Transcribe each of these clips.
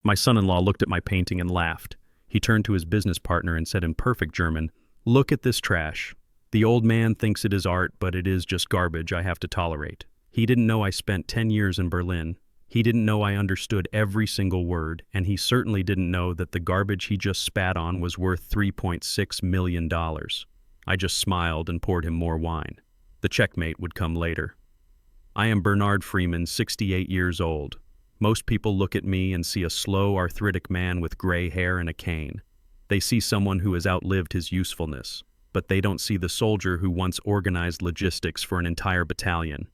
My son-in-law looked at my painting and laughed. He turned to his business partner and said in perfect German, "Look at this trash. The old man thinks it is art, but it is just garbage I have to tolerate." He didn't know I spent 10 years in Berlin. He didn't know I understood every single word, and he certainly didn't know that the garbage he just spat on was worth $3.6 million. I just smiled and poured him more wine. The checkmate would come later. I am Bernard Freeman, 68 years old. Most people look at me and see a slow, arthritic man with gray hair and a cane. They see someone who has outlived his usefulness, but they don't see the soldier who once organized logistics for an entire battalion.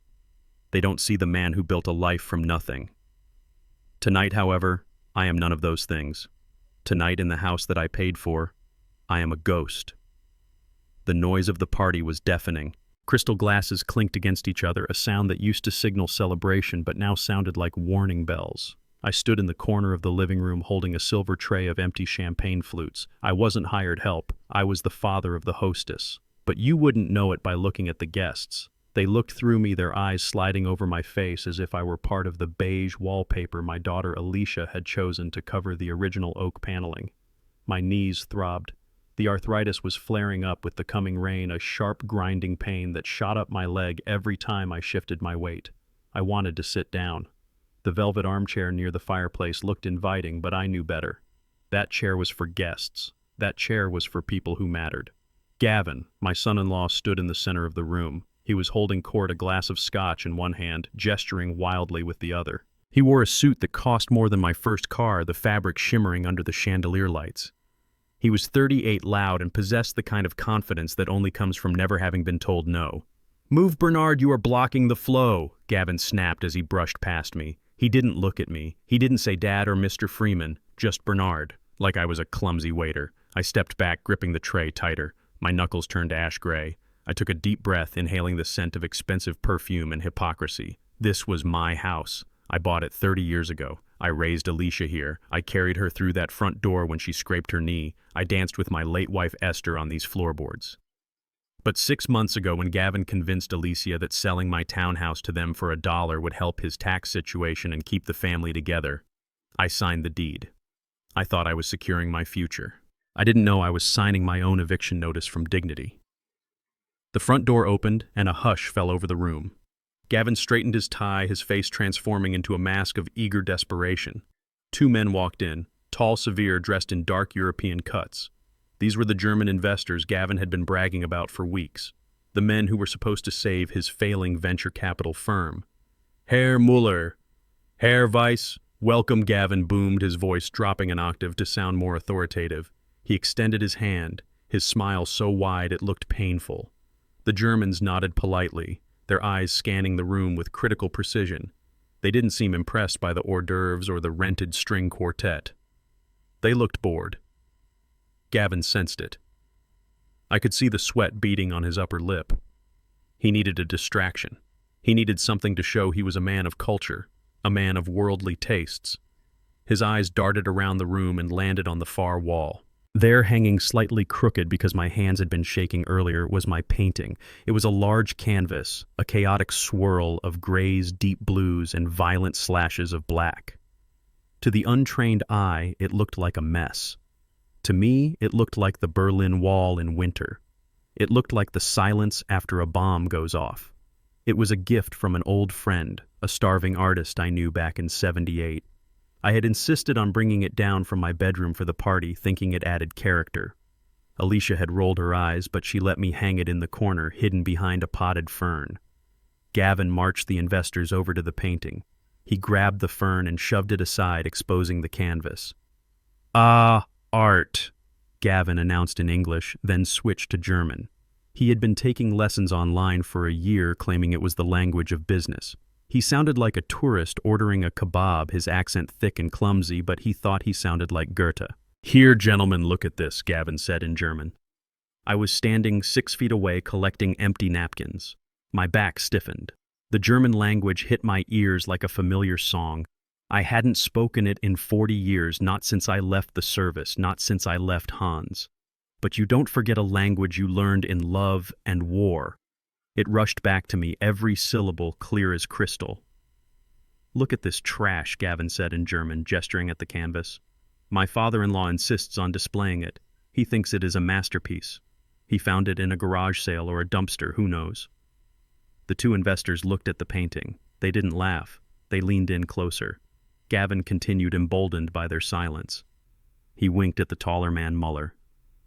They don't see the man who built a life from nothing. Tonight, however, I am none of those things. Tonight, in the house that I paid for, I am a ghost. The noise of the party was deafening. Crystal glasses clinked against each other, a sound that used to signal celebration but now sounded like warning bells. I stood in the corner of the living room holding a silver tray of empty champagne flutes. I wasn't hired help. I was the father of the hostess. But you wouldn't know it by looking at the guests. They looked through me, their eyes sliding over my face as if I were part of the beige wallpaper my daughter Alicia had chosen to cover the original oak paneling. My knees throbbed. The arthritis was flaring up with the coming rain, a sharp grinding pain that shot up my leg every time I shifted my weight. I wanted to sit down. The velvet armchair near the fireplace looked inviting, but I knew better. That chair was for guests. That chair was for people who mattered. Gavin, my son-in-law, stood in the center of the room. He was holding Cord a glass of scotch in one hand, gesturing wildly with the other. He wore a suit that cost more than my first car, the fabric shimmering under the chandelier lights. He was 38, loud, and possessed the kind of confidence that only comes from never having been told no. "Move, Bernard, you are blocking the flow," Gavin snapped as he brushed past me. He didn't look at me. He didn't say Dad or Mr. Freeman, just Bernard, like I was a clumsy waiter. I stepped back, gripping the tray tighter. My knuckles turned ash gray. I took a deep breath, inhaling the scent of expensive perfume and hypocrisy. This was my house. I bought it 30 years ago. I raised Alicia here. I carried her through that front door when she scraped her knee. I danced with my late wife Esther on these floorboards. But 6 months ago, when Gavin convinced Alicia that selling my townhouse to them for $1 would help his tax situation and keep the family together, I signed the deed. I thought I was securing my future. I didn't know I was signing my own eviction notice from Dignity. The front door opened, and a hush fell over the room. Gavin straightened his tie, his face transforming into a mask of eager desperation. 2 men walked in, tall, severe, dressed in dark European cuts. These were the German investors Gavin had been bragging about for weeks, the men who were supposed to save his failing venture capital firm. "Herr Muller, Herr Weiss, welcome," Gavin boomed, his voice dropping an octave to sound more authoritative. He extended his hand, his smile so wide it looked painful. The Germans nodded politely, their eyes scanning the room with critical precision. They didn't seem impressed by the hors d'oeuvres or the rented string quartet. They looked bored. Gavin sensed it. I could see the sweat beading on his upper lip. He needed a distraction. He needed something to show he was a man of culture, a man of worldly tastes. His eyes darted around the room and landed on the far wall. There, hanging slightly crooked because my hands had been shaking earlier, was my painting. It was a large canvas, a chaotic swirl of grays, deep blues, and violent slashes of black. To the untrained eye, it looked like a mess. To me, it looked like the Berlin Wall in winter. It looked like the silence after a bomb goes off. It was a gift from an old friend, a starving artist I knew back in '78. I had insisted on bringing it down from my bedroom for the party, thinking it added character. Alicia had rolled her eyes, but she let me hang it in the corner, hidden behind a potted fern. Gavin marched the investors over to the painting. He grabbed the fern and shoved it aside, exposing the canvas. "Ah, art," Gavin announced in English, then switched to German. He had been taking lessons online for a year, claiming it was the language of business. He sounded like a tourist ordering a kebab, his accent thick and clumsy, but he thought he sounded like Goethe. "Here, gentlemen, look at this," Gavin said in German. I was standing 6 feet away collecting empty napkins. My back stiffened. The German language hit my ears like a familiar song. I hadn't spoken it in 40 years, not since I left the service, not since I left Hans. But you don't forget a language you learned in love and war. It rushed back to me, every syllable clear as crystal. Look at this trash, Gavin said in German, gesturing at the canvas. My father-in-law insists on displaying it. He thinks it is a masterpiece. He found it in a garage sale or a dumpster, who knows? The two investors looked at the painting. They didn't laugh. They leaned in closer. Gavin continued, emboldened by their silence. He winked at the taller man, Muller.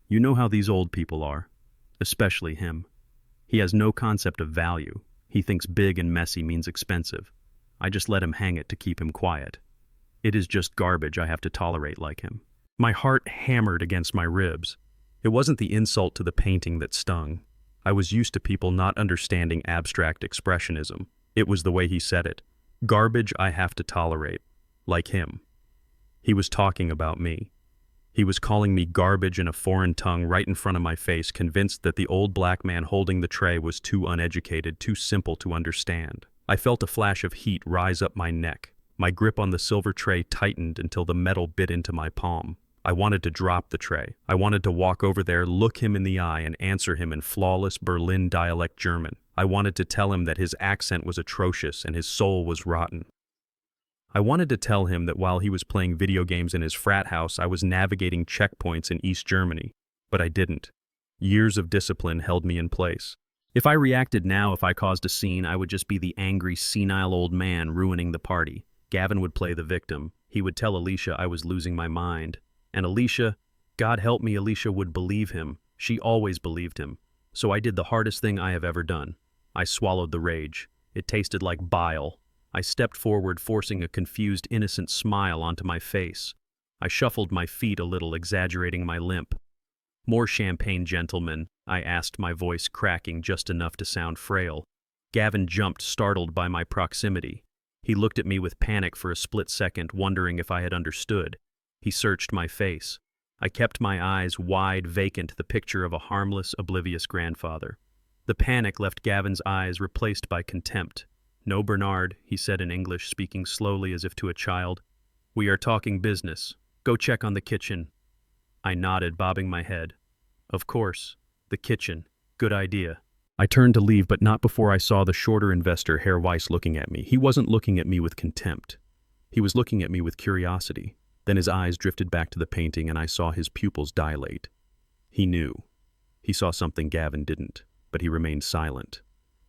You know how these old people are. Especially him. He has no concept of value. He thinks big and messy means expensive. I just let him hang it to keep him quiet. It is just garbage I have to tolerate like him. My heart hammered against my ribs. It wasn't the insult to the painting that stung. I was used to people not understanding abstract expressionism. It was the way he said it. Garbage I have to tolerate, like him. He was talking about me. He was calling me garbage in a foreign tongue right in front of my face, convinced that the old black man holding the tray was too uneducated, too simple to understand. I felt a flash of heat rise up my neck. My grip on the silver tray tightened until the metal bit into my palm. I wanted to drop the tray. I wanted to walk over there, look him in the eye, and answer him in flawless Berlin dialect German. I wanted to tell him that his accent was atrocious and his soul was rotten. I wanted to tell him that while he was playing video games in his frat house, I was navigating checkpoints in East Germany. But I didn't. Years of discipline held me in place. If I reacted now, if I caused a scene, I would just be the angry, senile old man ruining the party. Gavin would play the victim. He would tell Alicia I was losing my mind. And Alicia, God help me, Alicia would believe him. She always believed him. So I did the hardest thing I have ever done. I swallowed the rage. It tasted like bile. I stepped forward, forcing a confused, innocent smile onto my face. I shuffled my feet a little, exaggerating my limp. More champagne, gentlemen, I asked, my voice cracking just enough to sound frail. Gavin jumped, startled by my proximity. He looked at me with panic for a split second, wondering if I had understood. He searched my face. I kept my eyes wide, vacant, the picture of a harmless, oblivious grandfather. The panic left Gavin's eyes replaced by contempt. No, Bernard, he said in English, speaking slowly as if to a child. We are talking business. Go check on the kitchen. I nodded, bobbing my head. Of course. The kitchen. Good idea. I turned to leave, but not before I saw the shorter investor, Herr Weiss, looking at me. He wasn't looking at me with contempt. He was looking at me with curiosity. Then his eyes drifted back to the painting, and I saw his pupils dilate. He knew. He saw something Gavin didn't, but he remained silent.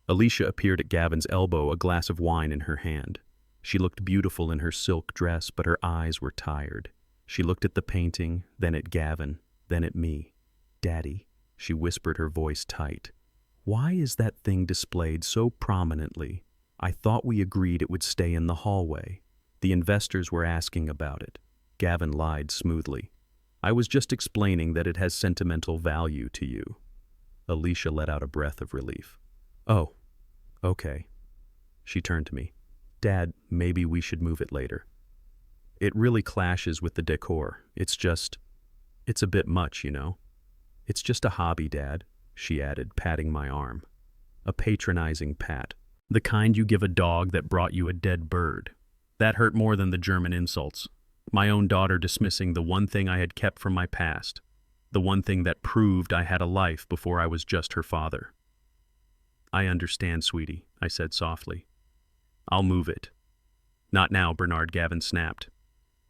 Alicia appeared at Gavin's elbow, a glass of wine in her hand. She looked beautiful in her silk dress, but her eyes were tired. She looked at the painting, then at Gavin, then at me. Daddy, she whispered, her voice tight. Why is that thing displayed so prominently? I thought we agreed it would stay in the hallway. The investors were asking about it. Gavin lied smoothly. I was just explaining that it has sentimental value to you. Alicia let out a breath of relief. Oh, okay. She turned to me. Dad, maybe we should move it later. It really clashes with the decor. It's a bit much, you know. It's just a hobby, Dad, she added, patting my arm. A patronizing pat. The kind you give a dog that brought you a dead bird. That hurt more than the German insults. My own daughter dismissing the one thing I had kept from my past. The one thing that proved I had a life before I was just her father. I understand, sweetie, I said softly. I'll move it. Not now, Bernard, Gavin snapped.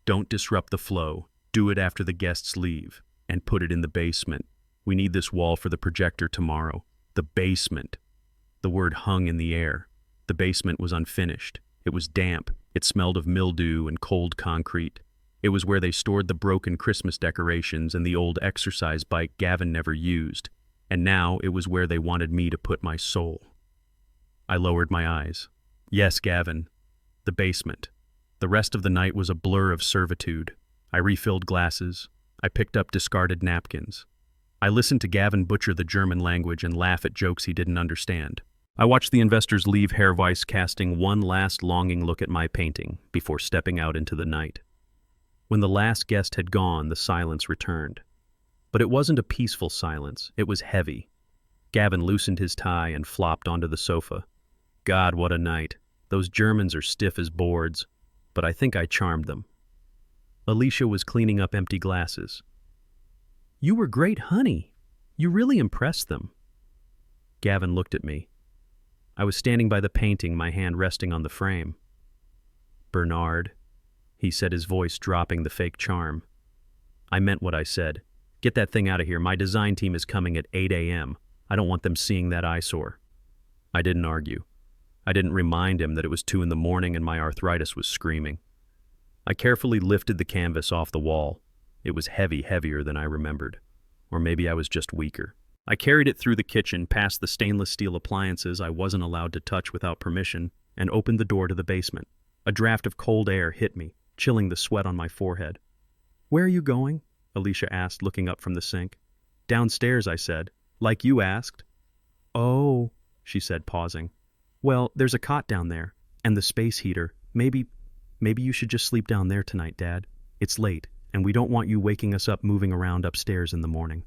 Don't disrupt the flow. Do it after the guests leave. And put it in the basement. We need this wall for the projector tomorrow. The basement. The word hung in the air. The basement was unfinished. It was damp. It smelled of mildew and cold concrete. It was where they stored the broken Christmas decorations and the old exercise bike Gavin never used. And now it was where they wanted me to put my soul. I lowered my eyes. Yes, Gavin. The basement. The rest of the night was a blur of servitude. I refilled glasses. I picked up discarded napkins. I listened to Gavin butcher the German language and laugh at jokes he didn't understand. I watched the investors leave, Herr Weiss casting one last longing look at my painting before stepping out into the night. When the last guest had gone, the silence returned. But it wasn't a peaceful silence. It was heavy. Gavin loosened his tie and flopped onto the sofa. God, what a night. Those Germans are stiff as boards, but I think I charmed them. Alicia was cleaning up empty glasses. You were great, honey. You really impressed them. Gavin looked at me. I was standing by the painting, my hand resting on the frame. Bernard," he said, his voice dropping the fake charm. I meant what I said. "Get that thing out of here. My design team is coming at 8 a.m. I don't want them seeing that eyesore." I didn't argue. I didn't remind him that it was 2 in the morning and my arthritis was screaming. I carefully lifted the canvas off the wall. It was heavy, heavier than I remembered. Or maybe I was just weaker. I carried it through the kitchen, past the stainless steel appliances I wasn't allowed to touch without permission, and opened the door to the basement. A draft of cold air hit me, chilling the sweat on my forehead. "Where are you going?" Alicia asked, looking up from the sink. "Downstairs," I said. "Like you asked." "Oh," she said, pausing. "Well, there's a cot down there, and the space heater. Maybe you should just sleep down there tonight, Dad. It's late, and we don't want you waking us up moving around upstairs in the morning."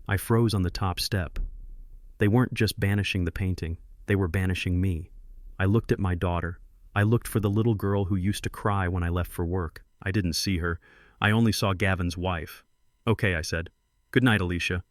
I froze on the top step. They weren't just banishing the painting, they were banishing me. I looked at my daughter. I looked for the little girl who used to cry when I left for work. I didn't see her. I only saw Gavin's wife. "Okay," I said. "Good night, Alicia."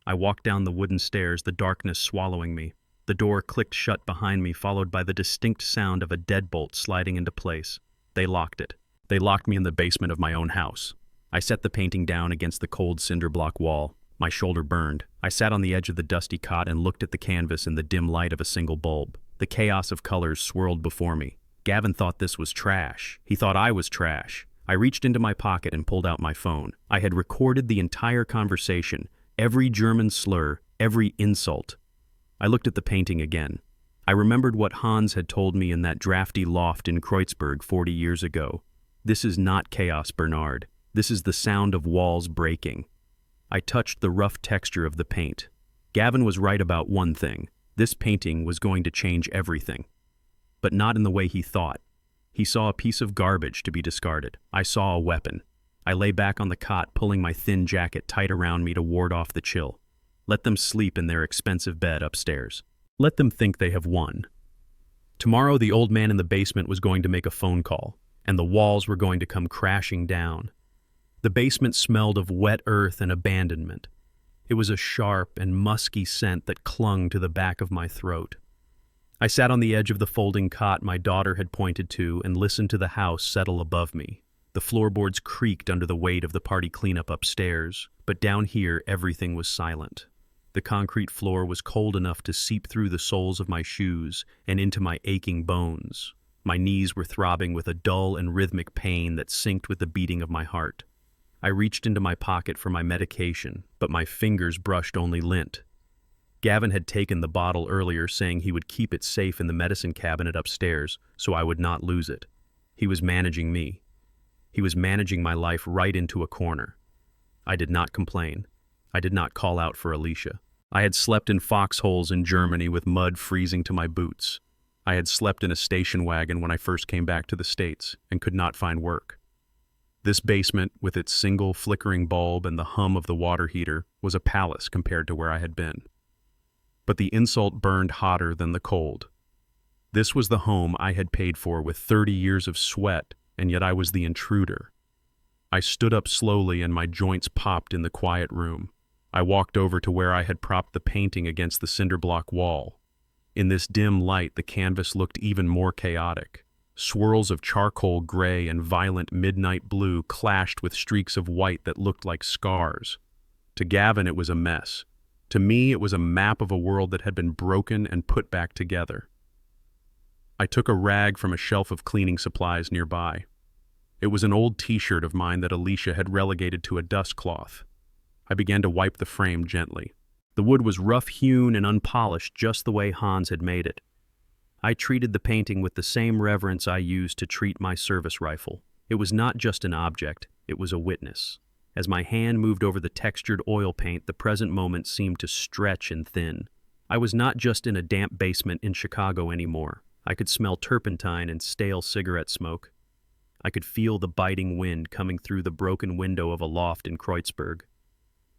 I walked down the wooden stairs, the darkness swallowing me. The door clicked shut behind me, followed by the distinct sound of a deadbolt sliding into place. They locked it. They locked me in the basement of my own house. I set the painting down against the cold cinder block wall. My shoulder burned. I sat on the edge of the dusty cot and looked at the canvas in the dim light of a single bulb. The chaos of colors swirled before me. Gavin thought this was trash. He thought I was trash. I reached into my pocket and pulled out my phone. I had recorded the entire conversation, every German slur, every insult. I looked at the painting again. I remembered what Hans had told me in that drafty loft in Kreuzberg 40 years ago. "This is not chaos, Bernard. This is the sound of walls breaking." I touched the rough texture of the paint. Gavin was right about one thing. This painting was going to change everything. But not in the way he thought. He saw a piece of garbage to be discarded. I saw a weapon. I lay back on the cot, pulling my thin jacket tight around me to ward off the chill. Let them sleep in their expensive bed upstairs. Let them think they have won. Tomorrow the old man in the basement was going to make a phone call, and the walls were going to come crashing down. The basement smelled of wet earth and abandonment. It was a sharp and musky scent that clung to the back of my throat. I sat on the edge of the folding cot my daughter had pointed to and listened to the house settle above me. The floorboards creaked under the weight of the party cleanup upstairs, but down here everything was silent. The concrete floor was cold enough to seep through the soles of my shoes and into my aching bones. My knees were throbbing with a dull and rhythmic pain that synced with the beating of my heart. I reached into my pocket for my medication, but my fingers brushed only lint. Gavin had taken the bottle earlier, saying he would keep it safe in the medicine cabinet upstairs so I would not lose it. He was managing me. He was managing my life right into a corner. I did not complain. I did not call out for Alicia. I had slept in foxholes in Germany with mud freezing to my boots. I had slept in a station wagon when I first came back to the States and could not find work. This basement, with its single flickering bulb and the hum of the water heater, was a palace compared to where I had been. But the insult burned hotter than the cold. This was the home I had paid for with 30 years of sweat, and yet I was the intruder. I stood up slowly and my joints popped in the quiet room. I walked over to where I had propped the painting against the cinder block wall. In this dim light, the canvas looked even more chaotic. Swirls of charcoal gray and violent midnight blue clashed with streaks of white that looked like scars. To Gavin, it was a mess. To me, it was a map of a world that had been broken and put back together. I took a rag from a shelf of cleaning supplies nearby. It was an old t-shirt of mine that Alicia had relegated to a dust cloth. I began to wipe the frame gently. The wood was rough-hewn and unpolished, just the way Hans had made it. I treated the painting with the same reverence I used to treat my service rifle. It was not just an object, it was a witness. As my hand moved over the textured oil paint, the present moment seemed to stretch and thin. I was not just in a damp basement in Chicago anymore. I could smell turpentine and stale cigarette smoke. I could feel the biting wind coming through the broken window of a loft in Kreuzberg.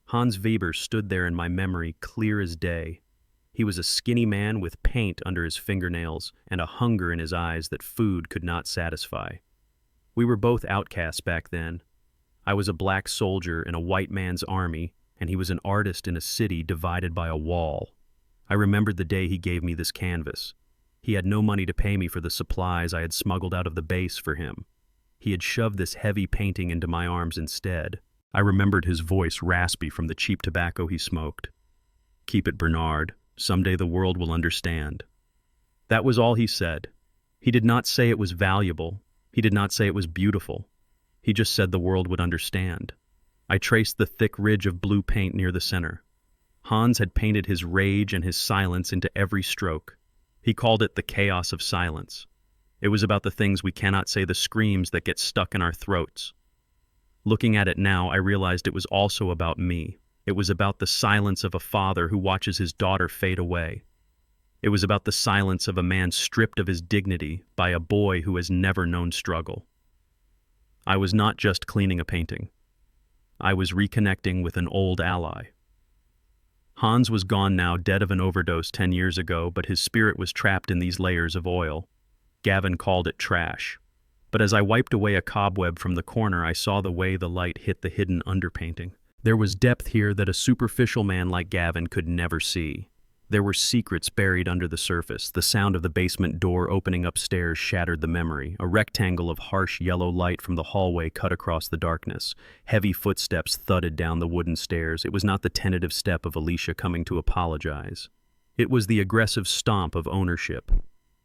Hans Weber stood there in my memory, clear as day. He was a skinny man with paint under his fingernails and a hunger in his eyes that food could not satisfy. We were both outcasts back then. I was a black soldier in a white man's army, and he was an artist in a city divided by a wall. I remembered the day he gave me this canvas. He had no money to pay me for the supplies I had smuggled out of the base for him. He had shoved this heavy painting into my arms instead. I remembered his voice raspy from the cheap tobacco he smoked. "Keep it, Bernard. Someday the world will understand." That was all he said. He did not say it was valuable. He did not say it was beautiful. He just said the world would understand. I traced the thick ridge of blue paint near the center. Hans had painted his rage and his silence into every stroke. He called it the chaos of silence. It was about the things we cannot say, the screams that get stuck in our throats. Looking at it now, I realized it was also about me. It was about the silence of a father who watches his daughter fade away. It was about the silence of a man stripped of his dignity by a boy who has never known struggle. I was not just cleaning a painting. I was reconnecting with an old ally. Hans was gone now, dead of an overdose 10 years ago, but his spirit was trapped in these layers of oil. Gavin called it trash. But as I wiped away a cobweb from the corner, I saw the way the light hit the hidden underpainting. There was depth here that a superficial man like Gavin could never see. There were secrets buried under the surface. The sound of the basement door opening upstairs shattered the memory. A rectangle of harsh yellow light from the hallway cut across the darkness. Heavy footsteps thudded down the wooden stairs. It was not the tentative step of Alicia coming to apologize. It was the aggressive stomp of ownership.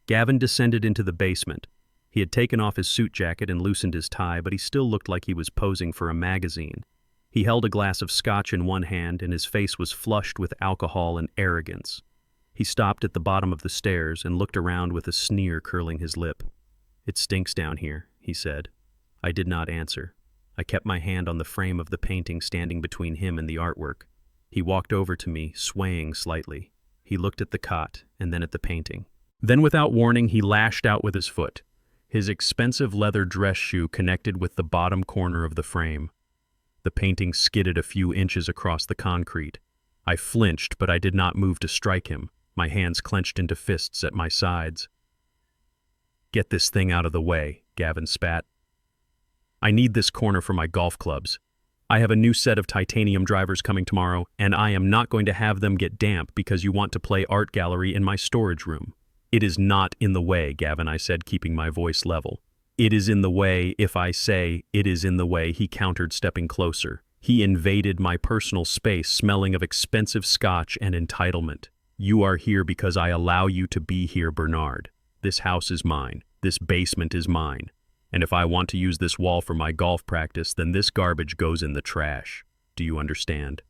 Gavin descended into the basement. He had taken off his suit jacket and loosened his tie, but he still looked like he was posing for a magazine. He held a glass of scotch in one hand, and his face was flushed with alcohol and arrogance. He stopped at the bottom of the stairs and looked around with a sneer curling his lip. "It stinks down here," he said. I did not answer. I kept my hand on the frame of the painting standing between him and the artwork. He walked over to me, swaying slightly. He looked at the cot and then at the painting. Then, without warning, he lashed out with his foot. His expensive leather dress shoe connected with the bottom corner of the frame. The painting skidded a few inches across the concrete. I flinched, but I did not move to strike him, my hands clenched into fists at my sides. "Get this thing out of the way," Gavin spat. "I need this corner for my golf clubs. I have a new set of titanium drivers coming tomorrow, and I am not going to have them get damp because you want to play art gallery in my storage room." "It is not in the way, Gavin," I said, keeping my voice level. "It is in the way if I say it is in the way," he countered, stepping closer. He invaded my personal space, smelling of expensive scotch and entitlement. "You are here because I allow you to be here, Bernard. This house is mine. This basement is mine. And if I want to use this wall for my golf practice, then this garbage goes in the trash. Do you understand?"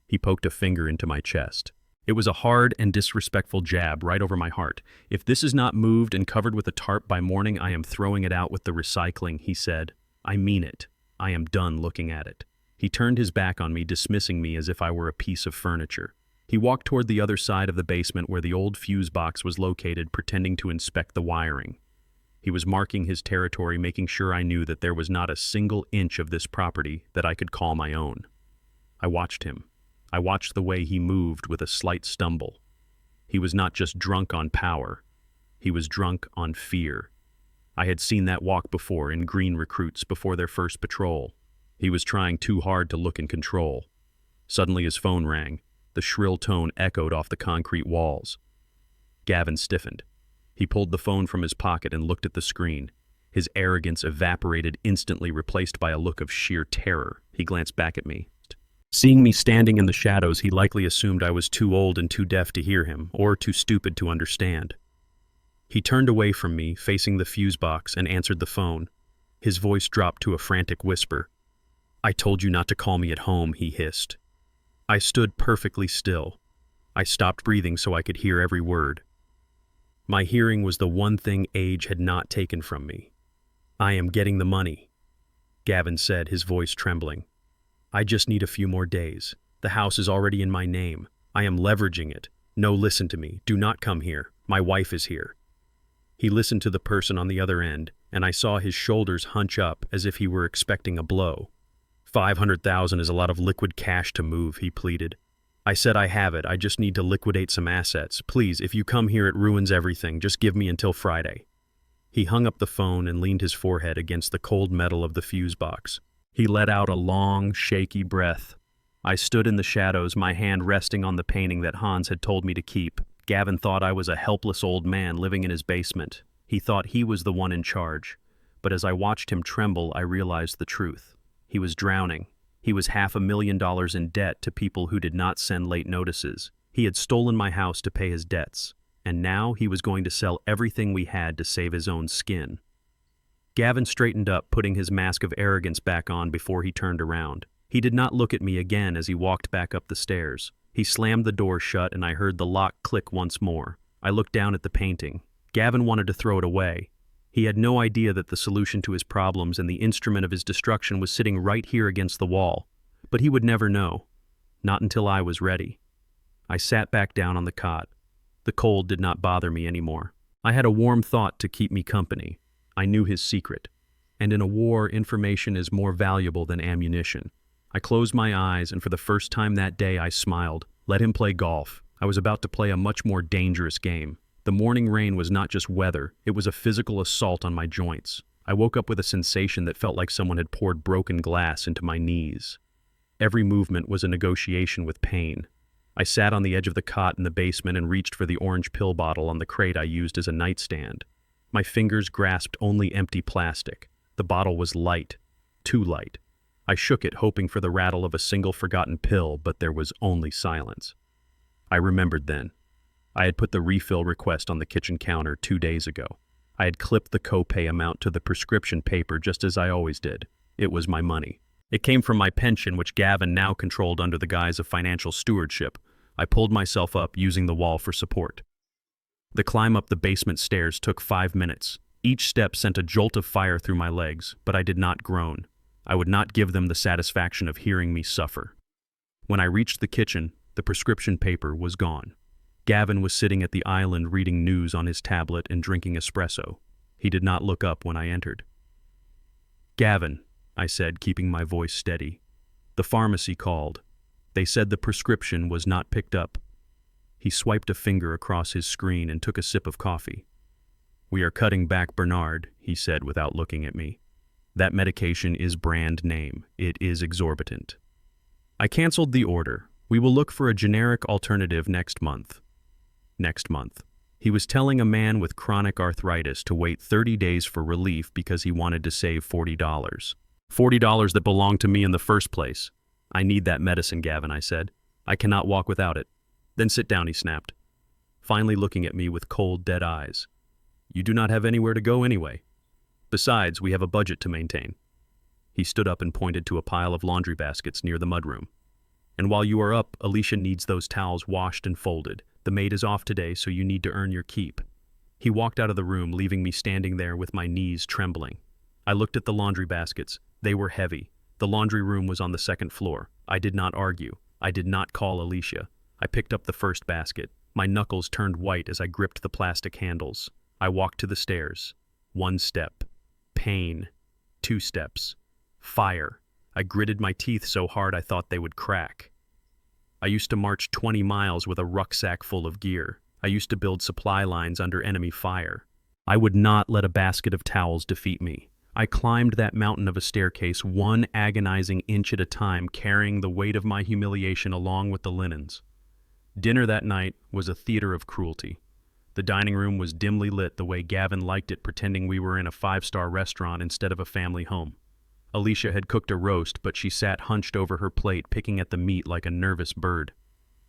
He poked a finger into my chest. It was a hard and disrespectful jab right over my heart. "If this is not moved and covered with a tarp by morning, I am throwing it out with the recycling," he said. "I mean it. I am done looking at it." He turned his back on me, dismissing me as if I were a piece of furniture. He walked toward the other side of the basement where the old fuse box was located, pretending to inspect the wiring. He was marking his territory, making sure I knew that there was not a single inch of this property that I could call my own. I watched him. I watched the way he moved with a slight stumble. He was not just drunk on power. He was drunk on fear. I had seen that walk before in green recruits before their first patrol. He was trying too hard to look in control. Suddenly his phone rang. The shrill tone echoed off the concrete walls. Gavin stiffened. He pulled the phone from his pocket and looked at the screen. His arrogance evaporated instantly, replaced by a look of sheer terror. He glanced back at me. Seeing me standing in the shadows, he likely assumed I was too old and too deaf to hear him, or too stupid to understand. He turned away from me, facing the fuse box, and answered the phone. His voice dropped to a frantic whisper. "I told you not to call me at home," he hissed. I stood perfectly still. I stopped breathing so I could hear every word. My hearing was the one thing age had not taken from me. "I am getting the money," Gavin said, his voice trembling. "I just need a few more days. The house is already in my name. I am leveraging it. No, listen to me. Do not come here. My wife is here." He listened to the person on the other end, and I saw his shoulders hunch up as if he were expecting a blow. $500,000 is a lot of liquid cash to move," he pleaded. "I said I have it. I just need to liquidate some assets. Please, if you come here, it ruins everything. Just give me until Friday." He hung up the phone and leaned his forehead against the cold metal of the fuse box. He let out a long, shaky breath. I stood in the shadows, my hand resting on the painting that Hans had told me to keep. Gavin thought I was a helpless old man living in his basement. He thought he was the one in charge. But as I watched him tremble, I realized the truth. He was drowning. He was $500,000 in debt to people who did not send late notices. He had stolen my house to pay his debts. And now he was going to sell everything we had to save his own skin. Gavin straightened up, putting his mask of arrogance back on before he turned around. He did not look at me again as he walked back up the stairs. He slammed the door shut and I heard the lock click once more. I looked down at the painting. Gavin wanted to throw it away. He had no idea that the solution to his problems and the instrument of his destruction was sitting right here against the wall. But he would never know. Not until I was ready. I sat back down on the cot. The cold did not bother me anymore. I had a warm thought to keep me company. I knew his secret. And in a war, information is more valuable than ammunition. I closed my eyes, and for the first time that day I smiled. Let him play golf. I was about to play a much more dangerous game. The morning rain was not just weather, it was a physical assault on my joints. I woke up with a sensation that felt like someone had poured broken glass into my knees. Every movement was a negotiation with pain. I sat on the edge of the cot in the basement and reached for the orange pill bottle on the crate I used as a nightstand. My fingers grasped only empty plastic. The bottle was light. Too light. I shook it, hoping for the rattle of a single forgotten pill, but there was only silence. I remembered then. I had put the refill request on the kitchen counter 2 days ago. I had clipped the copay amount to the prescription paper just as I always did. It was my money. It came from my pension, which Gavin now controlled under the guise of financial stewardship. I pulled myself up, using the wall for support. The climb up the basement stairs took 5 minutes. Each step sent a jolt of fire through my legs, but I did not groan. I would not give them the satisfaction of hearing me suffer. When I reached the kitchen, the prescription paper was gone. Gavin was sitting at the island reading news on his tablet and drinking espresso. He did not look up when I entered. "Gavin," I said, keeping my voice steady. "The pharmacy called. They said the prescription was not picked up." He swiped a finger across his screen and took a sip of coffee. "We are cutting back Bernard," he said without looking at me. "That medication is brand name. It is exorbitant." I canceled the order. "We will look for a generic alternative next month." Next month. He was telling a man with chronic arthritis to wait 30 days for relief because he wanted to save $40. $40 that belonged to me in the first place. "I need that medicine, Gavin," I said. "I cannot walk without it." "Then sit down," he snapped, finally looking at me with cold, dead eyes. "You do not have anywhere to go anyway. Besides, we have a budget to maintain." He stood up and pointed to a pile of laundry baskets near the mudroom. "And while you are up, Alicia needs those towels washed and folded. The maid is off today, so you need to earn your keep." He walked out of the room, leaving me standing there with my knees trembling. I looked at the laundry baskets. They were heavy. The laundry room was on the second floor. I did not argue. I did not call Alicia. I picked up the first basket. My knuckles turned white as I gripped the plastic handles. I walked to the stairs. 1 step. Pain. 2 steps. Fire. I gritted my teeth so hard I thought they would crack. I used to march 20 miles with a rucksack full of gear. I used to build supply lines under enemy fire. I would not let a basket of towels defeat me. I climbed that mountain of a staircase 1 agonizing inch at a time, carrying the weight of my humiliation along with the linens. Dinner that night was a theater of cruelty. The dining room was dimly lit the way Gavin liked it, pretending we were in a 5-star restaurant instead of a family home. Alicia had cooked a roast, but she sat hunched over her plate, picking at the meat like a nervous bird.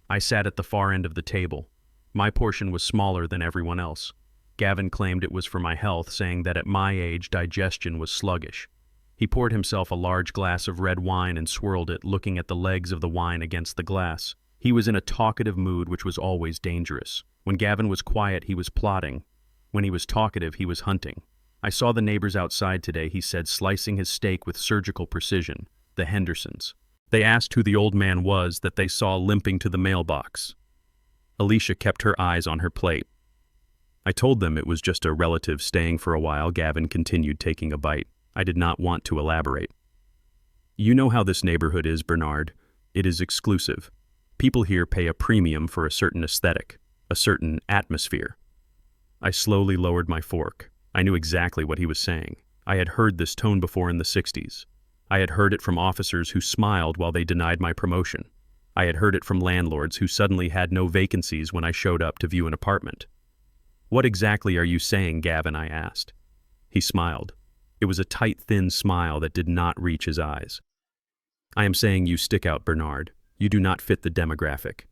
I sat at the far end of the table. My portion was smaller than everyone else. Gavin claimed it was for my health, saying that at my age digestion was sluggish. He poured himself a large glass of red wine and swirled it, looking at the legs of the wine against the glass. He was in a talkative mood, which was always dangerous. When Gavin was quiet, he was plotting. When he was talkative, he was hunting. "I saw the neighbors outside today," he said, slicing his steak with surgical precision. "The Hendersons. They asked who the old man was that they saw limping to the mailbox." Alicia kept her eyes on her plate. "I told them it was just a relative staying for a while," Gavin continued, taking a bite. I did not want to elaborate. "You know how this neighborhood is, Bernard. It is exclusive. People here pay a premium for a certain aesthetic, a certain atmosphere." I slowly lowered my fork. I knew exactly what he was saying. I had heard this tone before in the 60s. I had heard it from officers who smiled while they denied my promotion. I had heard it from landlords who suddenly had no vacancies when I showed up to view an apartment. "What exactly are you saying, Gavin?" I asked. He smiled. It was a tight, thin smile that did not reach his eyes. "I am saying you stick out, Bernard. You do not fit the demographic.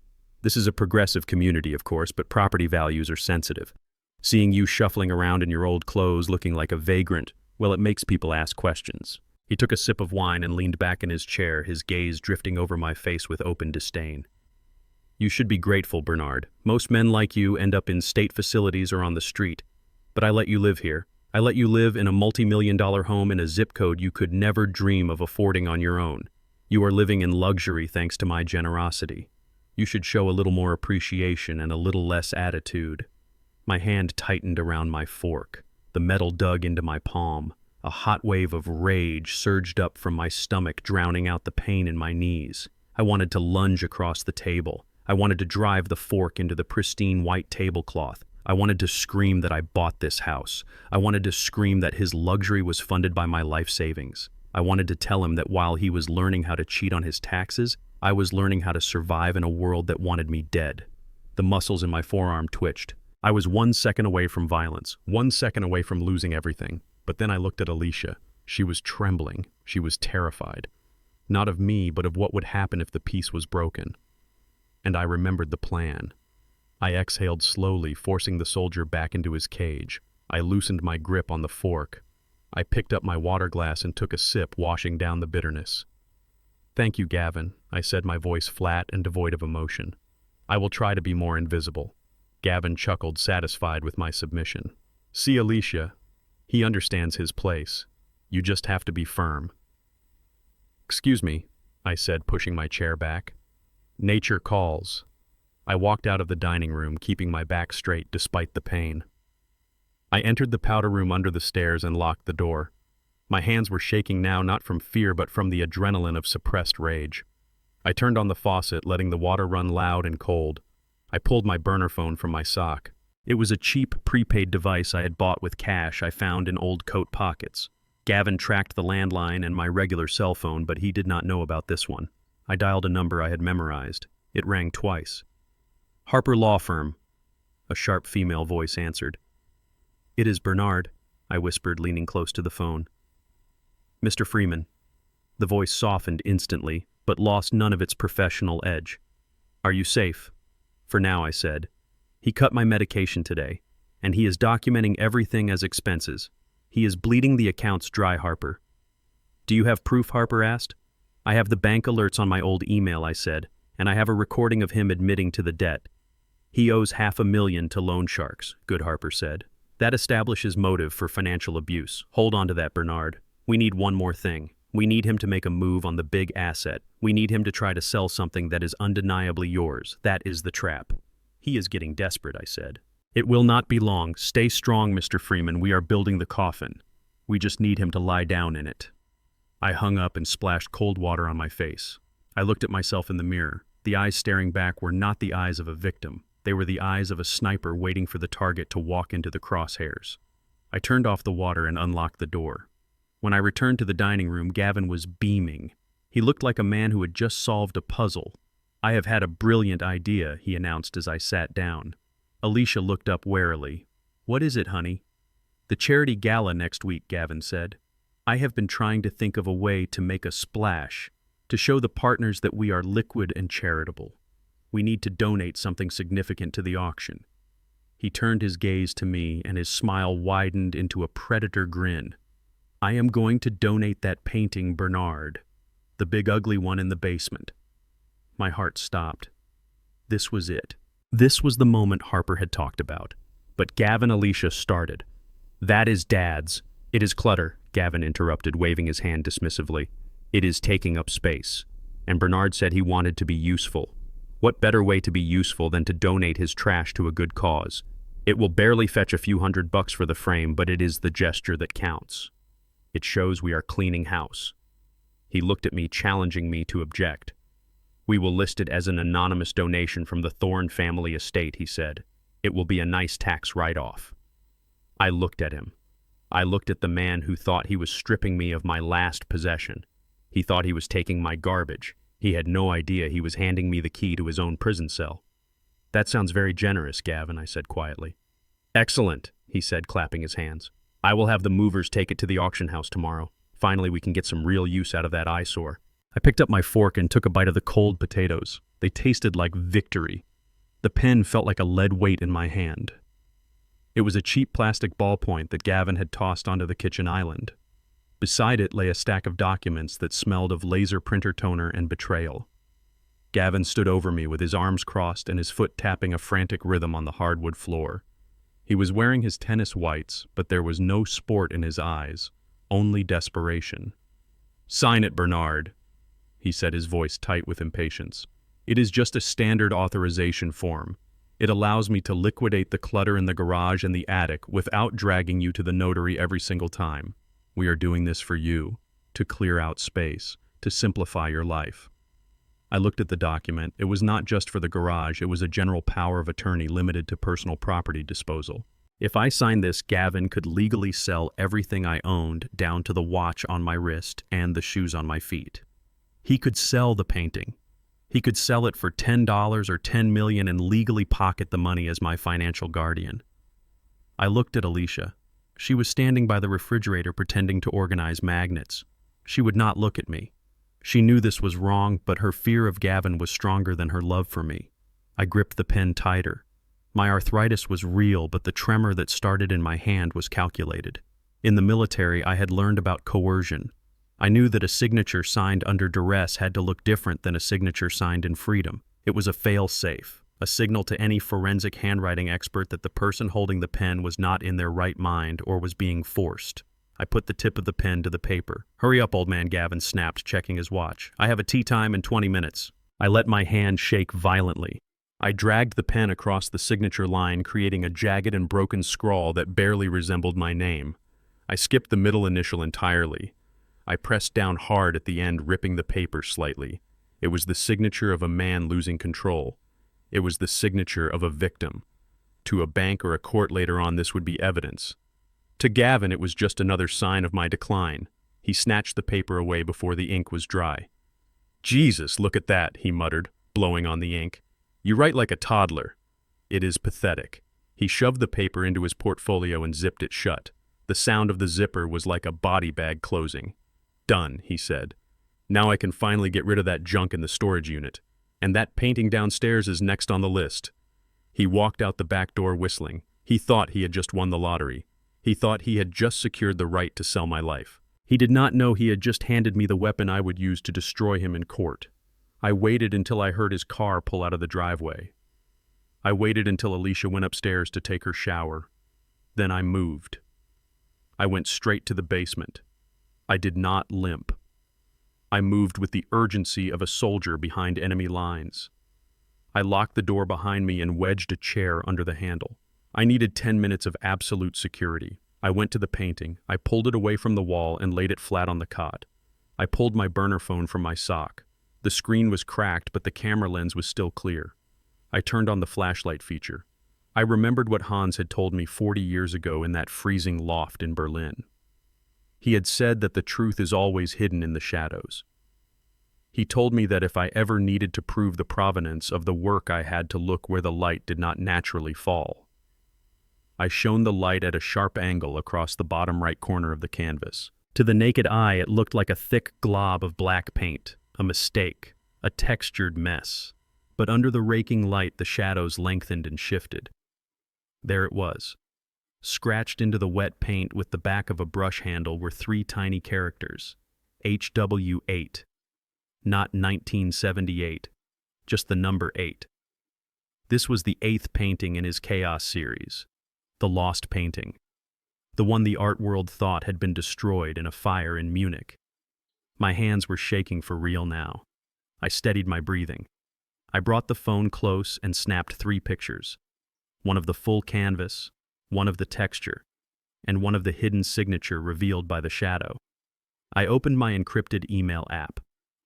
This is a progressive community, of course, but property values are sensitive. Seeing you shuffling around in your old clothes looking like a vagrant, well, it makes people ask questions." He took a sip of wine and leaned back in his chair, his gaze drifting over my face with open disdain. "You should be grateful, Bernard. Most men like you end up in state facilities or on the street. But I let you live here. I let you live in a multi-million-dollar home in a zip code you could never dream of affording on your own. You are living in luxury thanks to my generosity. You should show a little more appreciation and a little less attitude." My hand tightened around my fork. The metal dug into my palm. A hot wave of rage surged up from my stomach, drowning out the pain in my knees. I wanted to lunge across the table. I wanted to drive the fork into the pristine white tablecloth. I wanted to scream that I bought this house. I wanted to scream that his luxury was funded by my life savings. I wanted to tell him that while he was learning how to cheat on his taxes, I was learning how to survive in a world that wanted me dead. The muscles in my forearm twitched. I was 1 second away from violence, 1 second away from losing everything. But then I looked at Alicia. She was trembling. She was terrified. Not of me, but of what would happen if the peace was broken. And I remembered the plan. I exhaled slowly, forcing the soldier back into his cage. I loosened my grip on the fork. I picked up my water glass and took a sip, washing down the bitterness. "Thank you, Gavin," I said, my voice flat and devoid of emotion. "I will try to be more invisible." Gavin chuckled, satisfied with my submission. "See, Alicia, he understands his place. You just have to be firm." "Excuse me," I said, pushing my chair back. "Nature calls." I walked out of the dining room, keeping my back straight despite the pain. I entered the powder room under the stairs and locked the door. My hands were shaking now, not from fear but from the adrenaline of suppressed rage. I turned on the faucet, letting the water run loud and cold. I pulled my burner phone from my sock. It was a cheap, prepaid device I had bought with cash I found in old coat pockets. Gavin tracked the landline and my regular cell phone, but he did not know about this one. I dialed a number I had memorized. It rang twice. "Harper Law Firm," a sharp female voice answered. "It is Bernard," I whispered, leaning close to the phone. "Mr. Freeman." The voice softened instantly, but lost none of its professional edge. "Are you safe?" "For now," I said. "He cut my medication today, and he is documenting everything as expenses. He is bleeding the accounts dry, Harper." "Do you have proof?" Harper asked. "I have the bank alerts on my old email," I said, "and I have a recording of him admitting to the debt." "He owes $500,000 to loan sharks," Good Harper said. "That establishes motive for financial abuse. Hold on to that, Bernard. We need one more thing. We need him to make a move on the big asset. We need him to try to sell something that is undeniably yours. That is the trap." "He is getting desperate," I said. "It will not be long. Stay strong, Mr. Freeman. We are building the coffin. We just need him to lie down in it." I hung up and splashed cold water on my face. I looked at myself in the mirror. The eyes staring back were not the eyes of a victim. They were the eyes of a sniper waiting for the target to walk into the crosshairs. I turned off the water and unlocked the door. When I returned to the dining room, Gavin was beaming. He looked like a man who had just solved a puzzle. "I have had a brilliant idea," he announced as I sat down. Alicia looked up warily. "What is it, honey?" "The charity gala next week," Gavin said. "I have been trying to think of a way to make a splash, to show the partners that we are liquid and charitable. We need to donate something significant to the auction." He turned his gaze to me, and his smile widened into a predator grin. "I am going to donate that painting, Bernard, the big ugly one in the basement." My heart stopped. This was it. This was the moment Harper had talked about. But Gavin Alicia started. "That is Dad's. It is clutter," Gavin interrupted, waving his hand dismissively. "It is taking up space." And Bernard said he wanted to be useful. What better way to be useful than to donate his trash to a good cause? It will barely fetch a few $100 for the frame, but it is the gesture that counts. It shows we are cleaning house. He looked at me, challenging me to object. "We will list it as an anonymous donation from the Thorne family estate," he said. "It will be a nice tax write-off." I looked at him. I looked at the man who thought he was stripping me of my last possession. He thought he was taking my garbage. He had no idea he was handing me the key to his own prison cell. "That sounds very generous, Gavin," I said quietly. "Excellent," he said, clapping his hands. "I will have the movers take it to the auction house tomorrow. Finally, we can get some real use out of that eyesore." I picked up my fork and took a bite of the cold potatoes. They tasted like victory. The pen felt like a lead weight in my hand. It was a cheap plastic ballpoint that Gavin had tossed onto the kitchen island. Beside it lay a stack of documents that smelled of laser printer toner and betrayal. Gavin stood over me with his arms crossed and his foot tapping a frantic rhythm on the hardwood floor. He was wearing his tennis whites, but there was no sport in his eyes, only desperation. "Sign it, Bernard," he said, his voice tight with impatience. "It is just a standard authorization form. It allows me to liquidate the clutter in the garage and the attic without dragging you to the notary every single time. We are doing this for you, to clear out space, to simplify your life." I looked at the document. It was not just for the garage, it was a general power of attorney limited to personal property disposal. If I signed this, Gavin could legally sell everything I owned, down to the watch on my wrist and the shoes on my feet. He could sell the painting. He could sell it for $10 or $10 million and legally pocket the money as my financial guardian. I looked at Alicia. She was standing by the refrigerator pretending to organize magnets. She would not look at me. She knew this was wrong, but her fear of Gavin was stronger than her love for me. I gripped the pen tighter. My arthritis was real, but the tremor that started in my hand was calculated. In the military, I had learned about coercion. I knew that a signature signed under duress had to look different than a signature signed in freedom. It was a fail-safe, a signal to any forensic handwriting expert that the person holding the pen was not in their right mind or was being forced. I put the tip of the pen to the paper. "Hurry up, old man," Gavin snapped, checking his watch. "I have a tea time in 20 minutes. I let my hand shake violently. I dragged the pen across the signature line, creating a jagged and broken scrawl that barely resembled my name. I skipped the middle initial entirely. I pressed down hard at the end, ripping the paper slightly. It was the signature of a man losing control. It was the signature of a victim. To a bank or a court later on, this would be evidence. To Gavin, it was just another sign of my decline. He snatched the paper away before the ink was dry. "Jesus, look at that," he muttered, blowing on the ink. "You write like a toddler." "It is pathetic." He shoved the paper into his portfolio and zipped it shut. The sound of the zipper was like a body bag closing. "Done," he said. "Now I can finally get rid of that junk in the storage unit. And that painting downstairs is next on the list." He walked out the back door whistling. He thought he had just won the lottery. He thought he had just secured the right to sell my life. He did not know he had just handed me the weapon I would use to destroy him in court. I waited until I heard his car pull out of the driveway. I waited until Alicia went upstairs to take her shower. Then I moved. I went straight to the basement. I did not limp. I moved with the urgency of a soldier behind enemy lines. I locked the door behind me and wedged a chair under the handle. I needed 10 minutes of absolute security. I went to the painting. I pulled it away from the wall and laid it flat on the cot. I pulled my burner phone from my sock. The screen was cracked, but the camera lens was still clear. I turned on the flashlight feature. I remembered what Hans had told me 40 years ago in that freezing loft in Berlin. He had said that the truth is always hidden in the shadows. He told me that if I ever needed to prove the provenance of the work, I had to look where the light did not naturally fall. I shone the light at a sharp angle across the bottom right corner of the canvas. To the naked eye, it looked like a thick glob of black paint, a mistake, a textured mess. But under the raking light, the shadows lengthened and shifted. There it was. Scratched into the wet paint with the back of a brush handle were 3 tiny characters. HW8. Not 1978, just the number 8. This was the 8th painting in his Chaos series. The Lost Painting. The one the art world thought had been destroyed in a fire in Munich. My hands were shaking for real now. I steadied my breathing. I brought the phone close and snapped 3 pictures. One of the full canvas, one of the texture, and one of the hidden signature revealed by the shadow. I opened my encrypted email app.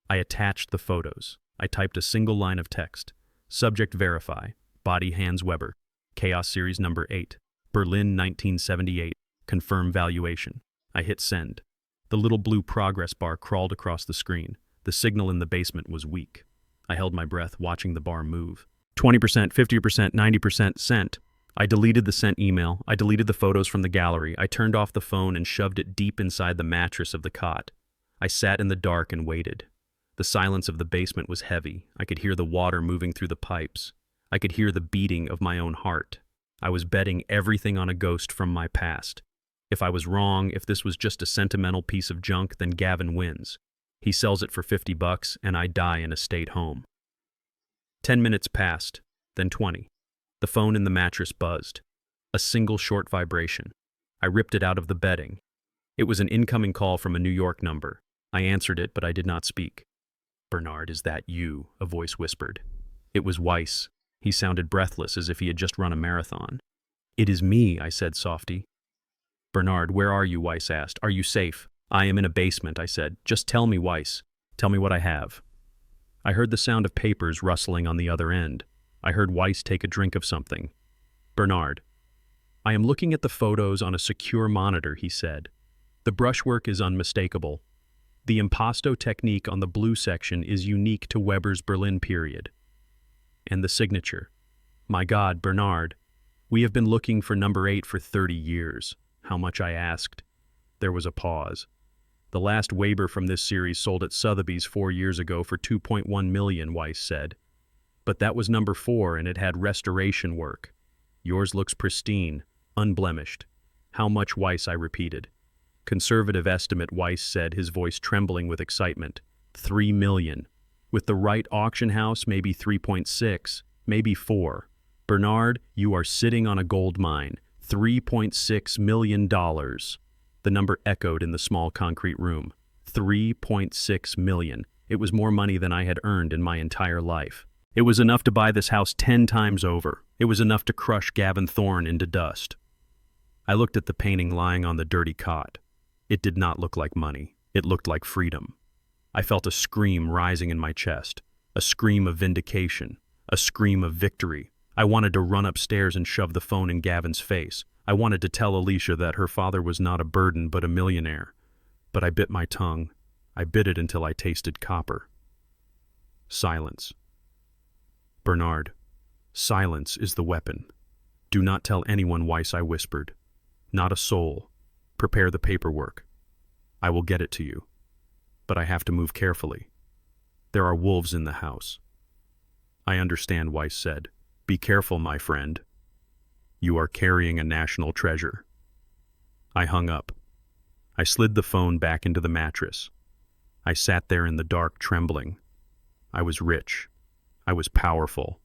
I attached the photos. I typed a single line of text. Subject verify. Body Hans Weber. Chaos series number 8. Berlin 1978. Confirm valuation. I hit send. The little blue progress bar crawled across the screen. The signal in the basement was weak. I held my breath, watching the bar move. 20%, 50%, 90% sent. I deleted the sent email. I deleted the photos from the gallery. I turned off the phone and shoved it deep inside the mattress of the cot. I sat in the dark and waited. The silence of the basement was heavy. I could hear the water moving through the pipes. I could hear the beating of my own heart. I was betting everything on a ghost from my past. If I was wrong, if this was just a sentimental piece of junk, then Gavin wins. He sells it for $50 and I die in a state home. 10 minutes passed, then 20. The phone in the mattress buzzed. A single short vibration. I ripped it out of the bedding. It was an incoming call from a New York number. I answered it, but I did not speak. "Bernard, is that you?" a voice whispered. It was Weiss. He sounded breathless, as if he had just run a marathon. "It is me," I said softly. "Bernard, where are you?" Weiss asked. "Are you safe?" "I am in a basement," I said. "Just tell me, Weiss. Tell me what I have." I heard the sound of papers rustling on the other end. I heard Weiss take a drink of something. "Bernard, I am looking at the photos on a secure monitor," he said. "The brushwork is unmistakable. The impasto technique on the blue section is unique to Weber's Berlin period. And the signature. My God, Bernard, we have been looking for number 8 for 30 years. How much?" I asked. There was a pause. "The last Weber from this series sold at Sotheby's 4 years ago for $2.1 million, Weiss said. "But that was number 4 and it had restoration work. Yours looks pristine, unblemished." "How much, Weiss?" I repeated. "Conservative estimate," Weiss said, his voice trembling with excitement. $3 million. With the right auction house, maybe 3.6, maybe 4. Bernard, you are sitting on a gold mine. $3.6 million. The number echoed in the small concrete room. 3.6 million. It was more money than I had earned in my entire life. It was enough to buy this house 10 times over. It was enough to crush Gavin Thorne into dust. I looked at the painting lying on the dirty cot. It did not look like money. It looked like freedom. I felt a scream rising in my chest, a scream of vindication, a scream of victory. I wanted to run upstairs and shove the phone in Gavin's face. I wanted to tell Alicia that her father was not a burden but a millionaire. But I bit my tongue. I bit it until I tasted copper. Silence. "Bernard, silence is the weapon. Do not tell anyone, Weiss," I whispered. "Not a soul. Prepare the paperwork. I will get it to you. But I have to move carefully. There are wolves in the house." "I understand," Weiss said. "Be careful, my friend. You are carrying a national treasure." I hung up. I slid the phone back into the mattress. I sat there in the dark, trembling. I was rich. I was powerful.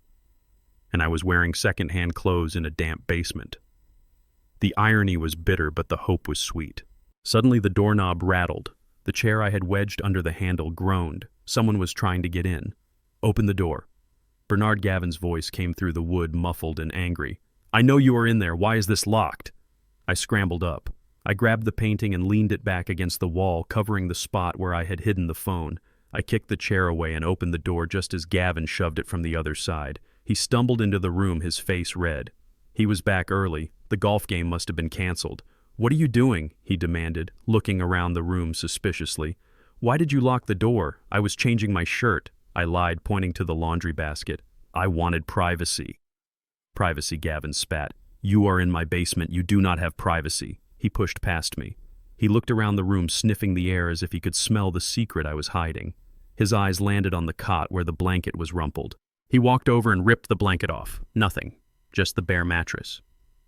And I was wearing second-hand clothes in a damp basement. The irony was bitter, but the hope was sweet. Suddenly the doorknob rattled. The chair I had wedged under the handle groaned. Someone was trying to get in. "Open the door." Bernard Gavin's voice came through the wood, muffled and angry. "I know you are in there. Why is this locked?" I scrambled up. I grabbed the painting and leaned it back against the wall, covering the spot where I had hidden the phone. I kicked the chair away and opened the door just as Gavin shoved it from the other side. He stumbled into the room, his face red. He was back early. The golf game must have been canceled. "What are you doing?" he demanded, looking around the room suspiciously. "Why did you lock the door?" "I was changing my shirt," I lied, pointing to the laundry basket. "I wanted privacy." "Privacy," Gavin spat. "You are in my basement. You do not have privacy." He pushed past me. He looked around the room, sniffing the air as if he could smell the secret I was hiding. His eyes landed on the cot where the blanket was rumpled. He walked over and ripped the blanket off. Nothing. Just the bare mattress.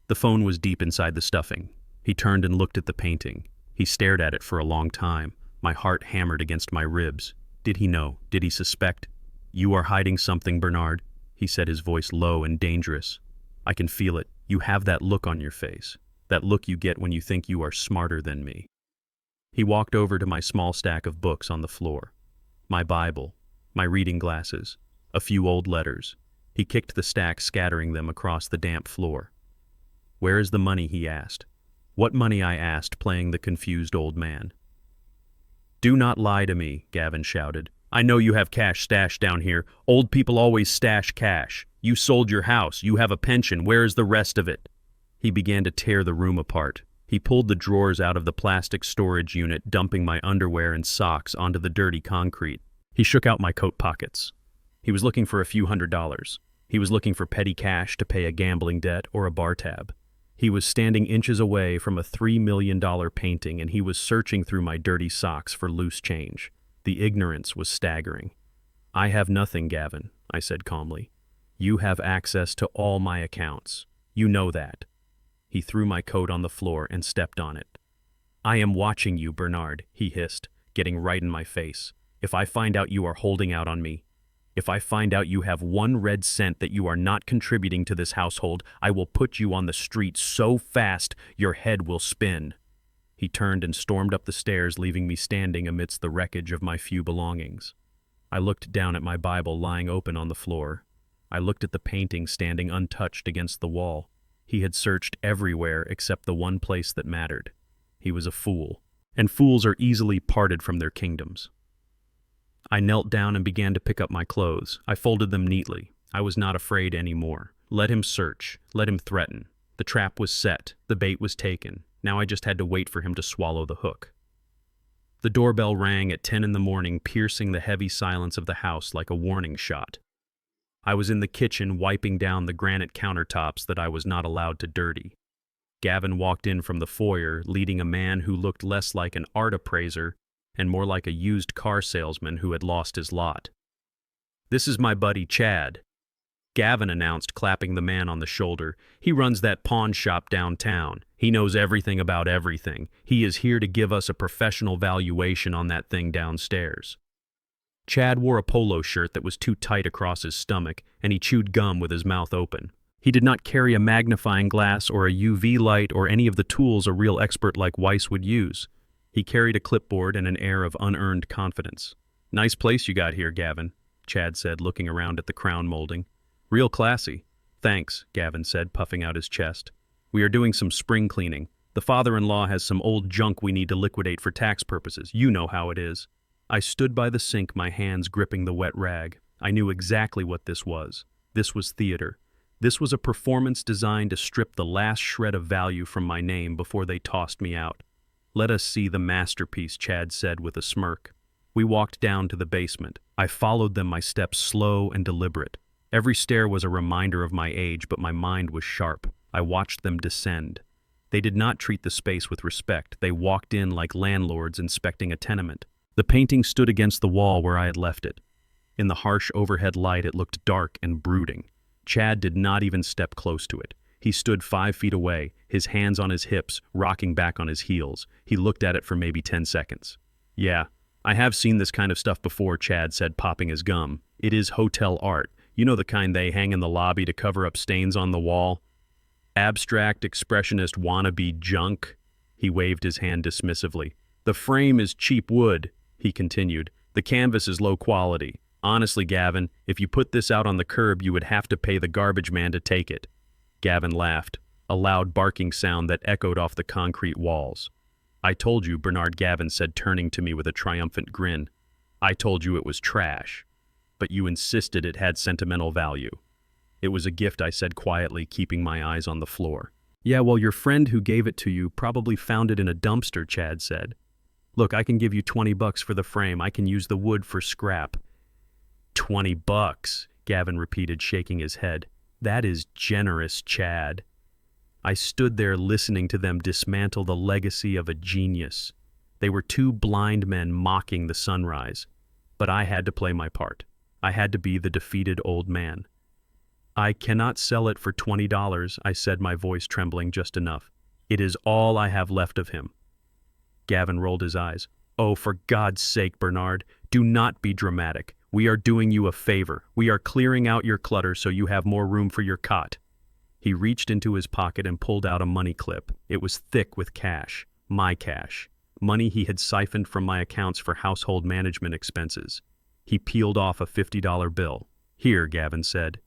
The phone was deep inside the stuffing. He turned and looked at the painting. He stared at it for a long time. My heart hammered against my ribs. Did he know? Did he suspect? "You are hiding something, Bernard," he said, his voice low and dangerous. "I can feel it. You have that look on your face. That look you get when you think you are smarter than me." He walked over to my small stack of books on the floor. My Bible, my reading glasses, a few old letters. He kicked the stack, scattering them across the damp floor. "Where is the money?" he asked. "What money?" I asked, playing the confused old man. "Do not lie to me," Gavin shouted. "I know you have cash stashed down here. Old people always stash cash. You sold your house. You have a pension. Where is the rest of it?" He began to tear the room apart. He pulled the drawers out of the plastic storage unit, dumping my underwear and socks onto the dirty concrete. He shook out my coat pockets. He was looking for a few $100s. He was looking for petty cash to pay a gambling debt or a bar tab. He was standing inches away from a $3 million painting, and he was searching through my dirty socks for loose change. The ignorance was staggering. "I have nothing, Gavin," I said calmly. "You have access to all my accounts. You know that." He threw my coat on the floor and stepped on it. "I am watching you, Bernard," he hissed, getting right in my face. "If I find out you are holding out on me, if I find out you have 1 red cent that you are not contributing to this household, I will put you on the street so fast your head will spin." He turned and stormed up the stairs, leaving me standing amidst the wreckage of my few belongings. I looked down at my Bible lying open on the floor. I looked at the painting standing untouched against the wall. He had searched everywhere except the one place that mattered. He was a fool, and fools are easily parted from their kingdoms. I knelt down and began to pick up my clothes. I folded them neatly. I was not afraid anymore. Let him search. Let him threaten. The trap was set. The bait was taken. Now I just had to wait for him to swallow the hook. The doorbell rang at 10 in the morning, piercing the heavy silence of the house like a warning shot. I was in the kitchen wiping down the granite countertops that I was not allowed to dirty. Gavin walked in from the foyer, leading a man who looked less like an art appraiser and more like a used car salesman who had lost his lot. "This is my buddy Chad," Gavin announced, clapping the man on the shoulder. "He runs that pawn shop downtown. He knows everything about everything. He is here to give us a professional valuation on that thing downstairs." Chad wore a polo shirt that was too tight across his stomach, and he chewed gum with his mouth open. He did not carry a magnifying glass or a UV light or any of the tools a real expert like Weiss would use. He carried a clipboard and an air of unearned confidence. "Nice place you got here, Gavin," Chad said, looking around at the crown molding. "Real classy." "Thanks," Gavin said, puffing out his chest. "We are doing some spring cleaning. The father-in-law has some old junk we need to liquidate for tax purposes. You know how it is." I stood by the sink, my hands gripping the wet rag. I knew exactly what this was. This was theater. This was a performance designed to strip the last shred of value from my name before they tossed me out. "Let us see the masterpiece," Chad said with a smirk. We walked down to the basement. I followed them, my steps slow and deliberate. Every stair was a reminder of my age, but my mind was sharp. I watched them descend. They did not treat the space with respect. They walked in like landlords inspecting a tenement. The painting stood against the wall where I had left it. In the harsh overhead light, it looked dark and brooding. Chad did not even step close to it. He stood 5 feet away, his hands on his hips, rocking back on his heels. He looked at it for maybe 10 seconds. "Yeah, I have seen this kind of stuff before," Chad said, popping his gum. "It is hotel art. You know the kind they hang in the lobby to cover up stains on the wall? Abstract, expressionist wannabe junk." He waved his hand dismissively. "The frame is cheap wood," he continued. "The canvas is low quality. Honestly, Gavin, if you put this out on the curb, you would have to pay the garbage man to take it." Gavin laughed, a loud barking sound that echoed off the concrete walls. "I told you," Bernard Gavin said, turning to me with a triumphant grin. "I told you it was trash. But you insisted it had sentimental value." "It was a gift," I said quietly, keeping my eyes on the floor. "Yeah, well, your friend who gave it to you probably found it in a dumpster," Chad said. "Look, I can give you $20 for the frame. I can use the wood for scrap." $20, Gavin repeated, shaking his head. "That is generous, Chad." I stood there listening to them dismantle the legacy of a genius. They were two blind men mocking the sunrise. But I had to play my part. I had to be the defeated old man. "I cannot sell it for $20, I said, my voice trembling just enough. "It is all I have left of him." Gavin rolled his eyes. "Oh, for God's sake, Bernard, do not be dramatic. We are doing you a favor. We are clearing out your clutter so you have more room for your cot." He reached into his pocket and pulled out a money clip. It was thick with cash. My cash. Money he had siphoned from my accounts for household management expenses. He peeled off a $50 bill. "Here," Gavin said.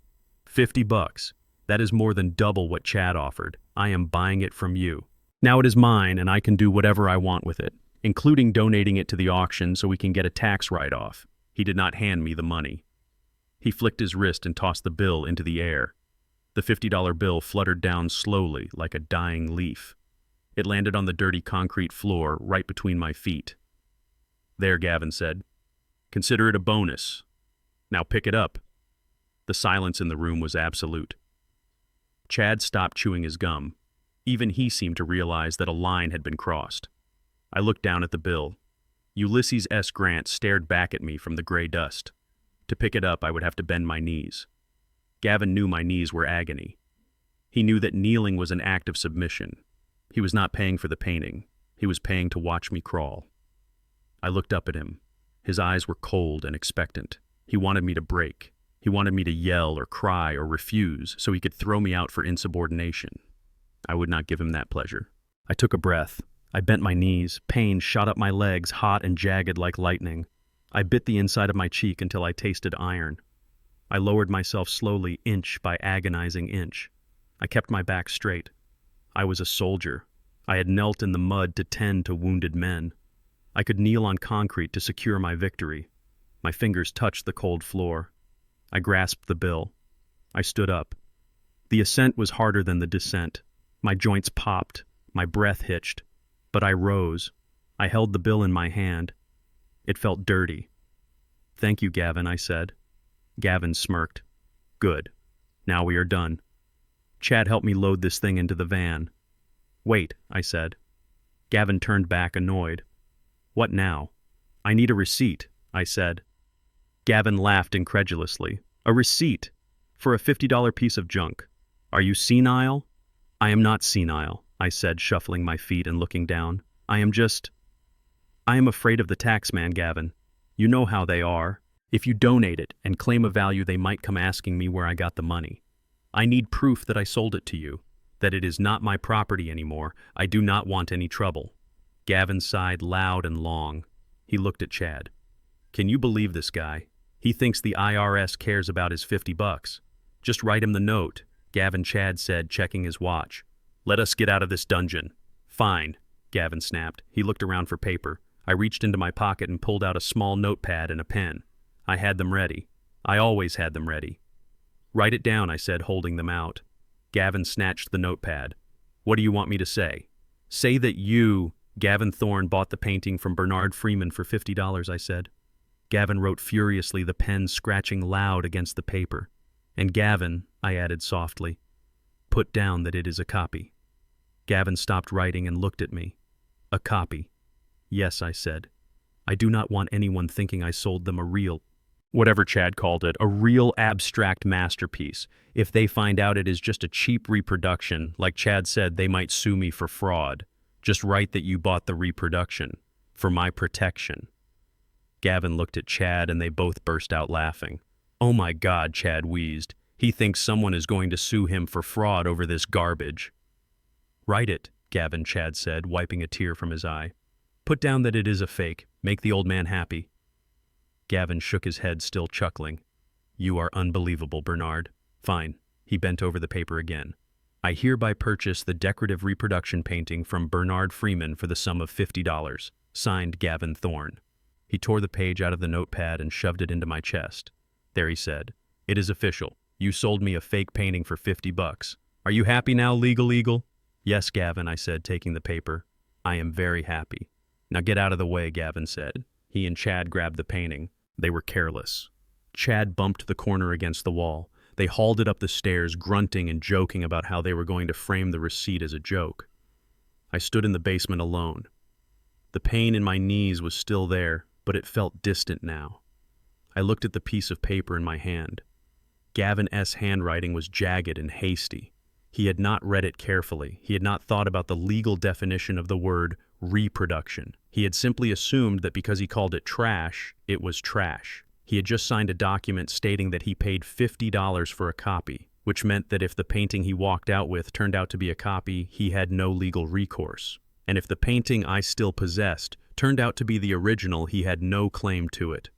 $50. That is more than double what Chad offered. I am buying it from you. Now it is mine, and I can do whatever I want with it, including donating it to the auction so we can get a tax write-off." He did not hand me the money. He flicked his wrist and tossed the bill into the air. The $50 bill fluttered down slowly like a dying leaf. It landed on the dirty concrete floor right between my feet. "There," Gavin said. Consider it a bonus. Now pick it up." The silence in the room was absolute. Chad stopped chewing his gum. Even he seemed to realize that a line had been crossed. I looked down at the bill. Ulysses S. Grant stared back at me from the gray dust. To pick it up, I would have to bend my knees. Gavin knew my knees were agony. He knew that kneeling was an act of submission. He was not paying for the painting. He was paying to watch me crawl. I looked up at him. His eyes were cold and expectant. He wanted me to break. He wanted me to yell or cry or refuse so he could throw me out for insubordination. I would not give him that pleasure. I took a breath. I bent my knees. Pain shot up my legs, hot and jagged like lightning. I bit the inside of my cheek until I tasted iron. I lowered myself slowly, inch by agonizing inch. I kept my back straight. I was a soldier. I had knelt in the mud to tend to wounded men. I could kneel on concrete to secure my victory. My fingers touched the cold floor. I grasped the bill. I stood up. The ascent was harder than the descent. My joints popped. My breath hitched. But I rose. I held the bill in my hand. It felt dirty. "Thank you, Gavin," I said. Gavin smirked. "Good. Now we are done." Chad helped me load this thing into the van. "Wait," I said. Gavin turned back, annoyed. "What now?" "I need a receipt," I said. Gavin laughed incredulously. "A receipt? For a $50 piece of junk? Are you senile?" "I am not senile," I said, shuffling my feet and looking down. I am afraid of the taxman, Gavin. You know how they are. If you donate it and claim a value, they might come asking me where I got the money. I need proof that I sold it to you, that it is not my property anymore. I do not want any trouble." Gavin sighed loud and long. He looked at Chad. "Can you believe this guy? He thinks the IRS cares about his $50. Just write him the note," Chad said, checking his watch. "Let us get out of this dungeon." "Fine," Gavin snapped. He looked around for paper. I reached into my pocket and pulled out a small notepad and a pen. I had them ready. I always had them ready. "Write it down," I said, holding them out. Gavin snatched the notepad. "What do you want me to say?" "Say that you, Gavin Thorne, bought the painting from Bernard Freeman for $50, I said. Gavin wrote furiously, the pen scratching loud against the paper. "And Gavin," I added softly, "put down that it is a copy." Gavin stopped writing and looked at me. "A copy." "Yes," I said. "I do not want anyone thinking I sold them a real," whatever Chad called it, "a real abstract masterpiece. If they find out it is just a cheap reproduction, like Chad said, they might sue me for fraud. Just write that you bought the reproduction. For my protection." Gavin looked at Chad and they both burst out laughing. "Oh my God," Chad wheezed. "He thinks someone is going to sue him for fraud over this garbage." "Write it," Chad said, wiping a tear from his eye. "Put down that it is a fake. Make the old man happy." Gavin shook his head, still chuckling. "You are unbelievable, Bernard." "Fine." He bent over the paper again. "I hereby purchase the decorative reproduction painting from Bernard Freeman for the sum of $50. Signed, Gavin Thorne." He tore the page out of the notepad and shoved it into my chest. "There," he said. "It is official. You sold me a fake painting for $50. Are you happy now, legal eagle?" "Yes, Gavin," I said, taking the paper. "I am very happy." "Now get out of the way," Gavin said. He and Chad grabbed the painting. They were careless. Chad bumped the corner against the wall. They hauled it up the stairs, grunting and joking about how they were going to frame the receipt as a joke. I stood in the basement alone. The pain in my knees was still there, but it felt distant now. I looked at the piece of paper in my hand. Gavin S.'s handwriting was jagged and hasty. He had not read it carefully. He had not thought about the legal definition of the word reproduction. He had simply assumed that because he called it trash, it was trash. He had just signed a document stating that he paid $50 for a copy, which meant that if the painting he walked out with turned out to be a copy, he had no legal recourse. And if the painting I still possessed turned out to be the original, he had no claim to it.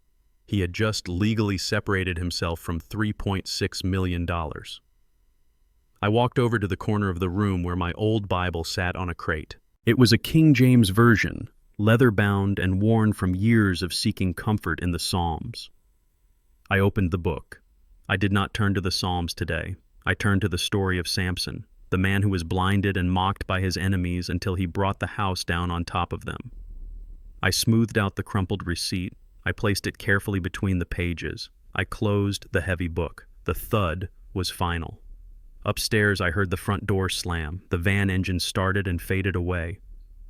He had just legally separated himself from $3.6 million. I walked over to the corner of the room where my old Bible sat on a crate. It was a King James version, leather-bound and worn from years of seeking comfort in the Psalms. I opened the book. I did not turn to the Psalms today. I turned to the story of Samson, the man who was blinded and mocked by his enemies until he brought the house down on top of them. I smoothed out the crumpled receipt. I placed it carefully between the pages. I closed the heavy book. The thud was final. Upstairs, I heard the front door slam. The van engine started and faded away.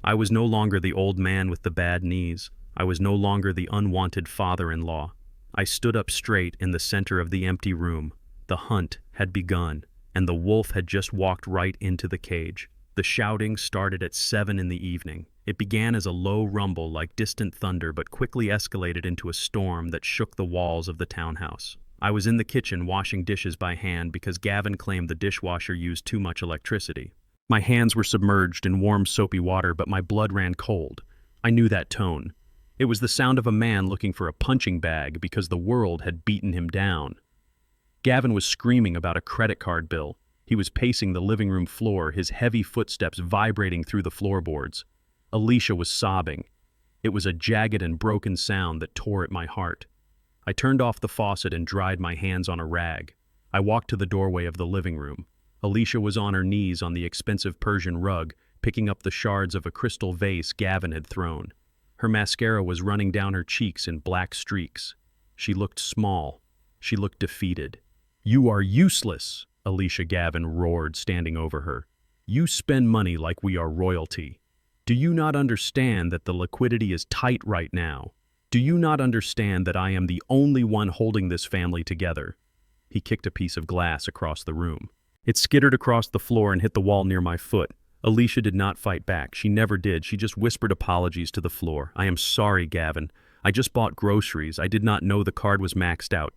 I was no longer the old man with the bad knees. I was no longer the unwanted father-in-law. I stood up straight in the center of the empty room. The hunt had begun, and the wolf had just walked right into the cage. The shouting started at 7 in the evening. It began as a low rumble like distant thunder, but quickly escalated into a storm that shook the walls of the townhouse. I was in the kitchen washing dishes by hand because Gavin claimed the dishwasher used too much electricity. My hands were submerged in warm, soapy water, but my blood ran cold. I knew that tone. It was the sound of a man looking for a punching bag because the world had beaten him down. Gavin was screaming about a credit card bill. He was pacing the living room floor, his heavy footsteps vibrating through the floorboards. Alicia was sobbing. It was a jagged and broken sound that tore at my heart. I turned off the faucet and dried my hands on a rag. I walked to the doorway of the living room. Alicia was on her knees on the expensive Persian rug, picking up the shards of a crystal vase Gavin had thrown. Her mascara was running down her cheeks in black streaks. She looked small. She looked defeated. "You are useless," Alicia Gavin roared, standing over her. "You spend money like we are royalty. Do you not understand that the liquidity is tight right now? Do you not understand that I am the only one holding this family together?" He kicked a piece of glass across the room. It skittered across the floor and hit the wall near my foot. Alicia did not fight back. She never did. She just whispered apologies to the floor. "I am sorry, Gavin. I just bought groceries. I did not know the card was maxed out."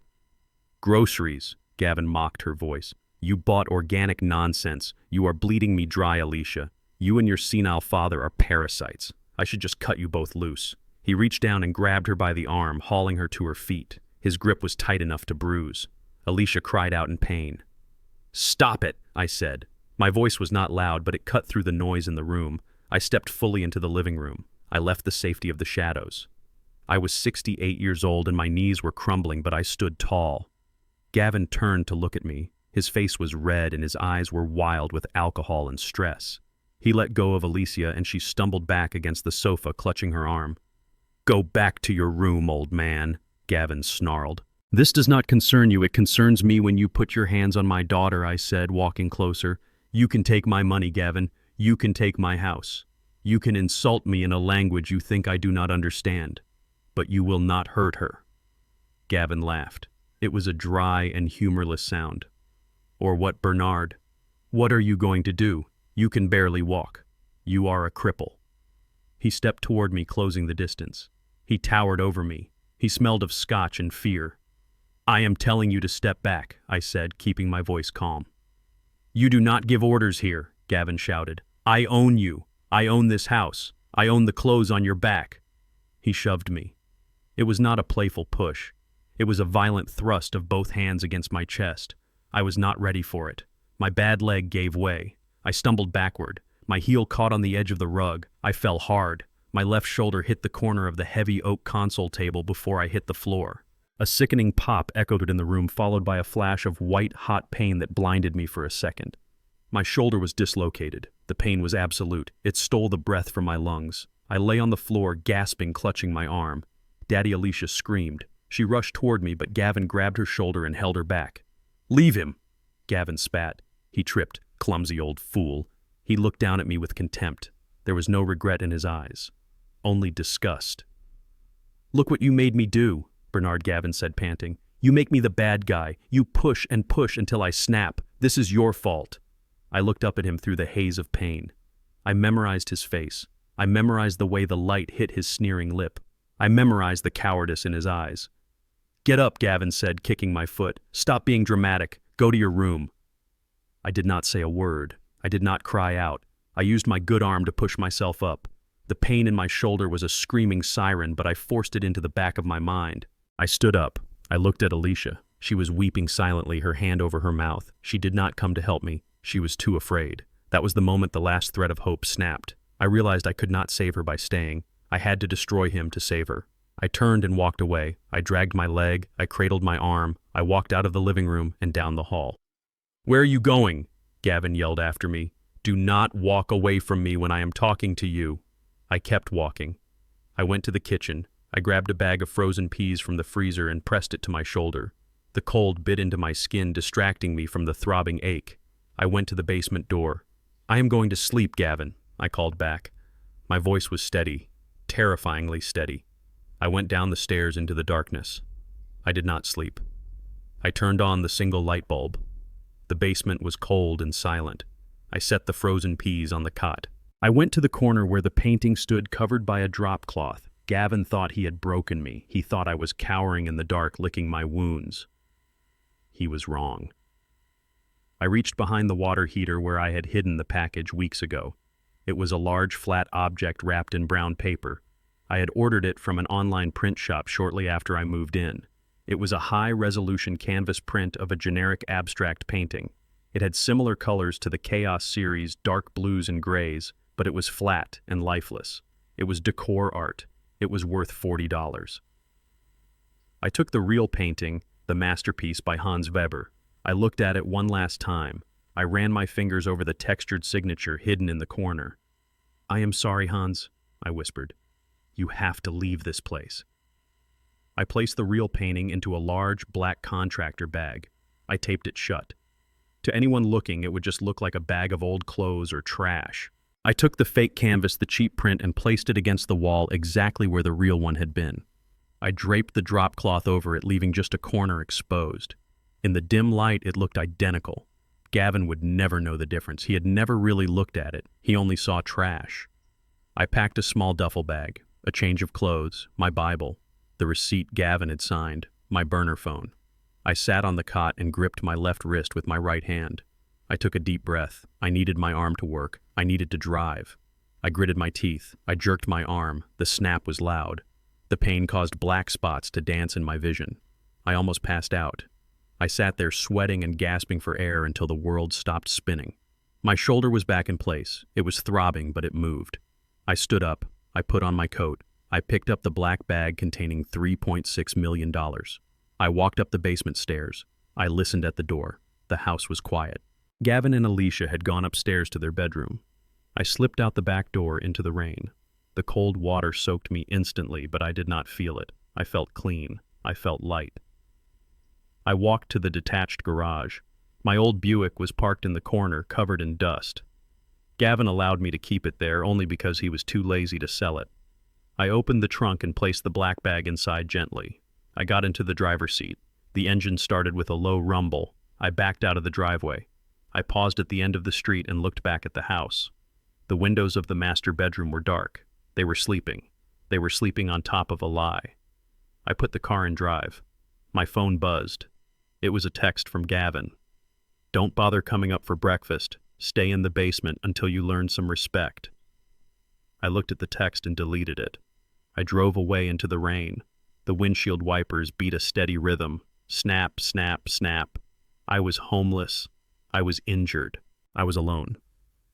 "Groceries," Gavin mocked her voice. "You bought organic nonsense. You are bleeding me dry, Alicia. You and your senile father are parasites. I should just cut you both loose." He reached down and grabbed her by the arm, hauling her to her feet. His grip was tight enough to bruise. Alicia cried out in pain. "Stop it," I said. My voice was not loud, but it cut through the noise in the room. I stepped fully into the living room. I left the safety of the shadows. I was 68 years old and my knees were crumbling, but I stood tall. Gavin turned to look at me. His face was red and his eyes were wild with alcohol and stress. He let go of Alicia and she stumbled back against the sofa, clutching her arm. "Go back to your room, old man," Gavin snarled. "This does not concern you. It concerns me when you put your hands on my daughter," I said, walking closer. "You can take my money, Gavin. You can take my house. You can insult me in a language you think I do not understand. But you will not hurt her." Gavin laughed. It was a dry and humorless sound. "Or what, Bernard? What are you going to do? You can barely walk. You are a cripple." He stepped toward me, closing the distance. He towered over me. He smelled of scotch and fear. "I am telling you to step back," I said, keeping my voice calm. "You do not give orders here," Gavin shouted. "I own you. I own this house. I own the clothes on your back." He shoved me. It was not a playful push. It was a violent thrust of both hands against my chest. I was not ready for it. My bad leg gave way. I stumbled backward. My heel caught on the edge of the rug. I fell hard. My left shoulder hit the corner of the heavy oak console table before I hit the floor. A sickening pop echoed in the room, followed by a flash of white, hot pain that blinded me for a second. My shoulder was dislocated. The pain was absolute. It stole the breath from my lungs. I lay on the floor, gasping, clutching my arm. Daddy Alicia screamed. She rushed toward me, but Gavin grabbed her shoulder and held her back. "Leave him!" Gavin spat. He tripped. Clumsy old fool. He looked down at me with contempt. There was no regret in his eyes. Only disgust. "Look what you made me do," Bernard Gavin said, panting. "You make me the bad guy. You push and push until I snap. This is your fault." I looked up at him through the haze of pain. I memorized his face. I memorized the way the light hit his sneering lip. I memorized the cowardice in his eyes. "Get up," Gavin said, kicking my foot. "Stop being dramatic. Go to your room." I did not say a word. I did not cry out. I used my good arm to push myself up. The pain in my shoulder was a screaming siren, but I forced it into the back of my mind. I stood up. I looked at Alicia. She was weeping silently, her hand over her mouth. She did not come to help me. She was too afraid. That was the moment the last thread of hope snapped. I realized I could not save her by staying. I had to destroy him to save her. I turned and walked away. I dragged my leg. I cradled my arm. I walked out of the living room and down the hall. "Where are you going?" Gavin yelled after me. "Do not walk away from me when I am talking to you." I kept walking. I went to the kitchen. I grabbed a bag of frozen peas from the freezer and pressed it to my shoulder. The cold bit into my skin, distracting me from the throbbing ache. I went to the basement door. "I am going to sleep, Gavin," I called back. My voice was steady, terrifyingly steady. I went down the stairs into the darkness. I did not sleep. I turned on the single light bulb. The basement was cold and silent. I set the frozen peas on the cot. I went to the corner where the painting stood covered by a drop cloth. Gavin thought he had broken me. He thought I was cowering in the dark, licking my wounds. He was wrong. I reached behind the water heater where I had hidden the package weeks ago. It was a large flat object wrapped in brown paper. I had ordered it from an online print shop shortly after I moved in. It was a high-resolution canvas print of a generic abstract painting. It had similar colors to the Chaos series, dark blues and grays, but it was flat and lifeless. It was decor art. It was worth $40. I took the real painting, the masterpiece by Hans Weber. I looked at it one last time. I ran my fingers over the textured signature hidden in the corner. "I am sorry, Hans," I whispered. "You have to leave this place." I placed the real painting into a large black contractor bag. I taped it shut. To anyone looking, it would just look like a bag of old clothes or trash. I took the fake canvas, the cheap print, and placed it against the wall exactly where the real one had been. I draped the drop cloth over it, leaving just a corner exposed. In the dim light, it looked identical. Gavin would never know the difference. He had never really looked at it. He only saw trash. I packed a small duffel bag, a change of clothes, my Bible, the receipt Gavin had signed, my burner phone. I sat on the cot and gripped my left wrist with my right hand. I took a deep breath. I needed my arm to work. I needed to drive. I gritted my teeth. I jerked my arm. The snap was loud. The pain caused black spots to dance in my vision. I almost passed out. I sat there sweating and gasping for air until the world stopped spinning. My shoulder was back in place. It was throbbing, but it moved. I stood up. I put on my coat. I picked up the black bag containing $3.6 million. I walked up the basement stairs. I listened at the door. The house was quiet. Gavin and Alicia had gone upstairs to their bedroom. I slipped out the back door into the rain. The cold water soaked me instantly, but I did not feel it. I felt clean. I felt light. I walked to the detached garage. My old Buick was parked in the corner, covered in dust. Gavin allowed me to keep it there only because he was too lazy to sell it. I opened the trunk and placed the black bag inside gently. I got into the driver's seat. The engine started with a low rumble. I backed out of the driveway. I paused at the end of the street and looked back at the house. The windows of the master bedroom were dark. They were sleeping. They were sleeping on top of a lie. I put the car in drive. My phone buzzed. It was a text from Gavin. "Don't bother coming up for breakfast. Stay in the basement until you learn some respect." I looked at the text and deleted it. I drove away into the rain. The windshield wipers beat a steady rhythm. Snap, snap, snap. I was homeless. I was injured. I was alone.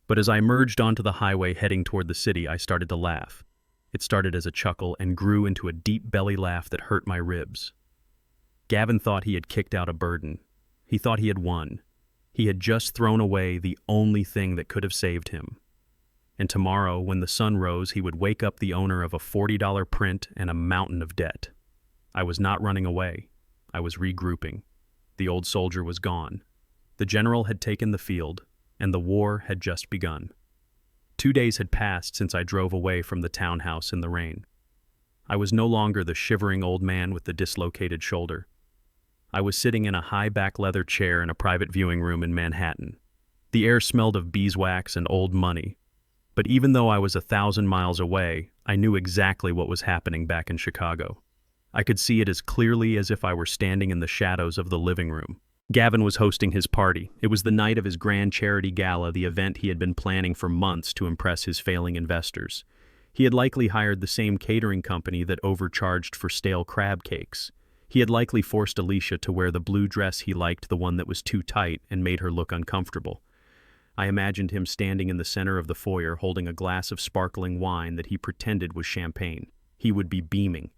But as I emerged onto the highway heading toward the city, I started to laugh. It started as a chuckle and grew into a deep belly laugh that hurt my ribs. Gavin thought he had kicked out a burden. He thought he had won. He had just thrown away the only thing that could have saved him. And tomorrow, when the sun rose, he would wake up the owner of a $40 print and a mountain of debt. I was not running away. I was regrouping. The old soldier was gone. The general had taken the field, and the war had just begun. 2 days had passed since I drove away from the townhouse in the rain. I was no longer the shivering old man with the dislocated shoulder. I was sitting in a high-back leather chair in a private viewing room in Manhattan. The air smelled of beeswax and old money. But even though I was 1,000 miles away, I knew exactly what was happening back in Chicago. I could see it as clearly as if I were standing in the shadows of the living room. Gavin was hosting his party. It was the night of his grand charity gala, the event he had been planning for months to impress his failing investors. He had likely hired the same catering company that overcharged for stale crab cakes. He had likely forced Alicia to wear the blue dress he liked, the one that was too tight and made her look uncomfortable. I imagined him standing in the center of the foyer holding a glass of sparkling wine that he pretended was champagne. He would be beaming.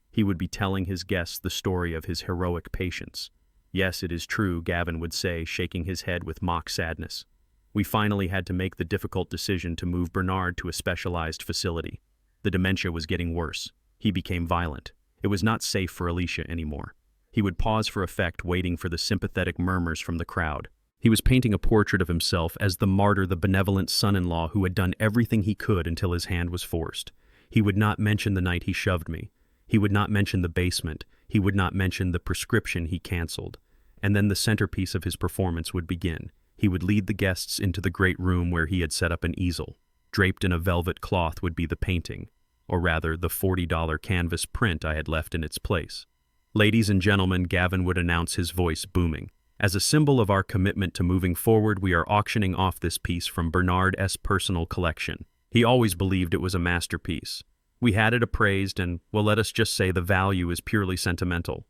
He would be telling his guests the story of his heroic patience. "Yes, it is true," Gavin would say, shaking his head with mock sadness. "We finally had to make the difficult decision to move Bernard to a specialized facility. The dementia was getting worse. He became violent. It was not safe for Alicia anymore. He would pause for effect, waiting for the sympathetic murmurs from the crowd. He was painting a portrait of himself as the martyr, the benevolent son-in-law who had done everything he could until his hand was forced. He would not mention the night he shoved me. He would not mention the basement. He would not mention the prescription he canceled. And then the centerpiece of his performance would begin. He would lead the guests into the great room where he had set up an easel. Draped in a velvet cloth would be the painting, or rather the $40 canvas print I had left in its place. "Ladies and gentlemen," Gavin would announce, his voice booming. "As a symbol of our commitment to moving forward, we are auctioning off this piece from Bernard's personal collection." He always believed it was a masterpiece. We had it appraised and, well, let us just say the value is purely sentimental.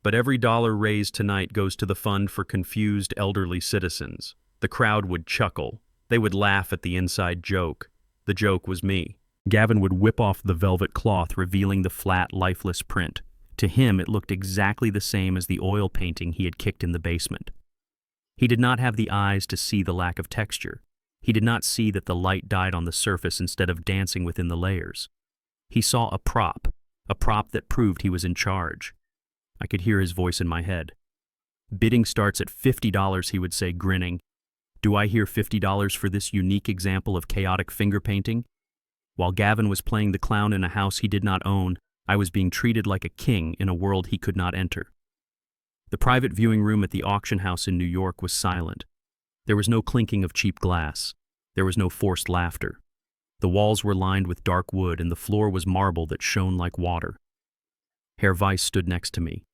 But every dollar raised tonight goes to the fund for confused elderly citizens. The crowd would chuckle. They would laugh at the inside joke. The joke was me. Gavin would whip off the velvet cloth, revealing the flat, lifeless print. To him, it looked exactly the same as the oil painting he had kicked in the basement. He did not have the eyes to see the lack of texture. He did not see that the light died on the surface instead of dancing within the layers. He saw a prop that proved he was in charge. I could hear his voice in my head. "Bidding starts at $50, he would say, grinning. "Do I hear $50 for this unique example of chaotic finger painting?" While Gavin was playing the clown in a house he did not own, I was being treated like a king in a world he could not enter. The private viewing room at the auction house in New York was silent. There was no clinking of cheap glass. There was no forced laughter. The walls were lined with dark wood and the floor was marble that shone like water. Herr Weiss stood next to me.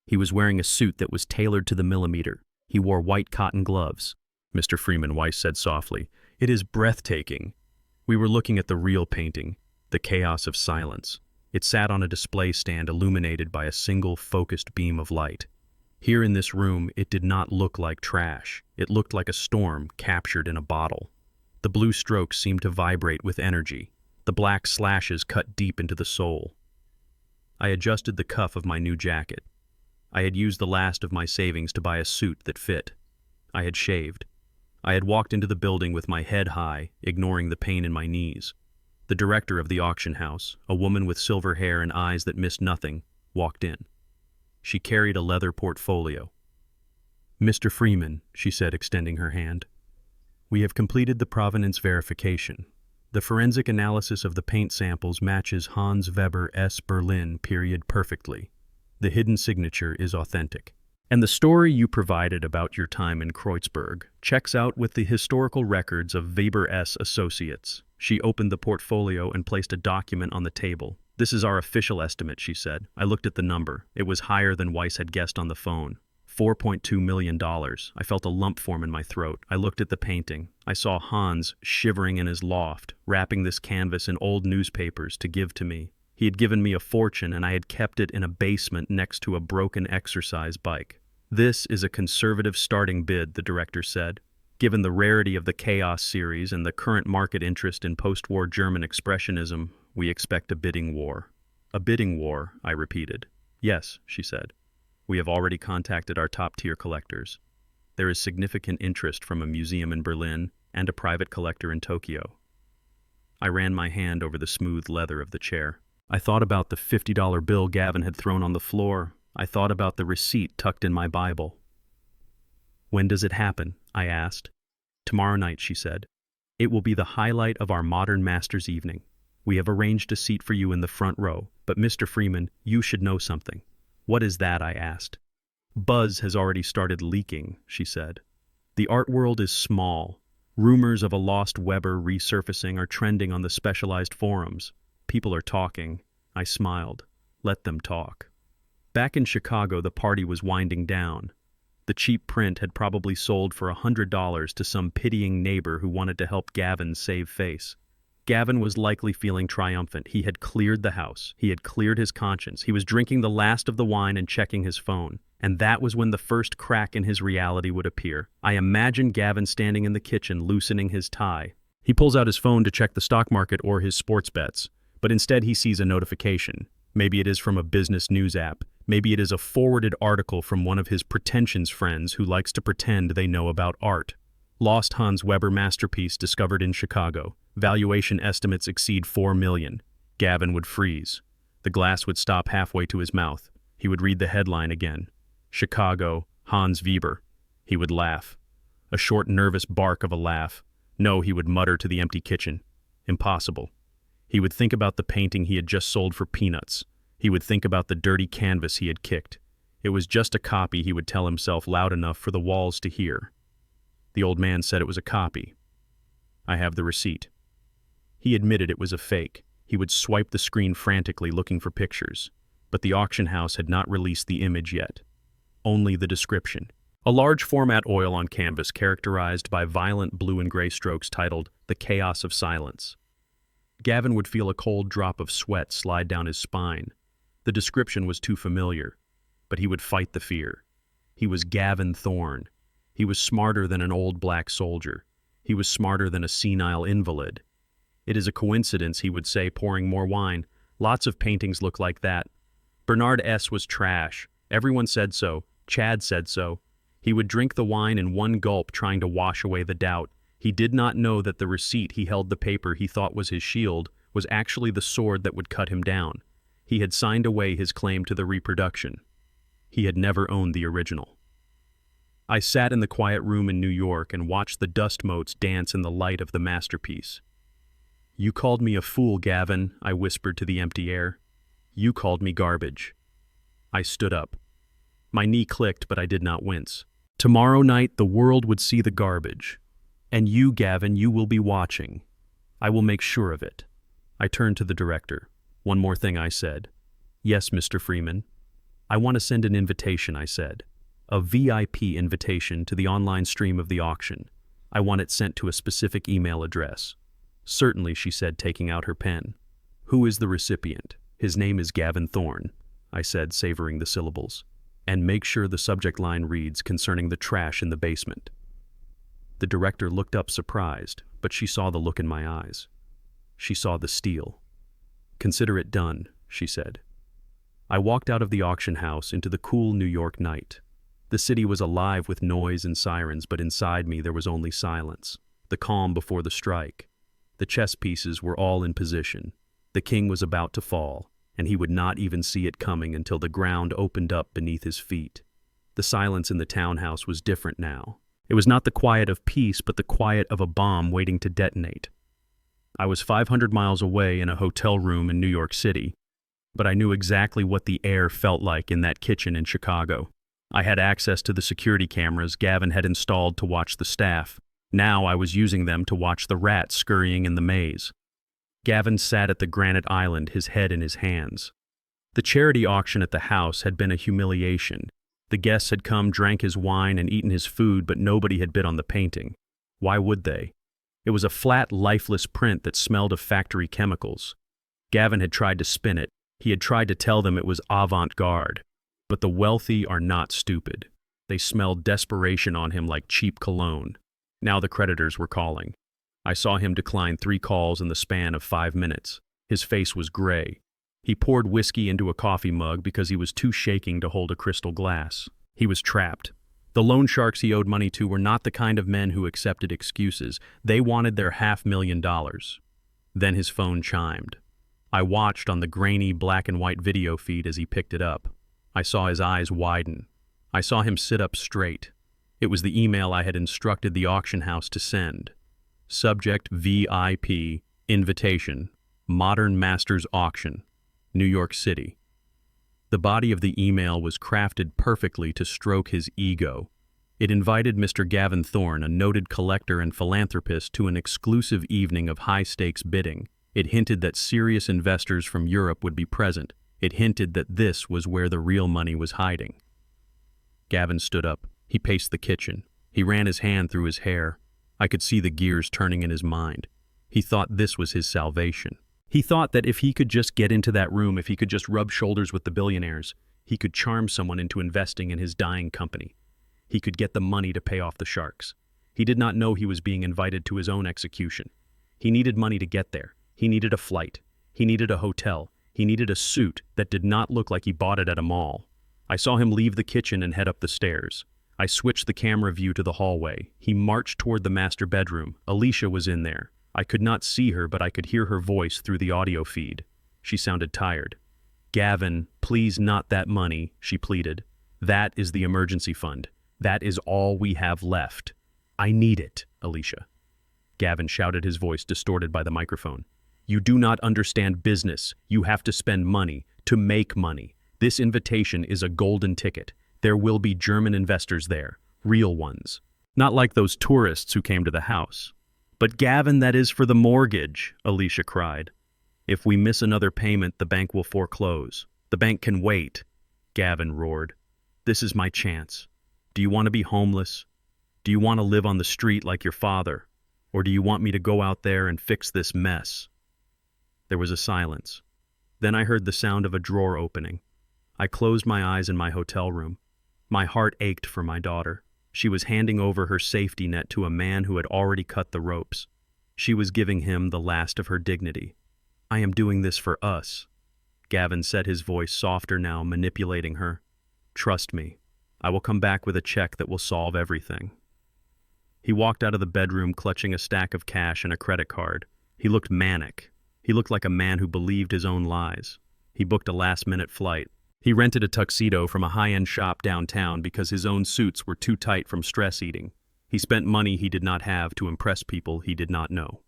He was wearing a suit that was tailored to the millimeter. He wore white cotton gloves. "Mr. Freeman," Weiss said softly, "it is breathtaking." We were looking at the real painting, the chaos of silence. It sat on a display stand illuminated by a single focused beam of light. Here in this room, it did not look like trash. It looked like a storm captured in a bottle. The blue strokes seemed to vibrate with energy. The black slashes cut deep into the soul. I adjusted the cuff of my new jacket. I had used the last of my savings to buy a suit that fit. I had shaved. I had walked into the building with my head high, ignoring the pain in my knees. The director of the auction house, a woman with silver hair and eyes that missed nothing, walked in. She carried a leather portfolio. "Mr. Freeman," she said, extending her hand, "we have completed the provenance verification. The forensic analysis of the paint samples matches Hans Weber S. Berlin period perfectly. The hidden signature is authentic. And the story you provided about your time in Kreuzberg checks out with the historical records of Weber S. Associates." She opened the portfolio and placed a document on the table. "This is our official estimate," she said. I looked at the number. It was higher than Weiss had guessed on the phone. $4.2 million. I felt a lump form in my throat. I looked at the painting. I saw Hans shivering in his loft, wrapping this canvas in old newspapers to give to me. He had given me a fortune, and I had kept it in a basement next to a broken exercise bike. "This is a conservative starting bid," the director said. "Given the rarity of the Chaos series and the current market interest in post-war German expressionism, we expect a bidding war." "A bidding war," I repeated. "Yes," she said. "We have already contacted our top-tier collectors. There is significant interest from a museum in Berlin and a private collector in Tokyo." I ran my hand over the smooth leather of the chair. I thought about the $50 bill Gavin had thrown on the floor. I thought about the receipt tucked in my Bible. "When does it happen?" I asked. "Tomorrow night," she said. "It will be the highlight of our Modern Masters evening. We have arranged a seat for you in the front row, but Mr. Freeman, you should know something." "What is that?" I asked. "Buzz has already started leaking," she said. "The art world is small. Rumors of a lost Weber resurfacing are trending on the specialized forums. People are talking." I smiled. Let them talk. Back in Chicago, the party was winding down. The cheap print had probably sold for $100 to some pitying neighbor who wanted to help Gavin save face. Gavin was likely feeling triumphant. He had cleared the house. He had cleared his conscience. He was drinking the last of the wine and checking his phone. And that was when the first crack in his reality would appear. I imagined Gavin standing in the kitchen, loosening his tie. He pulls out his phone to check the stock market or his sports bets, but instead he sees a notification. Maybe it is from a business news app. Maybe it is a forwarded article from one of his pretensions friends who likes to pretend they know about art. Lost Hans Weber masterpiece discovered in Chicago. Valuation estimates exceed $4 million. Gavin would freeze. The glass would stop halfway to his mouth. He would read the headline again. Chicago, Hans Weber. He would laugh. A short, nervous bark of a laugh. No, he would mutter to the empty kitchen. Impossible. He would think about the painting he had just sold for peanuts. He would think about the dirty canvas he had kicked. It was just a copy, he would tell himself loud enough for the walls to hear. The old man said it was a copy. I have the receipt. He admitted it was a fake. He would swipe the screen frantically looking for pictures. But the auction house had not released the image yet. Only the description. A large format oil on canvas characterized by violent blue and gray strokes titled The Chaos of Silence. Gavin would feel a cold drop of sweat slide down his spine. The description was too familiar, but he would fight the fear. He was Gavin Thorne. He was smarter than an old black soldier. He was smarter than a senile invalid. It is a coincidence, he would say, pouring more wine. Lots of paintings look like that. Bernard S. was trash. Everyone said so. Chad said so. He would drink the wine in one gulp, trying to wash away the doubt. He did not know that the receipt he held the paper he thought was his shield was actually the sword that would cut him down. He had signed away his claim to the reproduction. He had never owned the original. I sat in the quiet room in New York and watched the dust motes dance in the light of the masterpiece. You called me a fool, Gavin, I whispered to the empty air. You called me garbage. I stood up. My knee clicked, but I did not wince. Tomorrow night the world would see the garbage. And you, Gavin, you will be watching. I will make sure of it. I turned to the director. One more thing, I said. Yes, Mr. Freeman. I want to send an invitation, I said. A VIP invitation to the online stream of the auction. I want it sent to a specific email address. Certainly, she said, taking out her pen. Who is the recipient? His name is Gavin Thorne, I said, savoring the syllables. And make sure the subject line reads concerning the trash in the basement. The director looked up surprised, but she saw the look in my eyes. She saw the steel. Consider it done, she said. I walked out of the auction house into the cool New York night. The city was alive with noise and sirens, but inside me there was only silence, the calm before the strike. The chess pieces were all in position. The king was about to fall, and he would not even see it coming until the ground opened up beneath his feet. The silence in the townhouse was different now. It was not the quiet of peace, but the quiet of a bomb waiting to detonate. I was 500 miles away in a hotel room in New York City, but I knew exactly what the air felt like in that kitchen in Chicago. I had access to the security cameras Gavin had installed to watch the staff. Now I was using them to watch the rats scurrying in the maze. Gavin sat at the granite island, his head in his hands. The charity auction at the house had been a humiliation. The guests had come, drank his wine, and eaten his food, but nobody had bid on the painting. Why would they? It was a flat, lifeless print that smelled of factory chemicals. Gavin had tried to spin it. He had tried to tell them it was avant-garde. But the wealthy are not stupid. They smelled desperation on him like cheap cologne. Now the creditors were calling. I saw him decline 3 calls in the span of 5 minutes. His face was gray. He poured whiskey into a coffee mug because he was too shaking to hold a crystal glass. He was trapped. The loan sharks he owed money to were not the kind of men who accepted excuses. They wanted their $500,000. Then his phone chimed. I watched on the grainy black and white video feed as he picked it up. I saw his eyes widen. I saw him sit up straight. It was the email I had instructed the auction house to send. Subject VIP, invitation, Modern Masters Auction, New York City. The body of the email was crafted perfectly to stroke his ego. It invited Mr. Gavin Thorne, a noted collector and philanthropist, to an exclusive evening of high-stakes bidding. It hinted that serious investors from Europe would be present. It hinted that this was where the real money was hiding. Gavin stood up. He paced the kitchen. He ran his hand through his hair. I could see the gears turning in his mind. He thought this was his salvation. He thought that if he could just get into that room, if he could just rub shoulders with the billionaires, he could charm someone into investing in his dying company. He could get the money to pay off the sharks. He did not know he was being invited to his own execution. He needed money to get there. He needed a flight. He needed a hotel. He needed a suit that did not look like he bought it at a mall. I saw him leave the kitchen and head up the stairs. I switched the camera view to the hallway. He marched toward the master bedroom. Alicia was in there. I could not see her, but I could hear her voice through the audio feed. She sounded tired. Gavin, please, not that money, she pleaded. That is the emergency fund. That is all we have left. I need it, Alicia. Gavin shouted, his voice distorted by the microphone. You do not understand business. You have to spend money to make money. This invitation is a golden ticket. There will be German investors there, real ones. Not like those tourists who came to the house. But Gavin, that is for the mortgage, Alicia cried. If we miss another payment, the bank will foreclose. The bank can wait, Gavin roared. This is my chance. Do you want to be homeless? Do you want to live on the street like your father? Or do you want me to go out there and fix this mess? There was a silence. Then I heard the sound of a drawer opening. I closed my eyes in my hotel room. My heart ached for my daughter. She was handing over her safety net to a man who had already cut the ropes. She was giving him the last of her dignity. I am doing this for us. Gavin said, his voice softer now, manipulating her. Trust me. I will come back with a check that will solve everything. He walked out of the bedroom clutching a stack of cash and a credit card. He looked manic. He looked like a man who believed his own lies. He booked a last-minute flight. He rented a tuxedo from a high-end shop downtown because his own suits were too tight from stress eating. He spent money he did not have to impress people he did not know.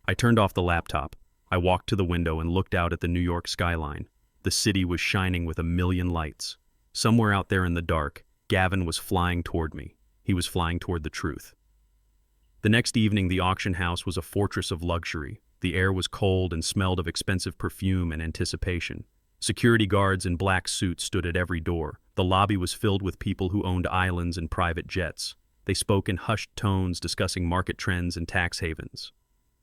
I turned off the laptop. I walked to the window and looked out at the New York skyline. The city was shining with a million lights. Somewhere out there in the dark, Gavin was flying toward me. He was flying toward the truth. The next evening, the auction house was a fortress of luxury. The air was cold and smelled of expensive perfume and anticipation. Security guards in black suits stood at every door. The lobby was filled with people who owned islands and private jets. They spoke in hushed tones, discussing market trends and tax havens.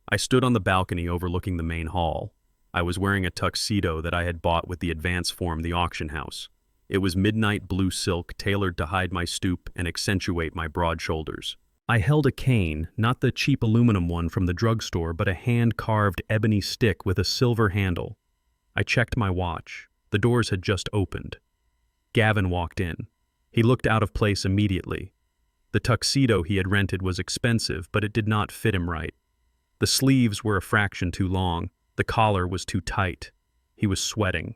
I stood on the balcony overlooking the main hall. I was wearing a tuxedo that I had bought with the advance form the auction house. It was midnight blue silk, tailored to hide my stoop and accentuate my broad shoulders. I held a cane, not the cheap aluminum one from the drugstore, but a hand-carved ebony stick with a silver handle. I checked my watch. The doors had just opened. Gavin walked in. He looked out of place immediately. The tuxedo he had rented was expensive, but it did not fit him right. The sleeves were a fraction too long. The collar was too tight. He was sweating.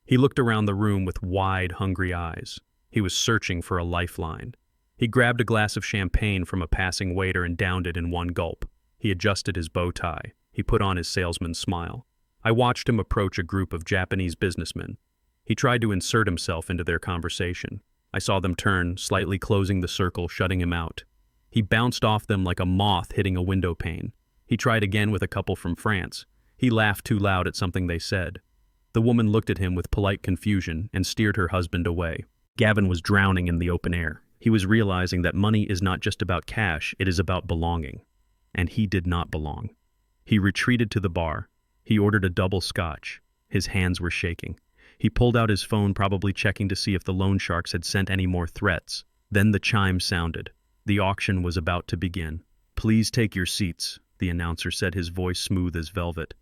He looked around the room with wide, hungry eyes. He was searching for a lifeline. He grabbed a glass of champagne from a passing waiter and downed it in one gulp. He adjusted his bow tie. He put on his salesman's smile. I watched him approach a group of Japanese businessmen. He tried to insert himself into their conversation. I saw them turn, slightly closing the circle, shutting him out. He bounced off them like a moth hitting a window pane. He tried again with a couple from France. He laughed too loud at something they said. The woman looked at him with polite confusion and steered her husband away. Gavin was drowning in the open air. He was realizing that money is not just about cash, it is about belonging. And he did not belong. He retreated to the bar. He ordered a double scotch. His hands were shaking. He pulled out his phone, probably checking to see if the loan sharks had sent any more threats. Then the chime sounded. The auction was about to begin. Please take your seats, the announcer said, his voice smooth as velvet.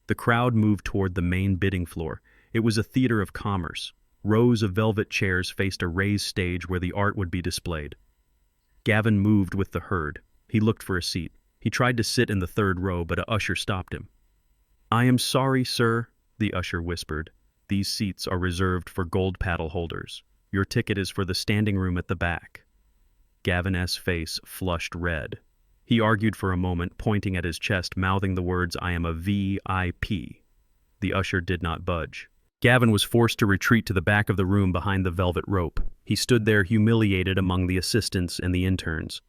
The crowd moved toward the main bidding floor. It was a theater of commerce. Rows of velvet chairs faced a raised stage where the art would be displayed. Gavin moved with the herd. He looked for a seat. He tried to sit in the third row, but a usher stopped him. I am sorry, sir, the usher whispered. These seats are reserved for gold paddle holders. Your ticket is for the standing room at the back. Gavin's face flushed red. He argued for a moment, pointing at his chest, mouthing the words, I am a VIP. The usher did not budge. Gavin was forced to retreat to the back of the room behind the velvet rope. He stood there humiliated among the assistants and the interns.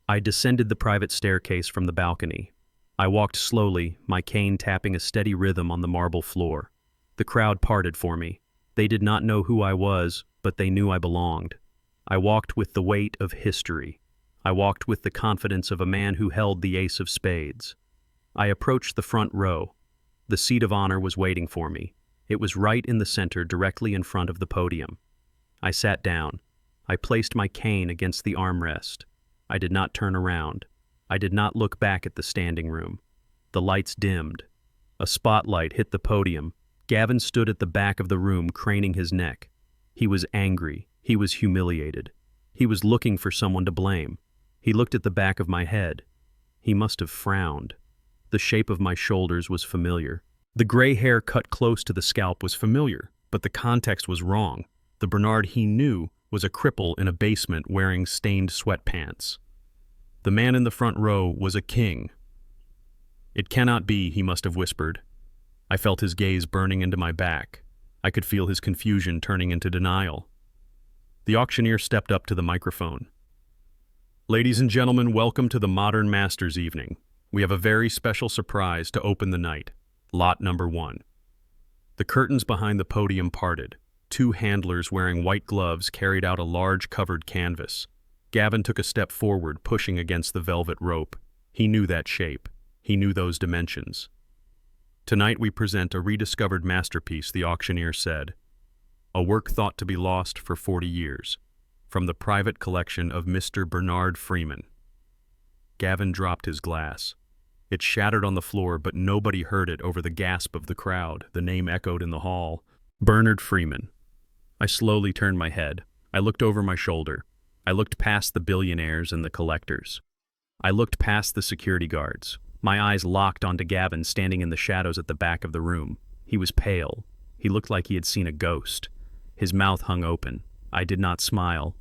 I descended the private staircase from the balcony. I walked slowly, my cane tapping a steady rhythm on the marble floor. The crowd parted for me. They did not know who I was, but they knew I belonged. I walked with the weight of history. I walked with the confidence of a man who held the ace of spades. I approached the front row. The seat of honor was waiting for me. It was right in the center, directly in front of the podium. I sat down. I placed my cane against the armrest. I did not turn around. I did not look back at the standing room. The lights dimmed. A spotlight hit the podium. Gavin stood at the back of the room, craning his neck. He was angry. He was humiliated. He was looking for someone to blame. He looked at the back of my head. He must have frowned. The shape of my shoulders was familiar. The gray hair cut close to the scalp was familiar, but the context was wrong. The Bernard he knew was a cripple in a basement wearing stained sweatpants. The man in the front row was a king. "It cannot be," he must have whispered. I felt his gaze burning into my back. I could feel his confusion turning into denial. The auctioneer stepped up to the microphone. "Ladies and gentlemen, welcome to the Modern Masters evening. We have a very special surprise to open the night. Lot number 1. The curtains behind the podium parted. 2 handlers wearing white gloves carried out a large covered canvas. Gavin took a step forward, pushing against the velvet rope. He knew that shape. He knew those dimensions. "Tonight we present a rediscovered masterpiece," the auctioneer said. "A work thought to be lost for 40 years. From the private collection of Mr. Bernard Freeman." Gavin dropped his glass. It shattered on the floor, but nobody heard it over the gasp of the crowd. The name echoed in the hall. Bernard Freeman. I slowly turned my head. I looked over my shoulder. I looked past the billionaires and the collectors. I looked past the security guards. My eyes locked onto Gavin standing in the shadows at the back of the room. He was pale. He looked like he had seen a ghost. His mouth hung open. I did not smile.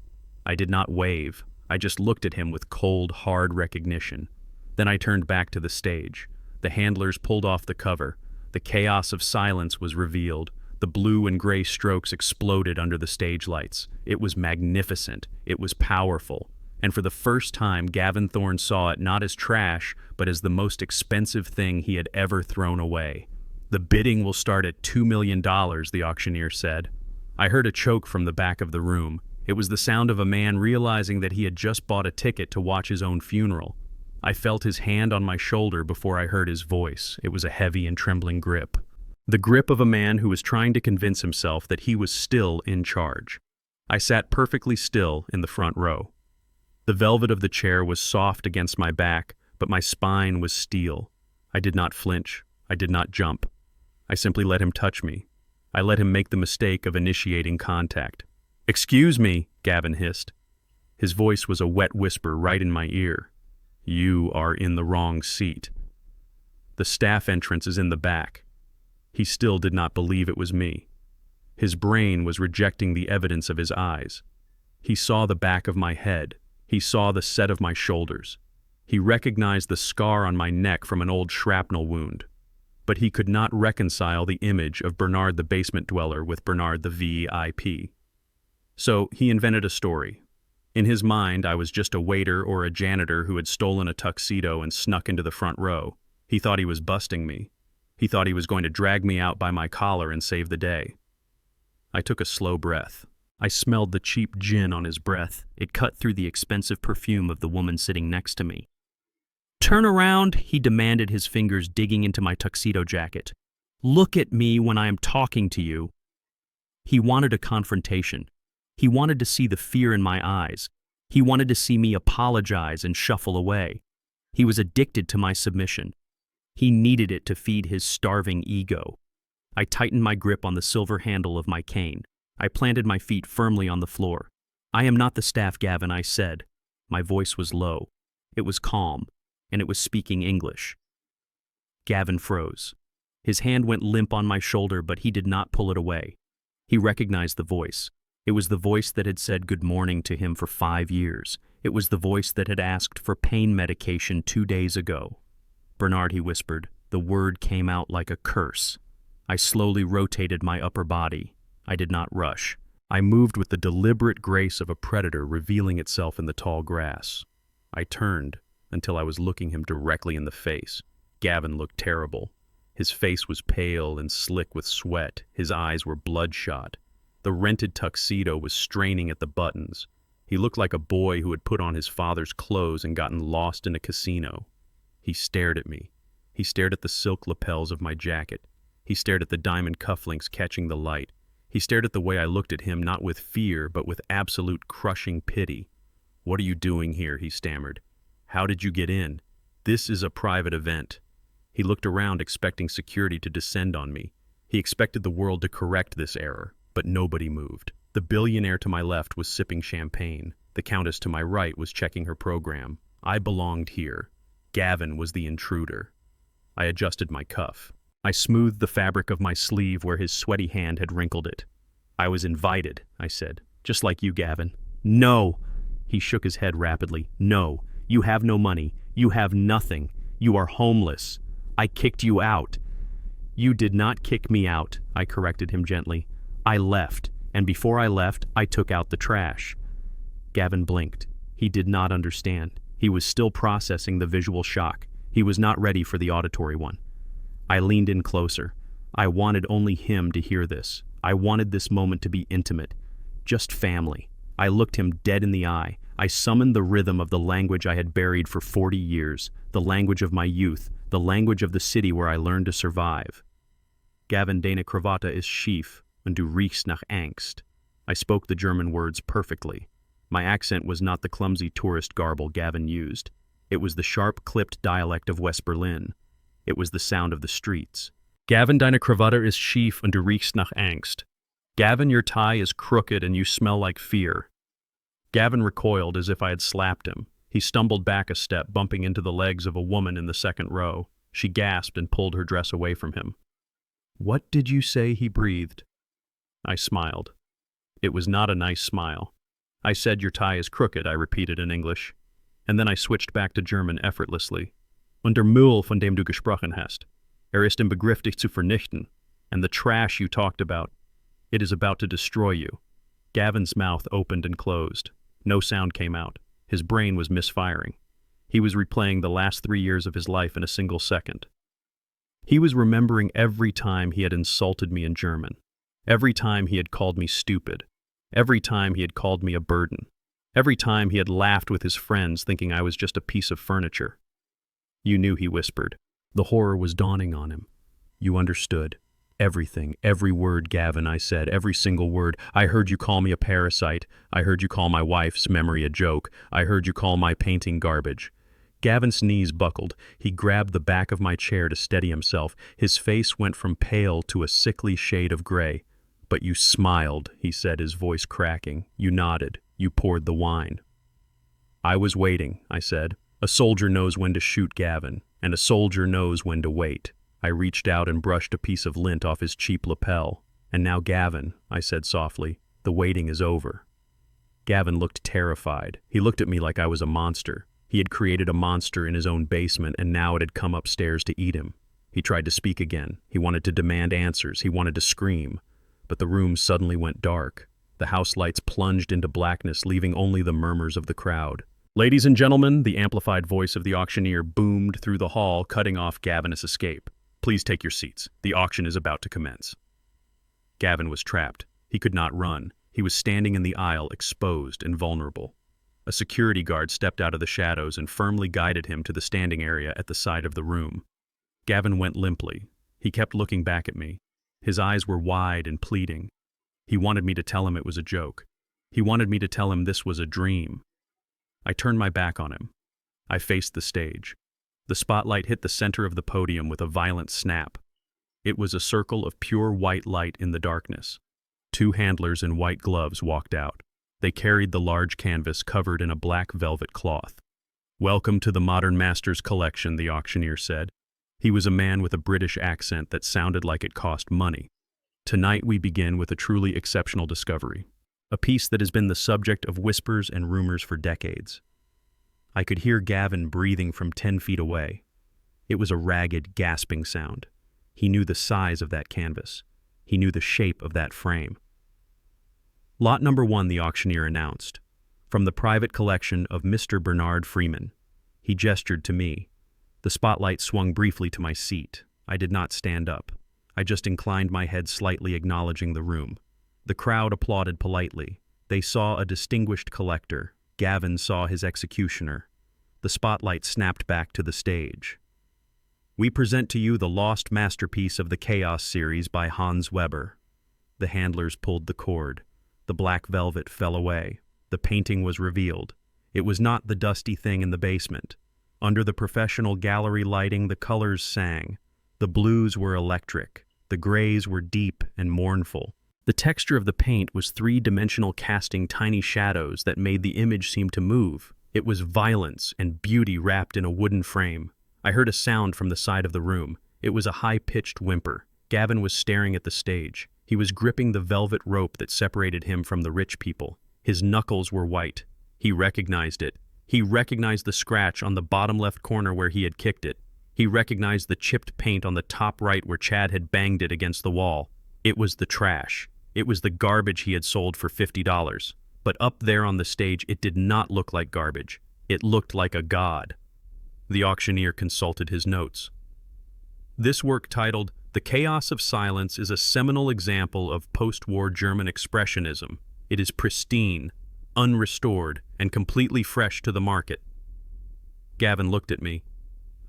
I did not wave. I just looked at him with cold, hard recognition. Then I turned back to the stage. The handlers pulled off the cover. The chaos of silence was revealed. The blue and gray strokes exploded under the stage lights. It was magnificent. It was powerful. And for the first time, Gavin Thorne saw it not as trash, but as the most expensive thing he had ever thrown away. "The bidding will start at $2 million, the auctioneer said. I heard a choke from the back of the room. It was the sound of a man realizing that he had just bought a ticket to watch his own funeral. I felt his hand on my shoulder before I heard his voice. It was a heavy and trembling grip. The grip of a man who was trying to convince himself that he was still in charge. I sat perfectly still in the front row. The velvet of the chair was soft against my back, but my spine was steel. I did not flinch. I did not jump. I simply let him touch me. I let him make the mistake of initiating contact. "Excuse me," Gavin hissed. His voice was a wet whisper right in my ear. "You are in the wrong seat. The staff entrance is in the back." He still did not believe it was me. His brain was rejecting the evidence of his eyes. He saw the back of my head. He saw the set of my shoulders. He recognized the scar on my neck from an old shrapnel wound. But he could not reconcile the image of Bernard the basement dweller with Bernard the VIP. So he invented a story. In his mind, I was just a waiter or a janitor who had stolen a tuxedo and snuck into the front row. He thought he was busting me. He thought he was going to drag me out by my collar and save the day. I took a slow breath. I smelled the cheap gin on his breath. It cut through the expensive perfume of the woman sitting next to me. "Turn around," he demanded, his fingers digging into my tuxedo jacket. "Look at me when I am talking to you." He wanted a confrontation. He wanted to see the fear in my eyes. He wanted to see me apologize and shuffle away. He was addicted to my submission. He needed it to feed his starving ego. I tightened my grip on the silver handle of my cane. I planted my feet firmly on the floor. "I am not the staff, Gavin," I said. My voice was low. It was calm, and it was speaking English. Gavin froze. His hand went limp on my shoulder, but he did not pull it away. He recognized the voice. It was the voice that had said good morning to him for 5 years. It was the voice that had asked for pain medication 2 days ago. "Bernard," he whispered. The word came out like a curse. I slowly rotated my upper body. I did not rush. I moved with the deliberate grace of a predator revealing itself in the tall grass. I turned until I was looking him directly in the face. Gavin looked terrible. His face was pale and slick with sweat. His eyes were bloodshot. The rented tuxedo was straining at the buttons. He looked like a boy who had put on his father's clothes and gotten lost in a casino. He stared at me. He stared at the silk lapels of my jacket. He stared at the diamond cufflinks catching the light. He stared at the way I looked at him, not with fear, but with absolute crushing pity. "What are you doing here?" he stammered. "How did you get in? This is a private event." He looked around, expecting security to descend on me. He expected the world to correct this error, but nobody moved. The billionaire to my left was sipping champagne. The countess to my right was checking her program. I belonged here. Gavin was the intruder. I adjusted my cuff. I smoothed the fabric of my sleeve where his sweaty hand had wrinkled it. I was invited, I said, just like you, Gavin. No! He shook his head rapidly. No, you have no money. You have nothing. You are homeless. I kicked you out. You did not kick me out, I corrected him gently. I left, and before I left, I took out the trash. Gavin blinked. He did not understand. He was still processing the visual shock. He was not ready for the auditory one. I leaned in closer. I wanted only him to hear this. I wanted this moment to be intimate, just family. I looked him dead in the eye. I summoned the rhythm of the language I had buried for 40 years, the language of my youth, the language of the city where I learned to survive. Gavin, deine Krawatte ist schief und du riechst nach Angst. I spoke the German words perfectly. My accent was not the clumsy tourist garble Gavin used. It was the sharp, clipped dialect of West Berlin. It was the sound of the streets. Gavin, deine Krawatte ist schief und du riechst nach Angst. Gavin, your tie is crooked and you smell like fear. Gavin recoiled as if I had slapped him. He stumbled back a step, bumping into the legs of a woman in the second row. She gasped and pulled her dress away from him. What did you say? He breathed. I smiled. It was not a nice smile. I said, your tie is crooked, I repeated in English. And then I switched back to German effortlessly. Und der Müll, von dem du gesprochen hast. Ist im Begriff, dich zu vernichten. And the trash you talked about. It is about to destroy you. Gavin's mouth opened and closed. No sound came out. His brain was misfiring. He was replaying the last 3 years of his life in a single second. He was remembering every time he had insulted me in German. Every time he had called me stupid. Every time he had called me a burden. Every time he had laughed with his friends thinking I was just a piece of furniture. You knew, he whispered. The horror was dawning on him. You understood. Everything, every word, Gavin, I said, every single word. I heard you call me a parasite. I heard you call my wife's memory a joke. I heard you call my painting garbage. Gavin's knees buckled. He grabbed the back of my chair to steady himself. His face went from pale to a sickly shade of gray. But you smiled, he said, his voice cracking. You nodded. You poured the wine. I was waiting, I said. A soldier knows when to shoot Gavin, and a soldier knows when to wait. I reached out and brushed a piece of lint off his cheap lapel. And now, Gavin, I said softly, the waiting is over. Gavin looked terrified. He looked at me like I was a monster. He had created a monster in his own basement, and now it had come upstairs to eat him. He tried to speak again. He wanted to demand answers. He wanted to scream. But the room suddenly went dark. The house lights plunged into blackness, leaving only the murmurs of the crowd. Ladies and gentlemen, the amplified voice of the auctioneer boomed through the hall, cutting off Gavin's escape. Please take your seats. The auction is about to commence. Gavin was trapped. He could not run. He was standing in the aisle, exposed and vulnerable. A security guard stepped out of the shadows and firmly guided him to the standing area at the side of the room. Gavin went limply. He kept looking back at me. His eyes were wide and pleading. He wanted me to tell him it was a joke. He wanted me to tell him this was a dream. I turned my back on him. I faced the stage. The spotlight hit the center of the podium with a violent snap. It was a circle of pure white light in the darkness. 2 handlers in white gloves walked out. They carried the large canvas covered in a black velvet cloth. Welcome to the Modern Masters collection, the auctioneer said. He was a man with a British accent that sounded like it cost money. Tonight we begin with a truly exceptional discovery. A piece that has been the subject of whispers and rumors for decades. I could hear Gavin breathing from 10 feet away. It was a ragged, gasping sound. He knew the size of that canvas. He knew the shape of that frame. Lot number 1, the auctioneer announced. From the private collection of Mr. Bernard Freeman. He gestured to me. The spotlight swung briefly to my seat. I did not stand up. I just inclined my head slightly, acknowledging the room. The crowd applauded politely. They saw a distinguished collector. Gavin saw his executioner. The spotlight snapped back to the stage. We present to you the lost masterpiece of the Chaos series by Hans Weber. The handlers pulled the cord. The black velvet fell away. The painting was revealed. It was not the dusty thing in the basement. Under the professional gallery lighting, the colors sang. The blues were electric. The grays were deep and mournful. The texture of the paint was 3-dimensional, casting tiny shadows that made the image seem to move. It was violence and beauty wrapped in a wooden frame. I heard a sound from the side of the room. It was a high-pitched whimper. Gavin was staring at the stage. He was gripping the velvet rope that separated him from the rich people. His knuckles were white. He recognized it. He recognized the scratch on the bottom left corner where he had kicked it. He recognized the chipped paint on the top right where Chad had banged it against the wall. It was the trash. It was the garbage he had sold for $50. But up there on the stage, it did not look like garbage. It looked like a god. The auctioneer consulted his notes. This work, titled "The Chaos of Silence," is a seminal example of post-war German expressionism. It is pristine, unrestored, and completely fresh to the market. Gavin looked at me.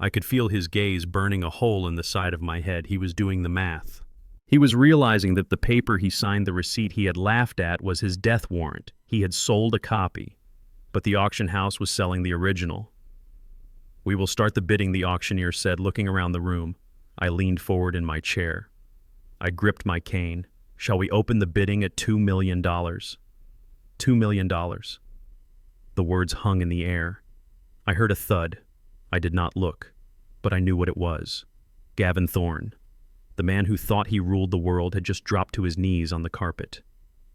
I could feel his gaze burning a hole in the side of my head. He was doing the math. He was realizing that the paper he signed the receipt he had laughed at was his death warrant. He had sold a copy, but the auction house was selling the original. "We will start the bidding," the auctioneer said, looking around the room. I leaned forward in my chair. I gripped my cane. "Shall we open the bidding at $2 million? $2 million. The words hung in the air. I heard a thud. I did not look, but I knew what it was. Gavin Thorne. The man who thought he ruled the world had just dropped to his knees on the carpet.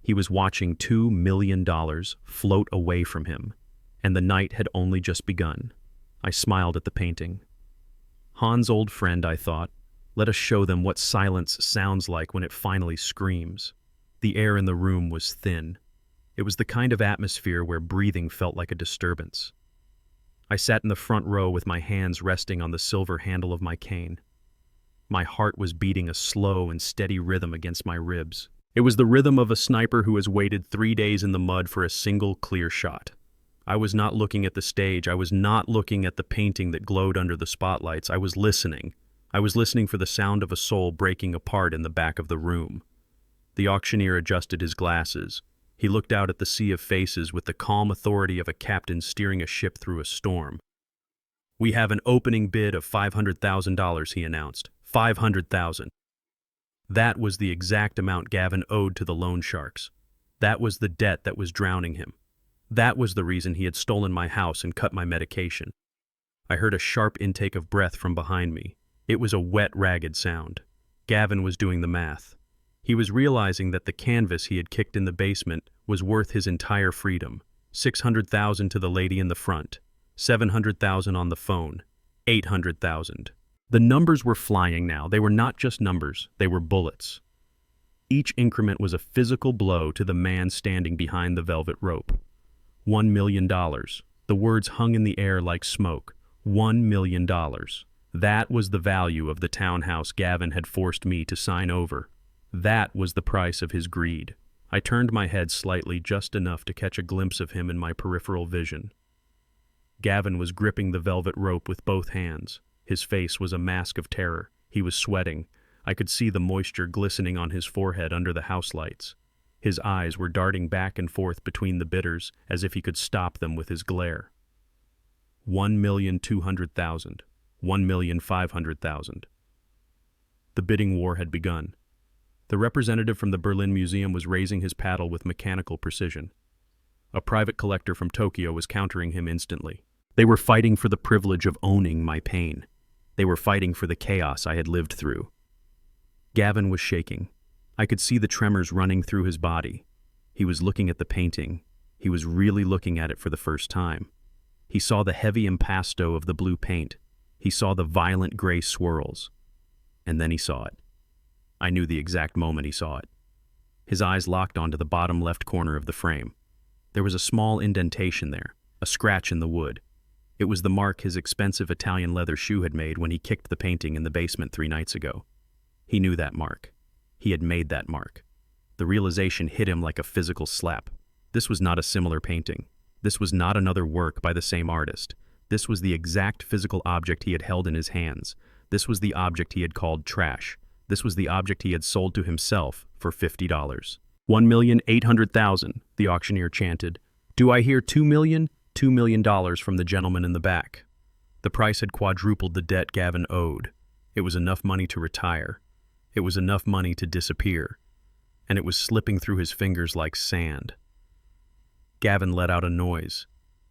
He was watching $2 million float away from him, and the night had only just begun. I smiled at the painting. Hans, old friend, I thought, let us show them what silence sounds like when it finally screams. The air in the room was thin. It was the kind of atmosphere where breathing felt like a disturbance. I sat in the front row with my hands resting on the silver handle of my cane. My heart was beating a slow and steady rhythm against my ribs. It was the rhythm of a sniper who has waited 3 days in the mud for a single clear shot. I was not looking at the stage. I was not looking at the painting that glowed under the spotlights. I was listening. I was listening for the sound of a soul breaking apart in the back of the room. The auctioneer adjusted his glasses. He looked out at the sea of faces with the calm authority of a captain steering a ship through a storm. "We have an opening bid of $500,000, he announced. $500,000. That was the exact amount Gavin owed to the loan sharks. That was the debt that was drowning him. That was the reason he had stolen my house and cut my medication. I heard a sharp intake of breath from behind me. It was a wet, ragged sound. Gavin was doing the math. He was realizing that the canvas he had kicked in the basement was worth his entire freedom. $600,000 to the lady in the front. $700,000 on the phone. $800,000. The numbers were flying now. They were not just numbers. They were bullets. Each increment was a physical blow to the man standing behind the velvet rope. $1 million. The words hung in the air like smoke. $1 million. That was the value of the townhouse Gavin had forced me to sign over. That was the price of his greed. I turned my head slightly, just enough to catch a glimpse of him in my peripheral vision. Gavin was gripping the velvet rope with both hands. His face was a mask of terror. He was sweating. I could see the moisture glistening on his forehead under the house lights. His eyes were darting back and forth between the bidders as if he could stop them with his glare. $1,200,000. $1,500,000. The bidding war had begun. The representative from the Berlin Museum was raising his paddle with mechanical precision. A private collector from Tokyo was countering him instantly. They were fighting for the privilege of owning my pain. They were fighting for the chaos I had lived through. Gavin was shaking. I could see the tremors running through his body. He was looking at the painting. He was really looking at it for the first time. He saw the heavy impasto of the blue paint. He saw the violent gray swirls. And then he saw it. I knew the exact moment he saw it. His eyes locked onto the bottom left corner of the frame. There was a small indentation there, a scratch in the wood. It was the mark his expensive Italian leather shoe had made when he kicked the painting in the basement 3 nights ago. He knew that mark. He had made that mark. The realization hit him like a physical slap. This was not a similar painting. This was not another work by the same artist. This was the exact physical object he had held in his hands. This was the object he had called trash. This was the object he had sold to himself for $50. $1,800,000, the auctioneer chanted. Do I hear $2 million? $2 million from the gentleman in the back. The price had quadrupled the debt Gavin owed. It was enough money to retire. It was enough money to disappear. And it was slipping through his fingers like sand. Gavin let out a noise.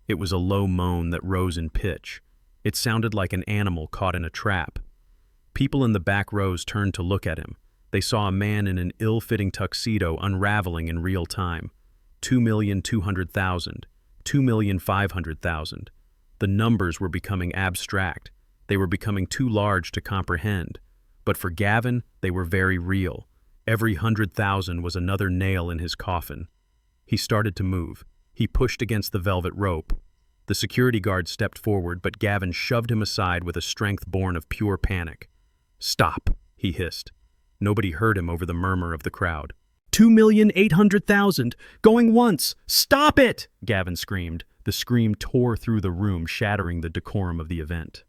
It was a low moan that rose in pitch. It sounded like an animal caught in a trap. People in the back rows turned to look at him. They saw a man in an ill-fitting tuxedo unraveling in real time. 2,200,000. 2,500,000. The numbers were becoming abstract. They were becoming too large to comprehend. But for Gavin, they were very real. Every 100,000 was another nail in his coffin. He started to move. He pushed against the velvet rope. The security guard stepped forward, but Gavin shoved him aside with a strength born of pure panic. "Stop," he hissed. Nobody heard him over the murmur of the crowd. 2,800,000! Going once! Stop it! Gavin screamed. The scream tore through the room, shattering the decorum of the event.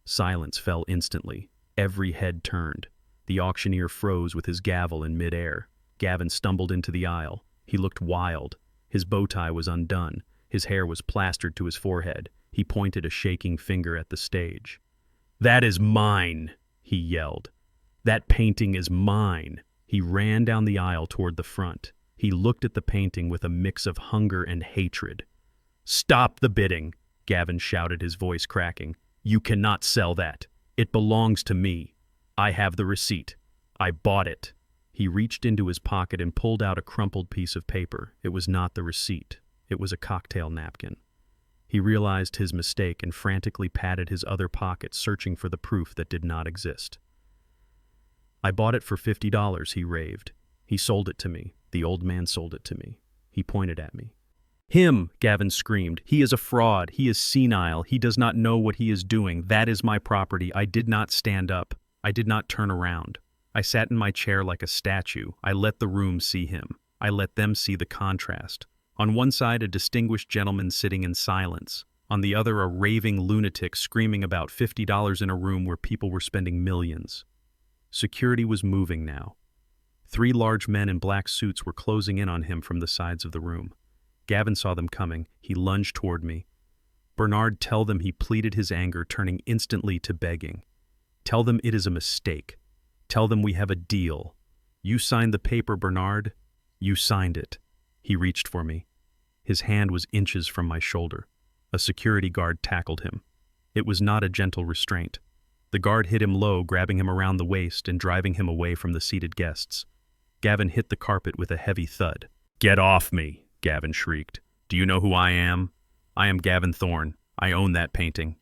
Silence fell instantly. Every head turned. The auctioneer froze with his gavel in midair. Gavin stumbled into the aisle. He looked wild. His bow tie was undone. His hair was plastered to his forehead. He pointed a shaking finger at the stage. "That is mine," he yelled. "That painting is mine." He ran down the aisle toward the front. He looked at the painting with a mix of hunger and hatred. "Stop the bidding," Gavin shouted, his voice cracking. "You cannot sell that. It belongs to me. I have the receipt. I bought it." He reached into his pocket and pulled out a crumpled piece of paper. It was not the receipt. It was a cocktail napkin. He realized his mistake and frantically patted his other pocket, searching for the proof that did not exist. "I bought it for $50, he raved. "He sold it to me. The old man sold it to me." He pointed at me. "Him," Gavin screamed. "He is a fraud. He is senile. He does not know what he is doing. That is my property." I did not stand up. I did not turn around. I sat in my chair like a statue. I let the room see him. I let them see the contrast. On one side, a distinguished gentleman sitting in silence. On the other, a raving lunatic screaming about $50 in a room where people were spending millions. Security was moving now. 3 large men in black suits were closing in on him from the sides of the room. Gavin saw them coming. He lunged toward me. "Bernard, tell them," he pleaded, his anger turning instantly to begging. "Tell them it is a mistake. Tell them we have a deal. You signed the paper, Bernard. You signed it." He reached for me. His hand was inches from my shoulder. A security guard tackled him. It was not a gentle restraint. The guard hit him low, grabbing him around the waist and driving him away from the seated guests. Gavin hit the carpet with a heavy thud. "Get off me," Gavin shrieked. "Do you know who I am? I am Gavin Thorne. I own that painting."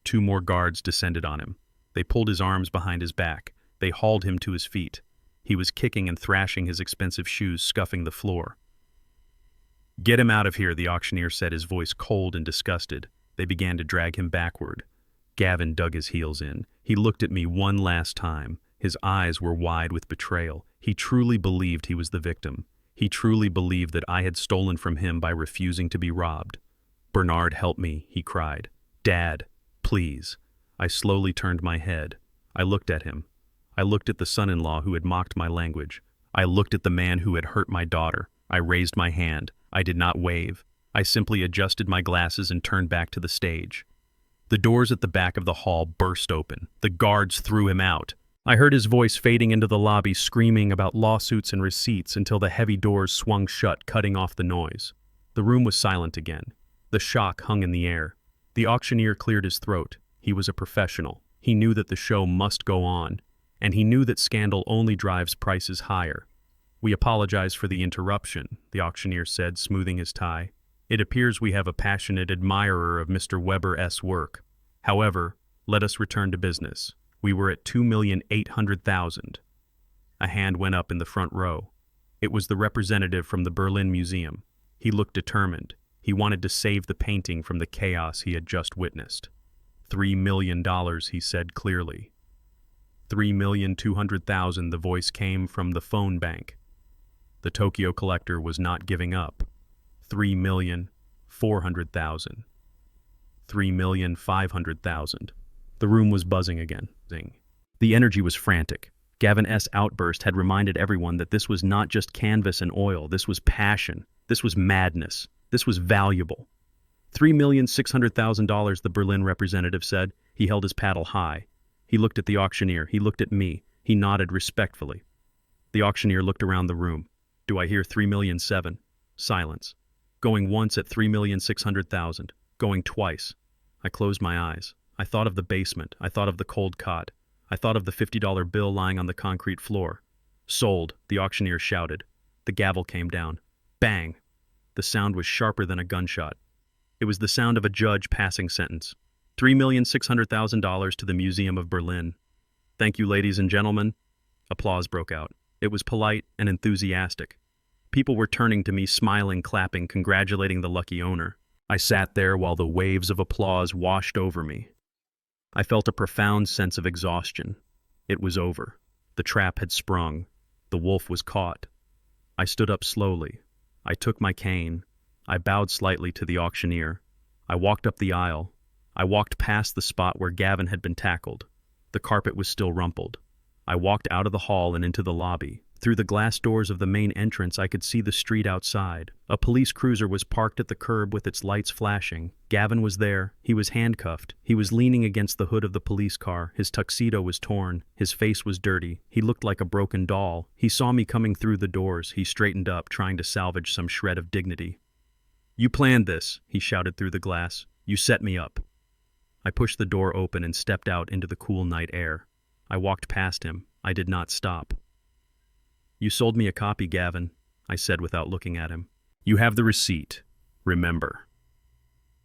2 more guards descended on him. They pulled his arms behind his back. They hauled him to his feet. He was kicking and thrashing, his expensive shoes scuffing the floor. "Get him out of here," the auctioneer said, his voice cold and disgusted. They began to drag him backward. Gavin dug his heels in. He looked at me one last time. His eyes were wide with betrayal. He truly believed he was the victim. He truly believed that I had stolen from him by refusing to be robbed. "Bernard, help me," he cried. "Dad, please." I slowly turned my head. I looked at him. I looked at the son-in-law who had mocked my language. I looked at the man who had hurt my daughter. I raised my hand. I did not wave. I simply adjusted my glasses and turned back to the stage. The doors at the back of the hall burst open. The guards threw him out. I heard his voice fading into the lobby, screaming about lawsuits and receipts until the heavy doors swung shut, cutting off the noise. The room was silent again. The shock hung in the air. The auctioneer cleared his throat. He was a professional. He knew that the show must go on, and he knew that scandal only drives prices higher. "We apologize for the interruption," the auctioneer said, smoothing his tie. "It appears we have a passionate admirer of Mr. Weber's work. However, let us return to business. We were at 2,800,000. A hand went up in the front row. It was the representative from the Berlin Museum. He looked determined. He wanted to save the painting from the chaos he had just witnessed. $3 million, he said clearly. 3,200,000, the voice came from the phone bank. The Tokyo collector was not giving up. 3,400,000. 3,500,000. The room was buzzing again. The energy was frantic. Gavin's outburst had reminded everyone that this was not just canvas and oil. This was passion. This was madness. This was valuable. $3,600,000, the Berlin representative said. He held his paddle high. He looked at the auctioneer. He looked at me. He nodded respectfully. The auctioneer looked around the room. "Do I hear 3,007,000? Silence. Going once at 3,600,000. Going twice. I closed my eyes. I thought of the basement. I thought of the cold cot. I thought of the $50 bill lying on the concrete floor. Sold, the auctioneer shouted. The gavel came down. Bang! The sound was sharper than a gunshot. It was the sound of a judge passing sentence. $3,600,000 to the Museum of Berlin. Thank you, ladies and gentlemen. Applause broke out. It was polite and enthusiastic. People were turning to me, smiling, clapping, congratulating the lucky owner. I sat there while the waves of applause washed over me. I felt a profound sense of exhaustion. It was over. The trap had sprung. The wolf was caught. I stood up slowly. I took my cane. I bowed slightly to the auctioneer. I walked up the aisle. I walked past the spot where Gavin had been tackled. The carpet was still rumpled. I walked out of the hall and into the lobby. Through the glass doors of the main entrance, I could see the street outside. A police cruiser was parked at the curb with its lights flashing. Gavin was there. He was handcuffed. He was leaning against the hood of the police car. His tuxedo was torn. His face was dirty. He looked like a broken doll. He saw me coming through the doors. He straightened up, trying to salvage some shred of dignity. "You planned this," he shouted through the glass. "You set me up." I pushed the door open and stepped out into the cool night air. I walked past him. I did not stop. "You sold me a copy, Gavin," I said without looking at him. "You have the receipt. Remember."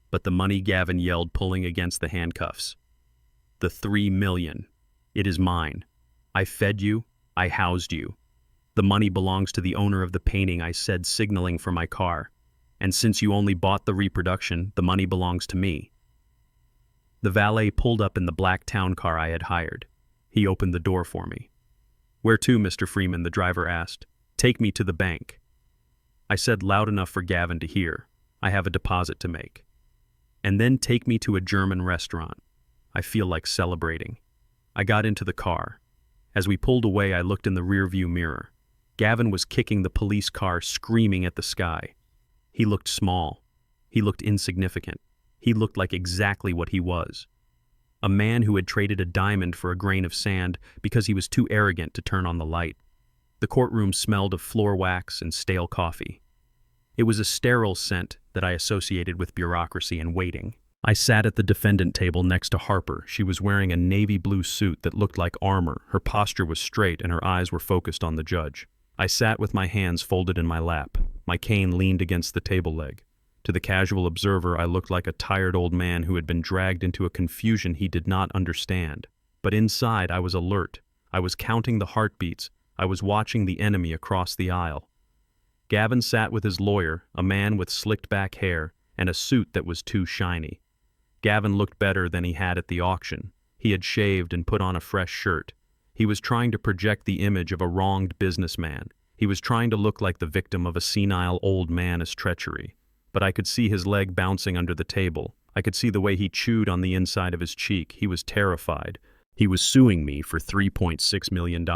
But the money, Gavin yelled, pulling against the handcuffs. "The $3 million. It is mine. I fed you. I housed you. The money belongs to the owner of the painting," I said, signaling for my car. "And since you only bought the reproduction, the money belongs to me." The valet pulled up in the black town car I had hired. He opened the door for me. "Where to, Mr. Freeman?" the driver asked. "Take me to the bank." I said loud enough for Gavin to hear. "I have a deposit to make." "And then take me to a German restaurant. I feel like celebrating." I got into the car. As we pulled away, I looked in the rearview mirror. Gavin was kicking the police car, screaming at the sky. He looked small. He looked insignificant. He looked like exactly what he was. A man who had traded a diamond for a grain of sand because he was too arrogant to turn on the light. The courtroom smelled of floor wax and stale coffee. It was a sterile scent that I associated with bureaucracy and waiting. I sat at the defendant table next to Harper. She was wearing a navy blue suit that looked like armor. Her posture was straight and her eyes were focused on the judge. I sat with my hands folded in my lap. My cane leaned against the table leg. To the casual observer, I looked like a tired old man who had been dragged into a confusion he did not understand. But inside, I was alert. I was counting the heartbeats. I was watching the enemy across the aisle. Gavin sat with his lawyer, a man with slicked back hair and a suit that was too shiny. Gavin looked better than he had at the auction. He had shaved and put on a fresh shirt. He was trying to project the image of a wronged businessman. He was trying to look like the victim of a senile old man's treachery. But I could see his leg bouncing under the table. I could see the way he chewed on the inside of his cheek. He was terrified. He was suing me for $3.6 million,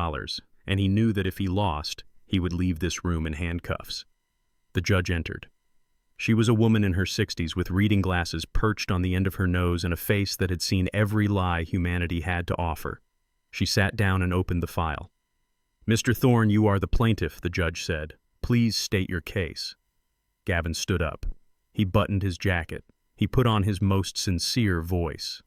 and he knew that if he lost, he would leave this room in handcuffs. The judge entered. She was a woman in her 60s with reading glasses perched on the end of her nose and a face that had seen every lie humanity had to offer. She sat down and opened the file. "Mr. Thorne, you are the plaintiff," the judge said. "Please state your case." Gavin stood up. He buttoned his jacket. He put on his most sincere voice.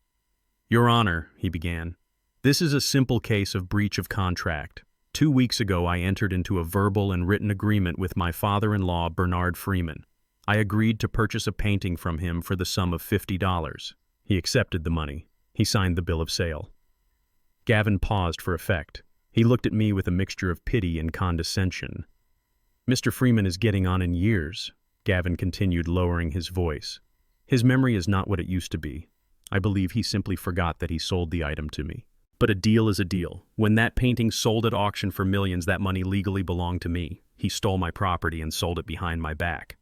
"Your Honor," he began, "this is a simple case of breach of contract. 2 weeks ago, I entered into a verbal and written agreement with my father-in-law, Bernard Freeman. I agreed to purchase a painting from him for the sum of $50. He accepted the money. He signed the bill of sale." Gavin paused for effect. He looked at me with a mixture of pity and condescension. "Mr. Freeman is getting on in years," Gavin continued, lowering his voice. "His memory is not what it used to be. I believe he simply forgot that he sold the item to me. But a deal is a deal. When that painting sold at auction for millions, that money legally belonged to me. He stole my property and sold it behind my back."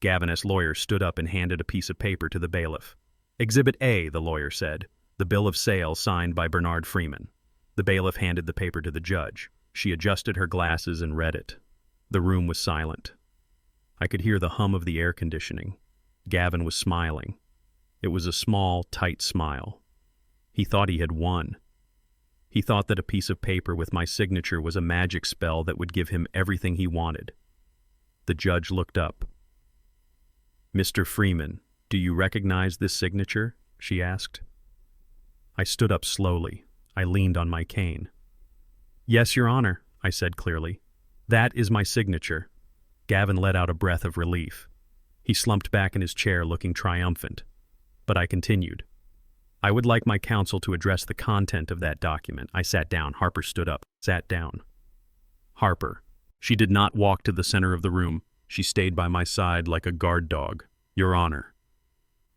Gavin's lawyer stood up and handed a piece of paper to the bailiff. "Exhibit A," the lawyer said, "the bill of sale signed by Bernard Freeman." The bailiff handed the paper to the judge. She adjusted her glasses and read it. The room was silent. I could hear the hum of the air conditioning. Gavin was smiling. It was a small, tight smile. He thought he had won. He thought that a piece of paper with my signature was a magic spell that would give him everything he wanted. The judge looked up. "Mr. Freeman, do you recognize this signature?" she asked. I stood up slowly. I leaned on my cane. "Yes, Your Honor," I said clearly. "That is my signature." Gavin let out a breath of relief. He slumped back in his chair looking triumphant. But I continued. "I would like my counsel to address the content of that document." I sat down. Harper stood up. Sat down. Harper. She did not walk to the center of the room. She stayed by my side like a guard dog. "Your Honor."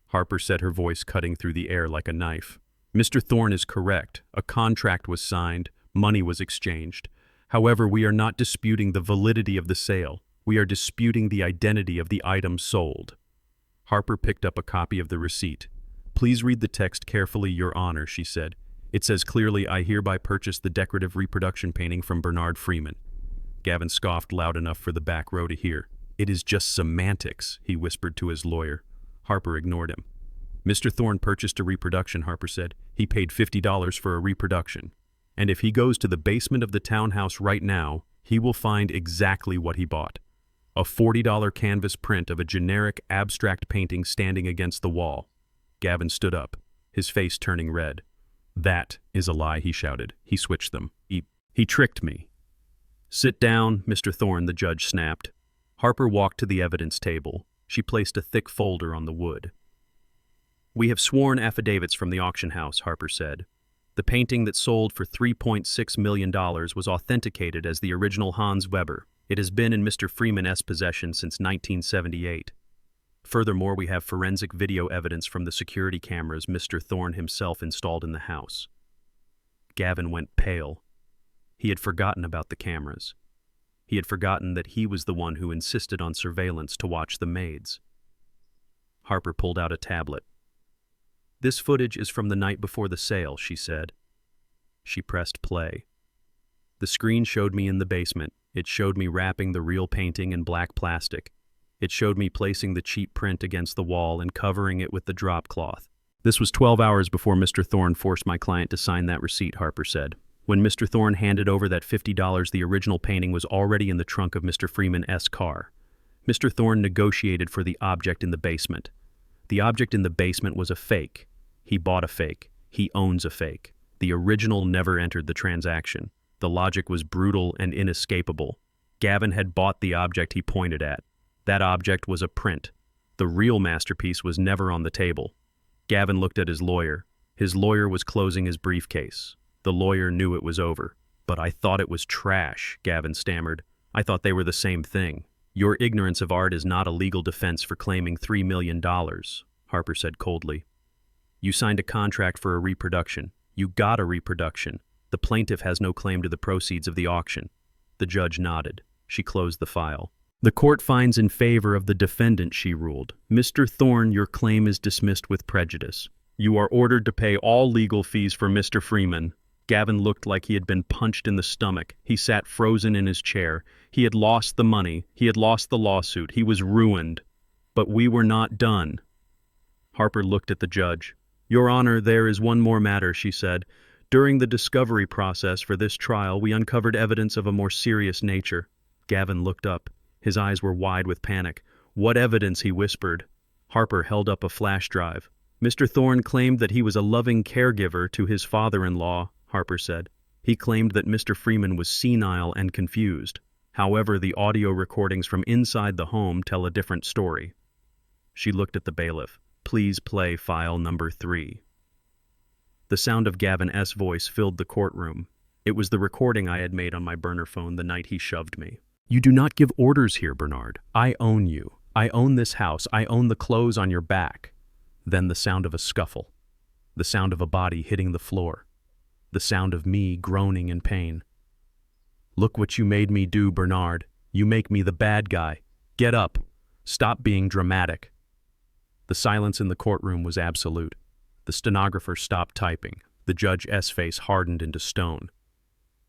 Harper said, her voice cutting through the air like a knife. "Mr. Thorne is correct. A contract was signed. Money was exchanged. However, we are not disputing the validity of the sale. We are disputing the identity of the item sold." Harper picked up a copy of the receipt. "Please read the text carefully, Your Honor," she said. "It says clearly, 'I hereby purchase the decorative reproduction painting from Bernard Freeman.'" Gavin scoffed loud enough for the back row to hear. "It is just semantics," he whispered to his lawyer. Harper ignored him. "Mr. Thorne purchased a reproduction," Harper said. "He paid $50 for a reproduction. And if he goes to the basement of the townhouse right now, he will find exactly what he bought. A $40 canvas print of a generic abstract painting standing against the wall." Gavin stood up, his face turning red. "That is a lie," he shouted. "He switched them. He tricked me." "Sit down, Mr. Thorne," the judge snapped. Harper walked to the evidence table. She placed a thick folder on the wood. "We have sworn affidavits from the auction house," Harper said. "The painting that sold for $3.6 million was authenticated as the original Hans Weber. It has been in Mr. Freeman's possession since 1978. Furthermore, we have forensic video evidence from the security cameras Mr. Thorne himself installed in the house." Gavin went pale. He had forgotten about the cameras. He had forgotten that he was the one who insisted on surveillance to watch the maids. Harper pulled out a tablet. "This footage is from the night before the sale," she said. She pressed play. The screen showed me in the basement. It showed me wrapping the real painting in black plastic. It showed me placing the cheap print against the wall and covering it with the drop cloth. "This was 12 hours before Mr. Thorne forced my client to sign that receipt," Harper said. "When Mr. Thorne handed over that $50, the original painting was already in the trunk of Mr. Freeman's car. Mr. Thorne negotiated for the object in the basement. The object in the basement was a fake. He bought a fake. He owns a fake. The original never entered the transaction. The logic was brutal and inescapable. Gavin had bought the object he pointed at. That object was a print. The real masterpiece was never on the table." Gavin looked at his lawyer. His lawyer was closing his briefcase. The lawyer knew it was over. "But I thought it was trash," Gavin stammered. "I thought they were the same thing." "Your ignorance of art is not a legal defense for claiming $3 million, Harper said coldly. "You signed a contract for a reproduction. You got a reproduction. The plaintiff has no claim to the proceeds of the auction." The judge nodded. She closed the file. "The court finds in favor of the defendant," she ruled. "Mr. Thorne, your claim is dismissed with prejudice. You are ordered to pay all legal fees for Mr. Freeman." Gavin looked like he had been punched in the stomach. He sat frozen in his chair. He had lost the money. He had lost the lawsuit. He was ruined. But we were not done. Harper looked at the judge. "Your Honor, there is one more matter," she said. "During the discovery process for this trial, we uncovered evidence of a more serious nature." Gavin looked up. His eyes were wide with panic. "What evidence?" he whispered. Harper held up a flash drive. "Mr. Thorne claimed that he was a loving caregiver to his father-in-law," Harper said. "He claimed that Mr. Freeman was senile and confused. However, the audio recordings from inside the home tell a different story." She looked at the bailiff. "Please play file number 3. The sound of Gavin's voice filled the courtroom. It was the recording I had made on my burner phone the night he shoved me. "You do not give orders here, Bernard. I own you. I own this house. I own the clothes on your back." Then the sound of a scuffle. The sound of a body hitting the floor. The sound of me groaning in pain. "Look what you made me do, Bernard. You make me the bad guy. Get up. Stop being dramatic." The silence in the courtroom was absolute. The stenographer stopped typing. The judge's face hardened into stone.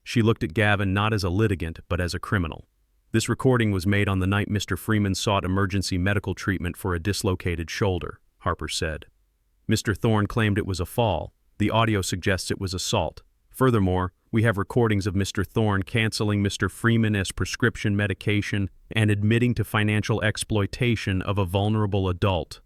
She looked at Gavin not as a litigant, but as a criminal. "This recording was made on the night Mr. Freeman sought emergency medical treatment for a dislocated shoulder," Harper said. "Mr. Thorne claimed it was a fall. The audio suggests it was assault. Furthermore, we have recordings of Mr. Thorne canceling Mr. Freeman's prescription medication and admitting to financial exploitation of a vulnerable adult."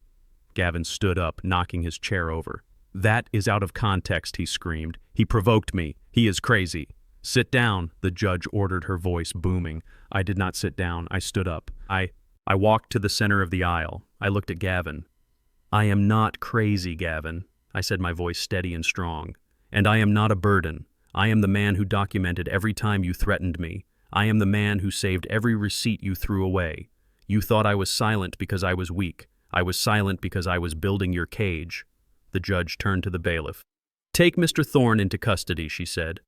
Gavin stood up, knocking his chair over. That is out of context, he screamed. He provoked me. He is crazy. Sit down, the judge ordered, her voice booming. I did not sit down. I stood up. I walked to the center of the aisle. I looked at Gavin. I am not crazy, Gavin, I said, my voice steady and strong. And I am not a burden. I am the man who documented every time you threatened me. I am the man who saved every receipt you threw away. You thought I was silent because I was weak. I was silent because I was building your cage. The judge turned to the bailiff. Take Mr. Thorne into custody, she said.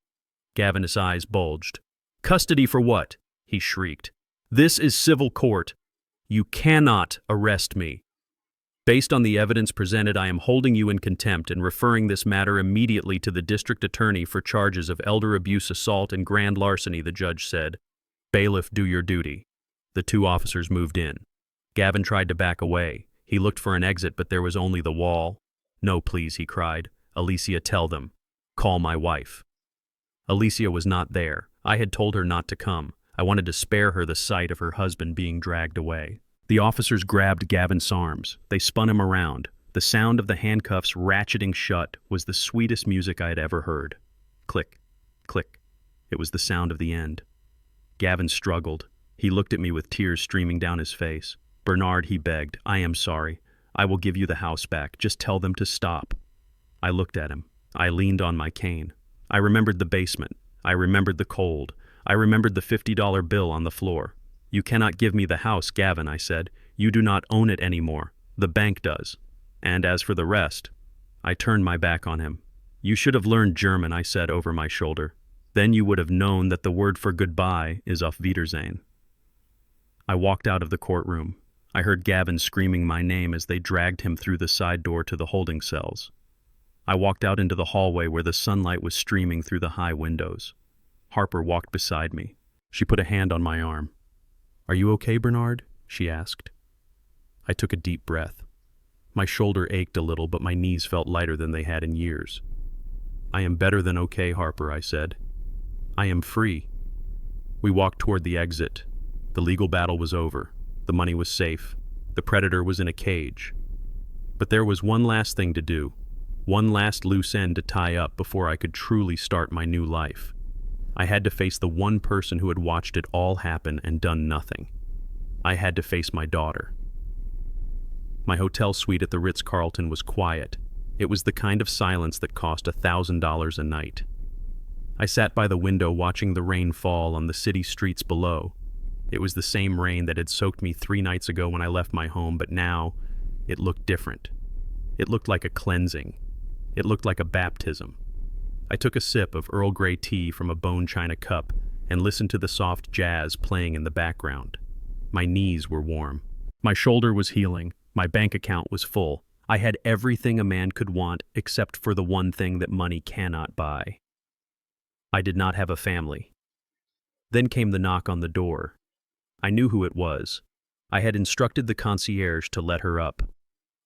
Gavin's eyes bulged. Custody for what? He shrieked. This is civil court. You cannot arrest me. Based on the evidence presented, I am holding you in contempt and referring this matter immediately to the district attorney for charges of elder abuse, assault, and grand larceny, the judge said. Bailiff, do your duty. The two officers moved in. Gavin tried to back away. He looked for an exit, but there was only the wall. No, please, he cried. Alicia, tell them. Call my wife. Alicia was not there. I had told her not to come. I wanted to spare her the sight of her husband being dragged away. The officers grabbed Gavin's arms. They spun him around. The sound of the handcuffs ratcheting shut was the sweetest music I had ever heard. Click, click. It was the sound of the end. Gavin struggled. He looked at me with tears streaming down his face. Bernard, he begged, I am sorry. I will give you the house back. Just tell them to stop. I looked at him. I leaned on my cane. I remembered the basement. I remembered the cold. I remembered the $50 bill on the floor. You cannot give me the house, Gavin, I said. You do not own it anymore. The bank does. And as for the rest, I turned my back on him. You should have learned German, I said over my shoulder. Then you would have known that the word for goodbye is auf Wiedersehen. I walked out of the courtroom. I heard Gavin screaming my name as they dragged him through the side door to the holding cells. I walked out into the hallway where the sunlight was streaming through the high windows. Harper walked beside me. She put a hand on my arm. Are you okay, Bernard? She asked. I took a deep breath. My shoulder ached a little, but my knees felt lighter than they had in years. I am better than okay, Harper, I said. I am free. We walked toward the exit. The legal battle was over. The money was safe. The predator was in a cage. But there was one last thing to do. One last loose end to tie up before I could truly start my new life. I had to face the one person who had watched it all happen and done nothing. I had to face my daughter. My hotel suite at the Ritz-Carlton was quiet. It was the kind of silence that cost $1,000 a night. I sat by the window watching the rain fall on the city streets below. It was the same rain that had soaked me 3 nights ago when I left my home, but now it looked different. It looked like a cleansing. It looked like a baptism. I took a sip of Earl Grey tea from a bone china cup and listened to the soft jazz playing in the background. My knees were warm. My shoulder was healing. My bank account was full. I had everything a man could want except for the one thing that money cannot buy. I did not have a family. Then came the knock on the door. I knew who it was. I had instructed the concierge to let her up.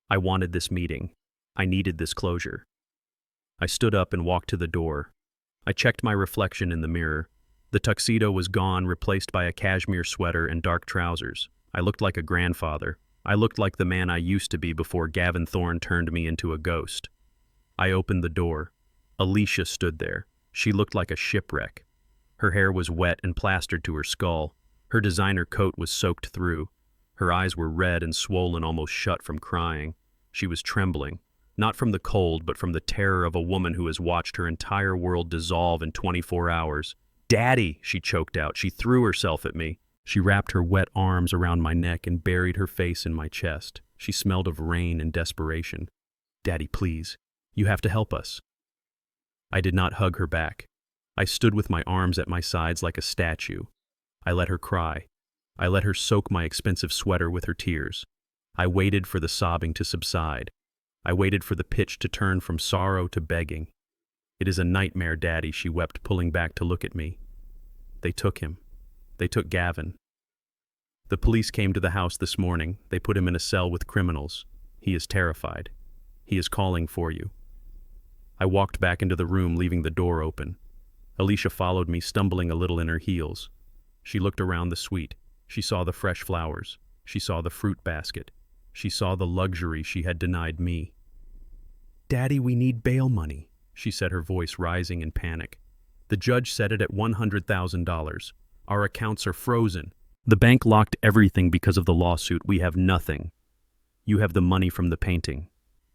I wanted this meeting. I needed this closure. I stood up and walked to the door. I checked my reflection in the mirror. The tuxedo was gone, replaced by a cashmere sweater and dark trousers. I looked like a grandfather. I looked like the man I used to be before Gavin Thorne turned me into a ghost. I opened the door. Alicia stood there. She looked like a shipwreck. Her hair was wet and plastered to her skull. Her designer coat was soaked through. Her eyes were red and swollen, almost shut from crying. She was trembling, not from the cold, but from the terror of a woman who has watched her entire world dissolve in 24 hours. "Daddy," she choked out. She threw herself at me. She wrapped her wet arms around my neck and buried her face in my chest. She smelled of rain and desperation. "Daddy, please. You have to help us." I did not hug her back. I stood with my arms at my sides like a statue. I let her cry. I let her soak my expensive sweater with her tears. I waited for the sobbing to subside. I waited for the pitch to turn from sorrow to begging. "It is a nightmare, Daddy," she wept, pulling back to look at me. "They took him. They took Gavin. The police came to the house this morning. They put him in a cell with criminals. He is terrified. He is calling for you." I walked back into the room, leaving the door open. Alicia followed me, stumbling a little in her heels. She looked around the suite. She saw the fresh flowers. She saw the fruit basket. She saw the luxury she had denied me. Daddy, we need bail money, she said, her voice rising in panic. The judge set it at $100,000. Our accounts are frozen. The bank locked everything because of the lawsuit. We have nothing. You have the money from the painting.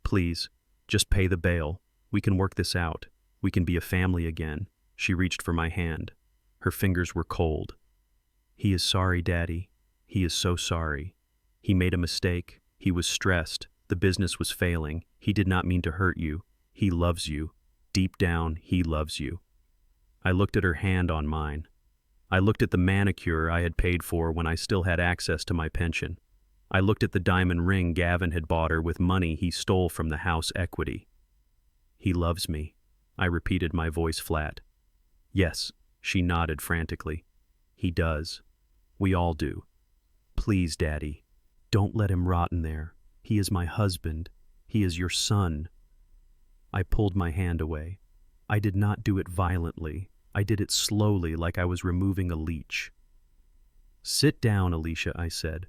Please, just pay the bail. We can work this out. We can be a family again. She reached for my hand. Her fingers were cold. He is sorry, Daddy. He is so sorry. He made a mistake. He was stressed. The business was failing. He did not mean to hurt you. He loves you. Deep down, he loves you. I looked at her hand on mine. I looked at the manicure I had paid for when I still had access to my pension. I looked at the diamond ring Gavin had bought her with money he stole from the house equity. He loves me, I repeated, my voice flat. Yes, she nodded frantically. He does. We all do. Please, Daddy, don't let him rot in there. He is my husband. He is your son. I pulled my hand away. I did not do it violently. I did it slowly, like I was removing a leech. Sit down, Alicia, I said.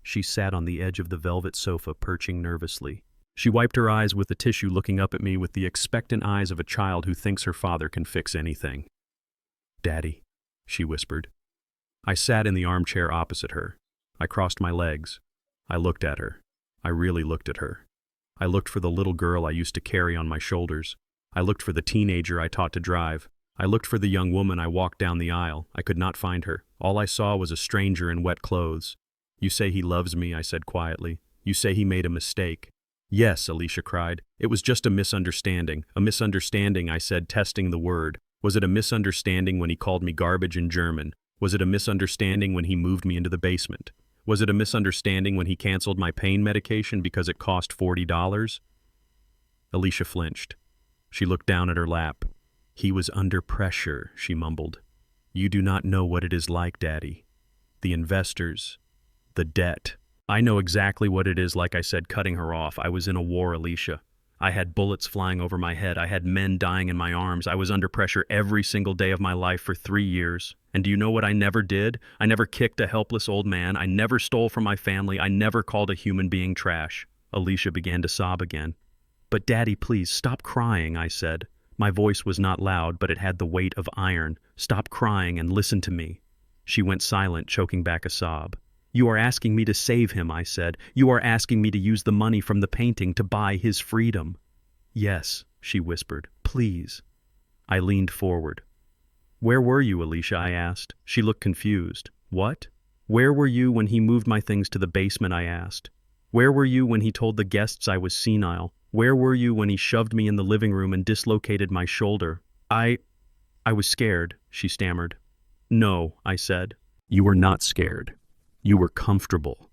She sat on the edge of the velvet sofa, perching nervously. She wiped her eyes with the tissue, looking up at me with the expectant eyes of a child who thinks her father can fix anything. Daddy, she whispered. I sat in the armchair opposite her. I crossed my legs. I looked at her. I really looked at her. I looked for the little girl I used to carry on my shoulders. I looked for the teenager I taught to drive. I looked for the young woman I walked down the aisle. I could not find her. All I saw was a stranger in wet clothes. You say he loves me, I said quietly. You say he made a mistake. Yes, Alicia cried. It was just a misunderstanding. A misunderstanding, I said, testing the word. Was it a misunderstanding when he called me garbage in German? Was it a misunderstanding when he moved me into the basement? Was it a misunderstanding when he canceled my pain medication because it cost $40? Alicia flinched. She looked down at her lap. He was under pressure, she mumbled. You do not know what it is like, Daddy. The investors, the debt. I know exactly what it is like, I said, cutting her off. I was in a war, Alicia. I had bullets flying over my head. I had men dying in my arms. I was under pressure every single day of my life for 3 years. And do you know what I never did? I never kicked a helpless old man. I never stole from my family. I never called a human being trash. Alicia began to sob again. But Daddy, please, stop crying, I said. My voice was not loud, but it had the weight of iron. Stop crying and listen to me. She went silent, choking back a sob. You are asking me to save him, I said. You are asking me to use the money from the painting to buy his freedom. Yes, she whispered. Please. I leaned forward. Where were you, Alicia? I asked. She looked confused. What? Where were you when he moved my things to the basement? I asked. Where were you when he told the guests I was senile? Where were you when he shoved me in the living room and dislocated my shoulder? I was scared, she stammered. No, I said. You were not scared. You were comfortable.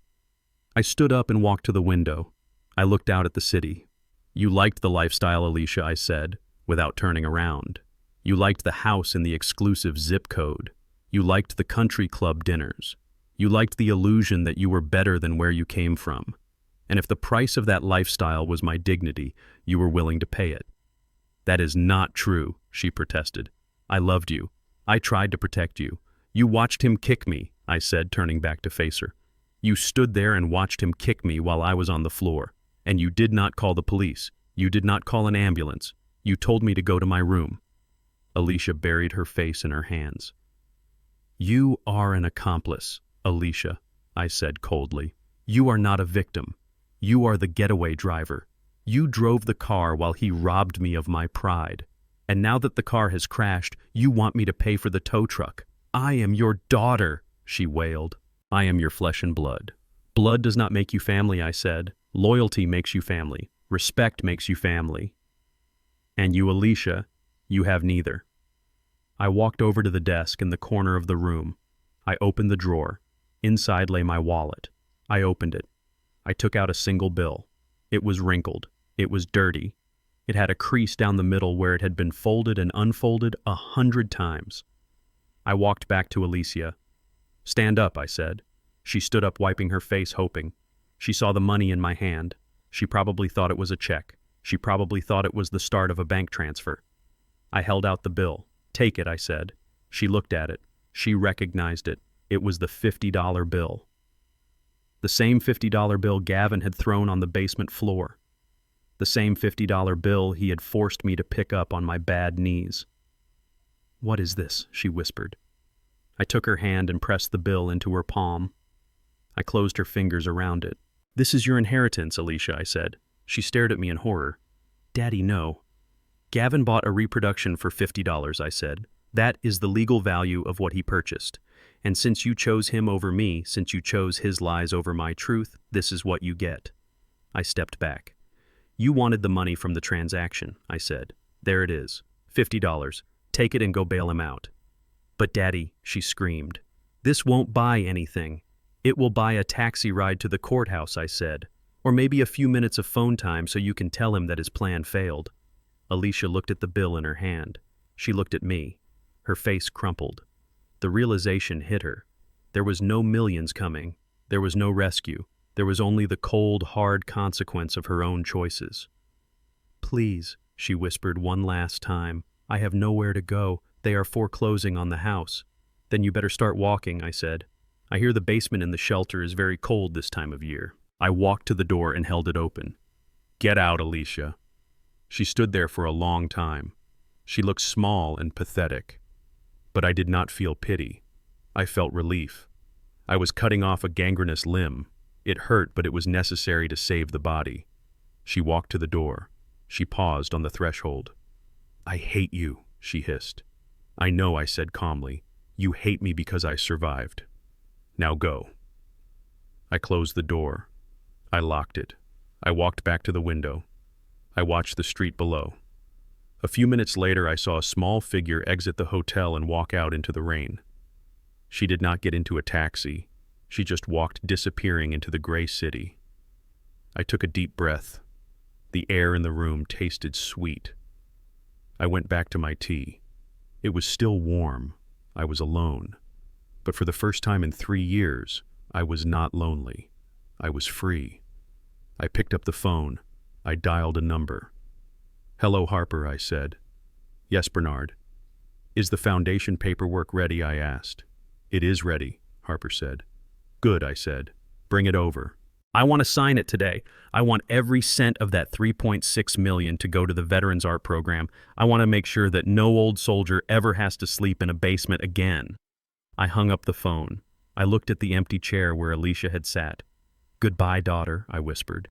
I stood up and walked to the window. I looked out at the city. You liked the lifestyle, Alicia, I said, without turning around. You liked the house in the exclusive zip code. You liked the country club dinners. You liked the illusion that you were better than where you came from. And if the price of that lifestyle was my dignity, you were willing to pay it. That is not true, she protested. I loved you. I tried to protect you. You watched him kick me, I said, turning back to face her. You stood there and watched him kick me while I was on the floor. And you did not call the police. You did not call an ambulance. You told me to go to my room. Alicia buried her face in her hands. You are an accomplice, Alicia, I said coldly. You are not a victim. You are the getaway driver. You drove the car while he robbed me of my pride. And now that the car has crashed, you want me to pay for the tow truck. I am your daughter, she wailed. I am your flesh and blood. Blood does not make you family, I said. Loyalty makes you family. Respect makes you family. And you, Alicia, you have neither. I walked over to the desk in the corner of the room. I opened the drawer. Inside lay my wallet. I opened it. I took out a single bill. It was wrinkled. It was dirty. It had a crease down the middle where it had been folded and unfolded 100 times. I walked back to Alicia. Stand up, I said. She stood up, wiping her face, hoping. She saw the money in my hand. She probably thought it was a check. She probably thought it was the start of a bank transfer. I held out the bill. Take it, I said. She looked at it. She recognized it. It was the $50 bill. The same $50 bill Gavin had thrown on the basement floor. the same $50 bill he had forced me to pick up on my bad knees. "What is this?" she whispered. I took her hand and pressed the bill into her palm. I closed her fingers around it. "This is your inheritance, Alicia," I said. She stared at me in horror. "Daddy, no." "Gavin bought a reproduction for $50, I said. "That is the legal value of what he purchased. And since you chose him over me, since you chose his lies over my truth, this is what you get." I stepped back. "You wanted the money from the transaction," I said. "There it is. $50. Take it and go bail him out." "But Daddy," she screamed, "this won't buy anything." "It will buy a taxi ride to the courthouse," I said. "Or maybe a few minutes of phone time so you can tell him that his plan failed." Alicia looked at the bill in her hand. She looked at me. Her face crumpled. The realization hit her. There was no millions coming. There was no rescue. There was only the cold, hard consequence of her own choices. "Please," she whispered one last time. "I have nowhere to go. They are foreclosing on the house." "Then you better start walking," I said. "I hear the basement in the shelter is very cold this time of year." I walked to the door and held it open. "Get out, Alicia." She stood there for a long time. She looked small and pathetic. But I did not feel pity. I felt relief. I was cutting off a gangrenous limb. It hurt, but it was necessary to save the body. She walked to the door. She paused on the threshold. "I hate you," she hissed. "I know," I said calmly. "You hate me because I survived. Now go." I closed the door. I locked it. I walked back to the window. I watched the street below. A few minutes later, I saw a small figure exit the hotel and walk out into the rain. She did not get into a taxi. She just walked disappearing into the gray city. I took a deep breath. The air in the room tasted sweet. I went back to my tea. It was still warm. I was alone. But for the first time in 3 years, I was not lonely. I was free. I picked up the phone. I dialed a number. "Hello, Harper," I said. "Yes, Bernard." "Is the foundation paperwork ready?" I asked. "It is ready," Harper said. "Good," I said. "Bring it over." "I want to sign it today. I want every cent of that $3.6 million to go to the Veterans Art Program. I want to make sure that no old soldier ever has to sleep in a basement again." I hung up the phone. I looked at the empty chair where Alicia had sat. "Goodbye, daughter," I whispered.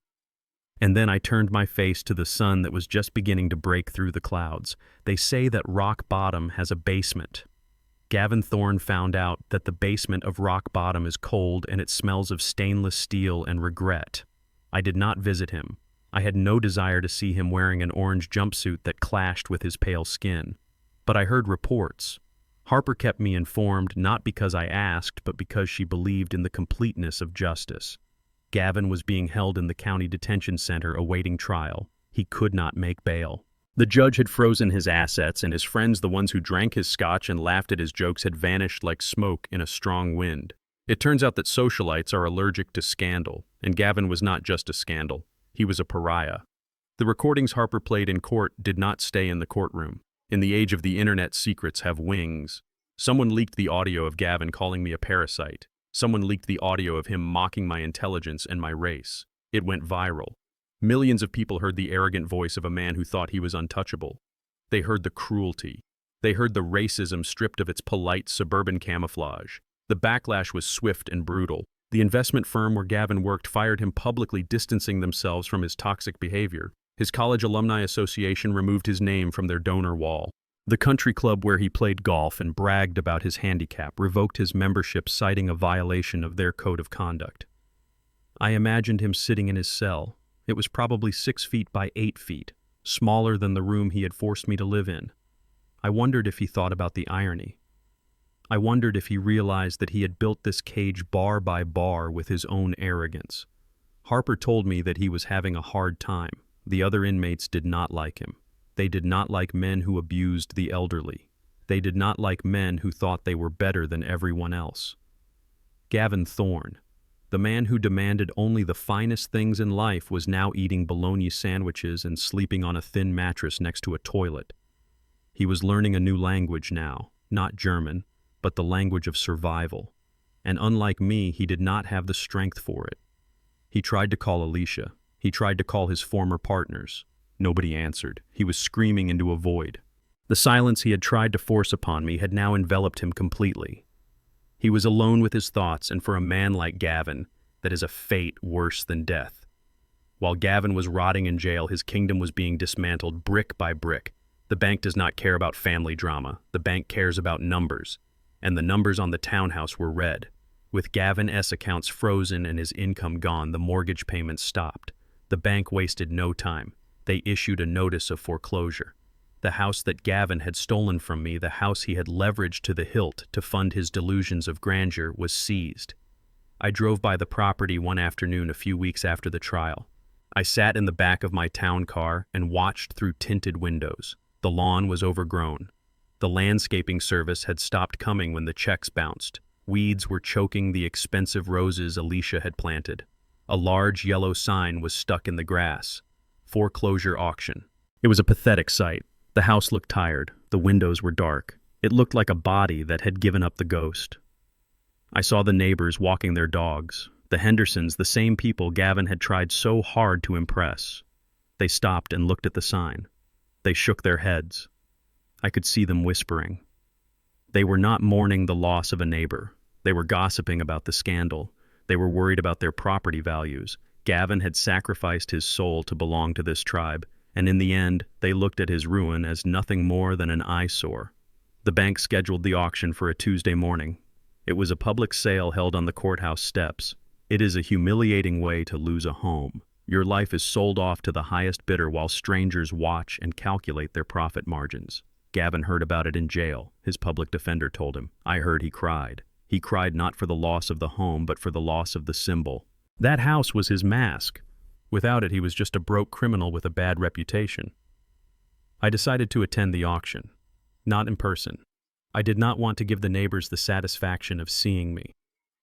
And then I turned my face to the sun that was just beginning to break through the clouds. They say that rock bottom has a basement. Gavin Thorne found out that the basement of rock bottom is cold and it smells of stainless steel and regret. I did not visit him. I had no desire to see him wearing an orange jumpsuit that clashed with his pale skin. But I heard reports. Harper kept me informed not because I asked, but because she believed in the completeness of justice. Gavin was being held in the county detention center awaiting trial. He could not make bail. The judge had frozen his assets, and his friends, the ones who drank his scotch and laughed at his jokes, had vanished like smoke in a strong wind. It turns out that socialites are allergic to scandal, and Gavin was not just a scandal. He was a pariah. The recordings Harper played in court did not stay in the courtroom. In the age of the internet, secrets have wings. Someone leaked the audio of Gavin calling me a parasite. Someone leaked the audio of him mocking my intelligence and my race. It went viral. Millions of people heard the arrogant voice of a man who thought he was untouchable. They heard the cruelty. They heard the racism stripped of its polite suburban camouflage. The backlash was swift and brutal. The investment firm where Gavin worked fired him publicly, distancing themselves from his toxic behavior. His college alumni association removed his name from their donor wall. The country club where he played golf and bragged about his handicap revoked his membership, citing a violation of their code of conduct. I imagined him sitting in his cell. It was probably 6 feet by 8 feet, smaller than the room he had forced me to live in. I wondered if he thought about the irony. I wondered if he realized that he had built this cage bar by bar with his own arrogance. Harper told me that he was having a hard time. The other inmates did not like him. They did not like men who abused the elderly. They did not like men who thought they were better than everyone else. Gavin Thorne, the man who demanded only the finest things in life, was now eating bologna sandwiches and sleeping on a thin mattress next to a toilet. He was learning a new language now, not German, but the language of survival. And unlike me, he did not have the strength for it. He tried to call Alicia. He tried to call his former partners. Nobody answered. He was screaming into a void. The silence he had tried to force upon me had now enveloped him completely. He was alone with his thoughts, and for a man like Gavin, that is a fate worse than death. While Gavin was rotting in jail, his kingdom was being dismantled brick by brick. The bank does not care about family drama. The bank cares about numbers. And the numbers on the townhouse were red. With Gavin S. accounts frozen and his income gone, the mortgage payments stopped. The bank wasted no time. They issued a notice of foreclosure. The house that Gavin had stolen from me, the house he had leveraged to the hilt to fund his delusions of grandeur, was seized. I drove by the property one afternoon a few weeks after the trial. I sat in the back of my town car and watched through tinted windows. The lawn was overgrown. The landscaping service had stopped coming when the checks bounced. Weeds were choking the expensive roses Alicia had planted. A large yellow sign was stuck in the grass. Foreclosure auction. It was a pathetic sight. The house looked tired. The windows were dark. It looked like a body that had given up the ghost. I saw the neighbors walking their dogs. The Hendersons, the same people Gavin had tried so hard to impress. They stopped and looked at the sign. They shook their heads. I could see them whispering. They were not mourning the loss of a neighbor. They were gossiping about the scandal. They were worried about their property values. Gavin had sacrificed his soul to belong to this tribe, and in the end, they looked at his ruin as nothing more than an eyesore. The bank scheduled the auction for a Tuesday morning. It was a public sale held on the courthouse steps. It is a humiliating way to lose a home. Your life is sold off to the highest bidder while strangers watch and calculate their profit margins. Gavin heard about it in jail, his public defender told him. I heard he cried. He cried not for the loss of the home, but for the loss of the symbol. That house was his mask. Without it, he was just a broke criminal with a bad reputation. I decided to attend the auction. Not in person. I did not want to give the neighbors the satisfaction of seeing me.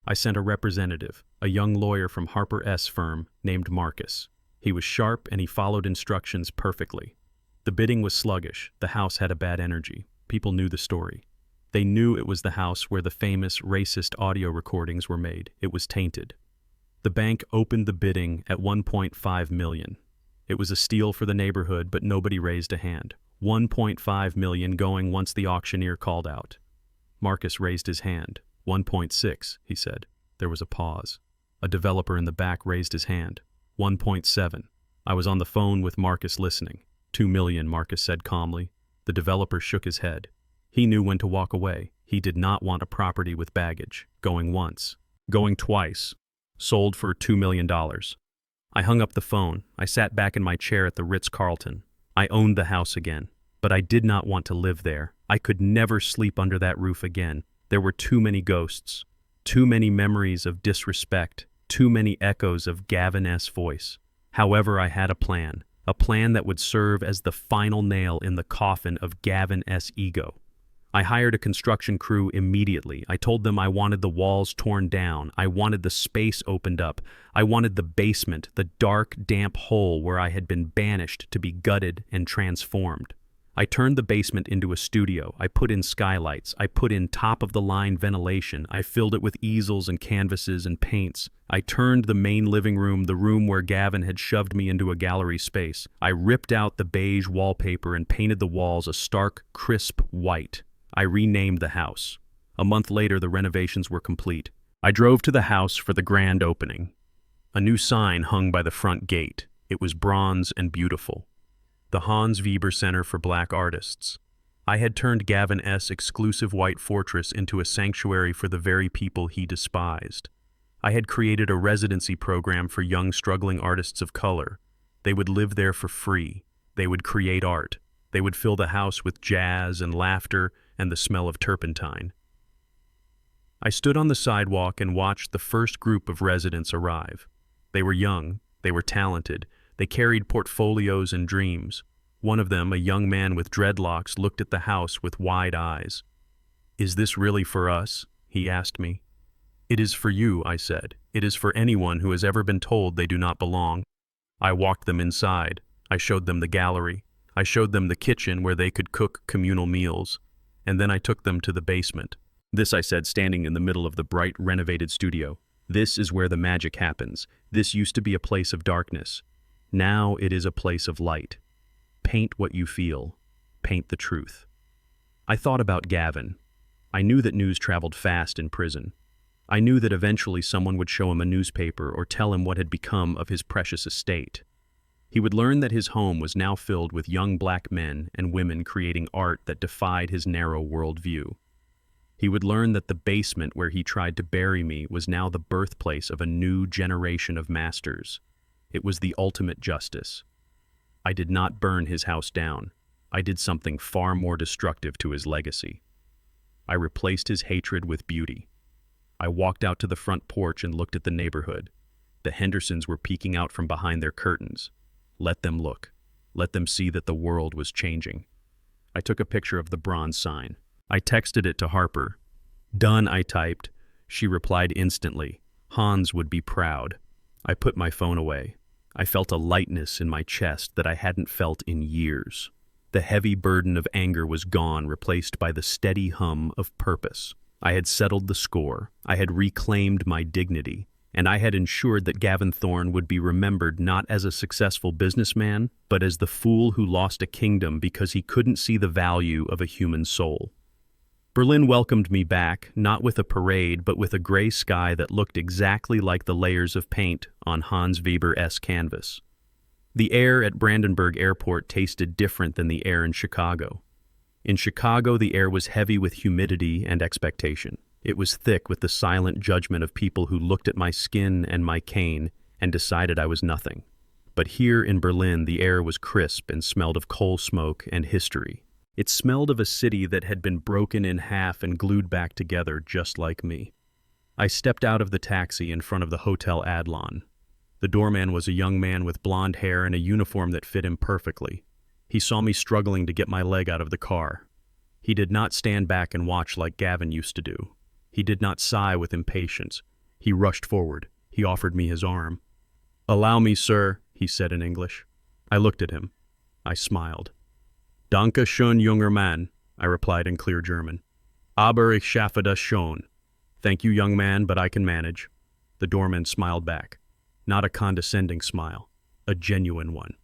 I sent a representative, a young lawyer from Harper S. firm named Marcus. He was sharp and he followed instructions perfectly. The bidding was sluggish. The house had a bad energy. People knew the story. They knew it was the house where the famous racist audio recordings were made. It was tainted. The bank opened the bidding at $1.5 million. It was a steal for the neighborhood, but nobody raised a hand. $1.5 million going once the auctioneer called out. Marcus raised his hand. 1.6, he said. There was a pause. A developer in the back raised his hand. 1.7. I was on the phone with Marcus listening. 2 million, Marcus said calmly. The developer shook his head. He knew when to walk away. He did not want a property with baggage. Going once. Going twice. Sold for $2 million. I hung up the phone. I sat back in my chair at the Ritz-Carlton. I owned the house again, but I did not want to live there. I could never sleep under that roof again. There were too many ghosts, too many memories of disrespect, too many echoes of Gavin S. voice. However, I had a plan that would serve as the final nail in the coffin of Gavin S. ego. I hired a construction crew immediately. I told them I wanted the walls torn down. I wanted the space opened up. I wanted the basement, the dark, damp hole where I had been banished, to be gutted and transformed. I turned the basement into a studio. I put in skylights. I put in top-of-the-line ventilation. I filled it with easels and canvases and paints. I turned the main living room, the room where Gavin had shoved me, into a gallery space. I ripped out the beige wallpaper and painted the walls a stark, crisp white. I renamed the house. A month later, the renovations were complete. I drove to the house for the grand opening. A new sign hung by the front gate. It was bronze and beautiful. The Hans Weber Center for Black Artists. I had turned Gavin S.'s exclusive white fortress into a sanctuary for the very people he despised. I had created a residency program for young struggling artists of color. They would live there for free. They would create art. They would fill the house with jazz and laughter and the smell of turpentine. I stood on the sidewalk and watched the first group of residents arrive. They were young, they were talented, they carried portfolios and dreams. One of them, a young man with dreadlocks, looked at the house with wide eyes. "Is this really for us?" he asked me. "It is for you," I said. "It is for anyone who has ever been told they do not belong." I walked them inside. I showed them the gallery. I showed them the kitchen where they could cook communal meals. And then I took them to the basement. "This," I said, standing in the middle of the bright, renovated studio. "This is where the magic happens. This used to be a place of darkness. Now it is a place of light. Paint what you feel. Paint the truth. I thought about Gavin. I knew that news traveled fast in prison. I knew that eventually someone would show him a newspaper or tell him what had become of his precious estate. He would learn that his home was now filled with young black men and women creating art that defied his narrow worldview. He would learn that the basement where he tried to bury me was now the birthplace of a new generation of masters. It was the ultimate justice. I did not burn his house down. I did something far more destructive to his legacy. I replaced his hatred with beauty. I walked out to the front porch and looked at the neighborhood. The Hendersons were peeking out from behind their curtains. Let them look. Let them see that the world was changing. I took a picture of the bronze sign. I texted it to Harper. "Done," I typed. She replied instantly. Hans would be proud. I put my phone away. I felt a lightness in my chest that I hadn't felt in years. The heavy burden of anger was gone, replaced by the steady hum of purpose. I had settled the score. I had reclaimed my dignity. And I had ensured that Gavin Thorne would be remembered not as a successful businessman, but as the fool who lost a kingdom because he couldn't see the value of a human soul. Berlin welcomed me back, not with a parade, but with a gray sky that looked exactly like the layers of paint on Hans Weber's canvas. The air at Brandenburg Airport tasted different than the air in Chicago. In Chicago, the air was heavy with humidity and expectation. It was thick with the silent judgment of people who looked at my skin and my cane and decided I was nothing. But here in Berlin, the air was crisp and smelled of coal smoke and history. It smelled of a city that had been broken in half and glued back together just like me. I stepped out of the taxi in front of the Hotel Adlon. The doorman was a young man with blonde hair and a uniform that fit him perfectly. He saw me struggling to get my leg out of the car. He did not stand back and watch like Gavin used to do. He did not sigh with impatience. He rushed forward. He offered me his arm. "Allow me, sir," he said in English. I looked at him. I smiled. "Danke schön, junger Mann," I replied in clear German. "Aber ich schaffe das schon." "Thank you, young man, but I can manage." The doorman smiled back. Not a condescending smile, a genuine one.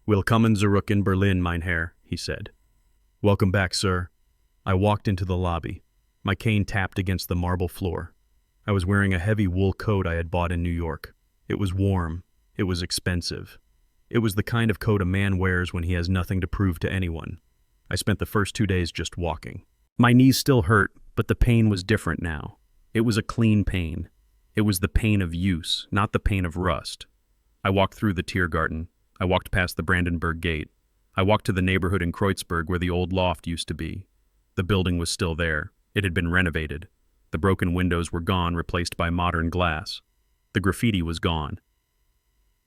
"Willkommen zurück in Berlin, mein Herr," he said. "Welcome back, sir." I walked into the lobby. My cane tapped against the marble floor. I was wearing a heavy wool coat I had bought in New York. It was warm. It was expensive. It was the kind of coat a man wears when he has nothing to prove to anyone. I spent the first 2 days just walking. My knees still hurt, but the pain was different now. It was a clean pain. It was the pain of use, not the pain of rust. I walked through the Tiergarten. I walked past the Brandenburg Gate. I walked to the neighborhood in Kreuzberg where the old loft used to be. The building was still there. It had been renovated. The broken windows were gone, replaced by modern glass. The graffiti was gone.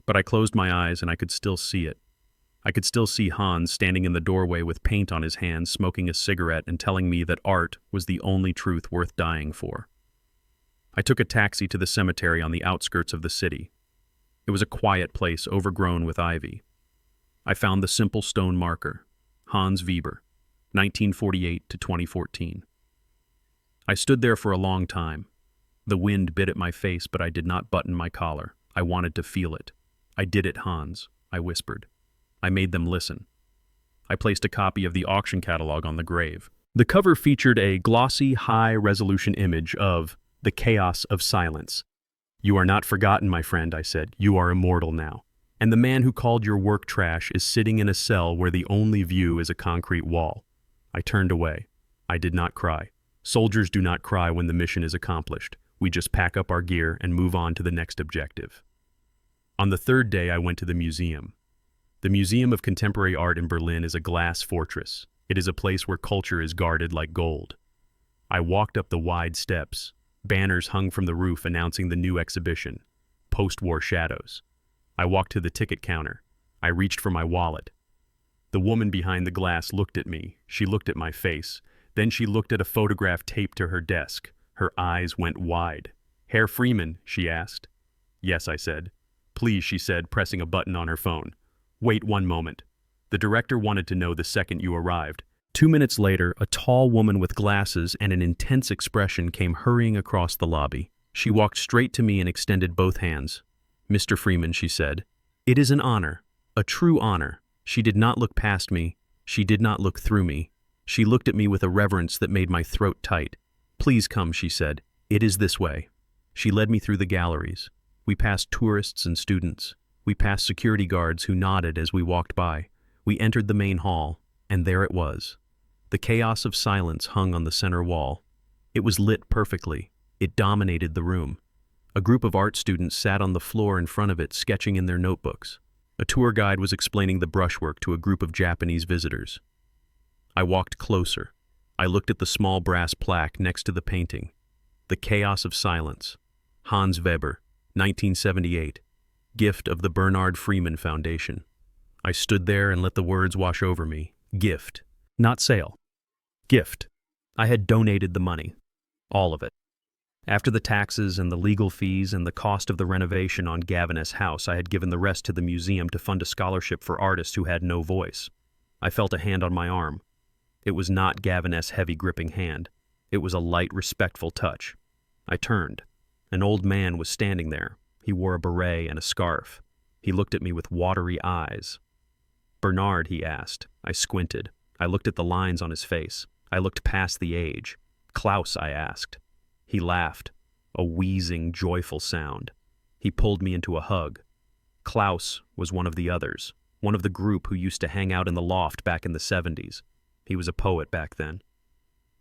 But I closed my eyes and I could still see it. I could still see Hans standing in the doorway with paint on his hands, smoking a cigarette and telling me that art was the only truth worth dying for. I took a taxi to the cemetery on the outskirts of the city. It was a quiet place overgrown with ivy. I found the simple stone marker, Hans Weber, 1948 to 2014. I stood there for a long time. The wind bit at my face, but I did not button my collar. I wanted to feel it. "I did it, Hans," I whispered. I made them listen. I placed a copy of the auction catalog on the grave. The cover featured a glossy, high-resolution image of the chaos of silence. "You are not forgotten, my friend," I said. "You are immortal now. And the man who called your work trash is sitting in a cell where the only view is a concrete wall." I turned away. I did not cry. Soldiers do not cry when the mission is accomplished. We just pack up our gear and move on to the next objective. On the third day, I went to the museum. The Museum of Contemporary Art in Berlin is a glass fortress. It is a place where culture is guarded like gold. I walked up the wide steps. Banners hung from the roof announcing the new exhibition, Post-War Shadows. I walked to the ticket counter. I reached for my wallet. The woman behind the glass looked at me. She looked at my face. Then she looked at a photograph taped to her desk. Her eyes went wide. "Herr Freeman?" she asked. "Yes," I said. "Please," she said, pressing a button on her phone. "Wait one moment. The director wanted to know the second you arrived." 2 minutes later, a tall woman with glasses and an intense expression came hurrying across the lobby. She walked straight to me and extended both hands. "Mr. Freeman," she said, "it is an honor. A true honor. She did not look past me. She did not look through me. She looked at me with a reverence that made my throat tight. "Please come," she said. "It is this way." She led me through the galleries. We passed tourists and students. We passed security guards who nodded as we walked by. We entered the main hall, and there it was. The chaos of silence hung on the center wall. It was lit perfectly. It dominated the room. A group of art students sat on the floor in front of it, sketching in their notebooks. A tour guide was explaining the brushwork to a group of Japanese visitors. I walked closer. I looked at the small brass plaque next to the painting. The Chaos of Silence. Hans Weber, 1978. Gift of the Bernard Freeman Foundation. I stood there and let the words wash over me. Gift. Not sale. Gift. I had donated the money. All of it. After the taxes and the legal fees and the cost of the renovation on Gavin S. house, I had given the rest to the museum to fund a scholarship for artists who had no voice. I felt a hand on my arm. It was not Gavin S. heavy gripping hand. It was a light, respectful touch. I turned. An old man was standing there. He wore a beret and a scarf. He looked at me with watery eyes. "Bernard," he asked. I squinted. I looked at the lines on his face. I looked past the age. "Klaus," I asked. He laughed, a wheezing, joyful sound. He pulled me into a hug. Klaus was one of the others, one of the group who used to hang out in the loft back in the 70s. He was a poet back then.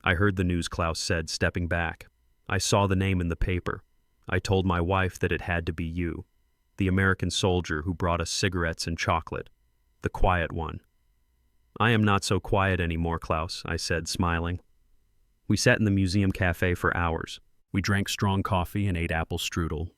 I heard the news, Klaus said, stepping back. I saw the name in the paper. I told my wife that it had to be you, the American soldier who brought us cigarettes and chocolate, the quiet one. "I am not so quiet anymore, Klaus," I said, smiling. We sat in the museum cafe for hours. We drank strong coffee and ate apple strudel.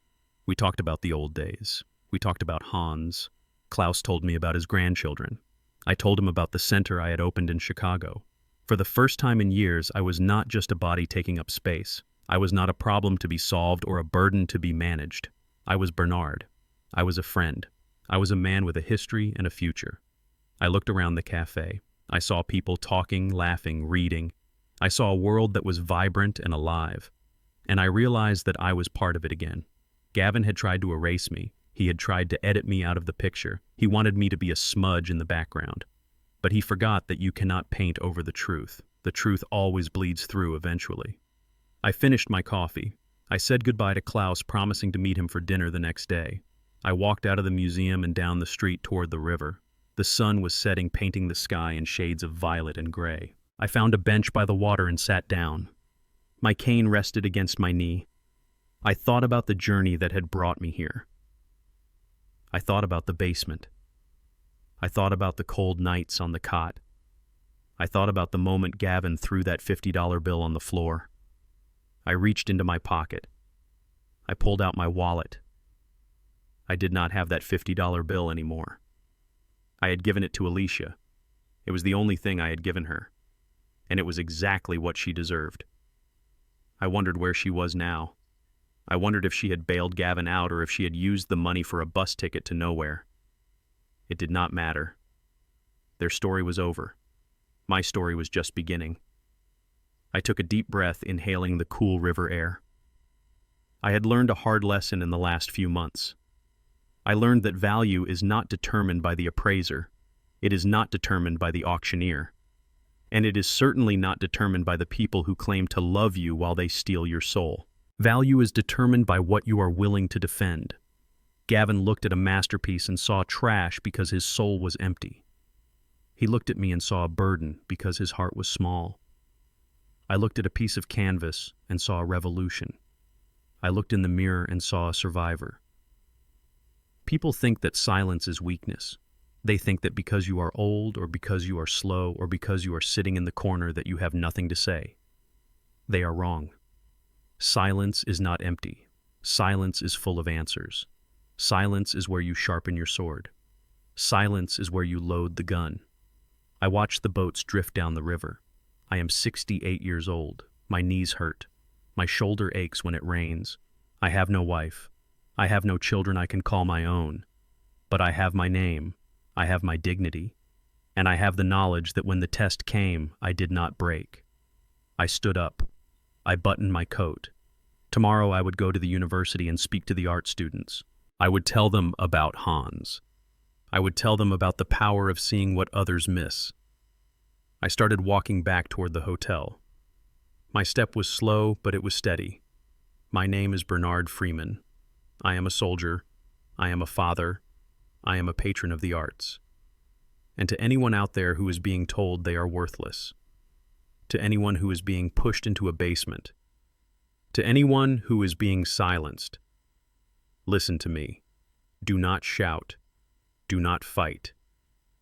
We talked about the old days. We talked about Hans. Klaus told me about his grandchildren. I told him about the center I had opened in Chicago. For the first time in years, I was not just a body taking up space. I was not a problem to be solved or a burden to be managed. I was Bernard. I was a friend. I was a man with a history and a future. I looked around the cafe. I saw people talking, laughing, reading. I saw a world that was vibrant and alive. And I realized that I was part of it again. Gavin had tried to erase me. He had tried to edit me out of the picture. He wanted me to be a smudge in the background. But he forgot that you cannot paint over the truth. The truth always bleeds through eventually. I finished my coffee. I said goodbye to Klaus, promising to meet him for dinner the next day. I walked out of the museum and down the street toward the river. The sun was setting, painting the sky in shades of violet and gray. I found a bench by the water and sat down. My cane rested against my knee. I thought about the journey that had brought me here. I thought about the basement. I thought about the cold nights on the cot. I thought about the moment Gavin threw that $50 bill on the floor. I reached into my pocket. I pulled out my wallet. I did not have that $50 bill anymore. I had given it to Alicia. It was the only thing I had given her. And it was exactly what she deserved. I wondered where she was now. I wondered if she had bailed Gavin out or if she had used the money for a bus ticket to nowhere. It did not matter. Their story was over. My story was just beginning. I took a deep breath, inhaling the cool river air. I had learned a hard lesson in the last few months. I learned that value is not determined by the appraiser. It is not determined by the auctioneer. And it is certainly not determined by the people who claim to love you while they steal your soul. Value is determined by what you are willing to defend. Gavin looked at a masterpiece and saw trash because his soul was empty. He looked at me and saw a burden because his heart was small. I looked at a piece of canvas and saw a revolution. I looked in the mirror and saw a survivor. People think that silence is weakness. They think that because you are old or because you are slow or because you are sitting in the corner that you have nothing to say. They are wrong. Silence is not empty. Silence is full of answers. Silence is where you sharpen your sword. Silence is where you load the gun. I watch the boats drift down the river. I am 68 years old. My knees hurt. My shoulder aches when it rains. I have no wife. I have no children I can call my own. But I have my name. I have my dignity. And I have the knowledge that when the test came, I did not break. I stood up. I buttoned my coat. Tomorrow I would go to the university and speak to the art students. I would tell them about Hans. I would tell them about the power of seeing what others miss. I started walking back toward the hotel. My step was slow, but it was steady. My name is Bernard Freeman. I am a soldier. I am a father. I am a patron of the arts. And to anyone out there who is being told they are worthless, to anyone who is being pushed into a basement, to anyone who is being silenced, listen to me. Do not shout. Do not fight.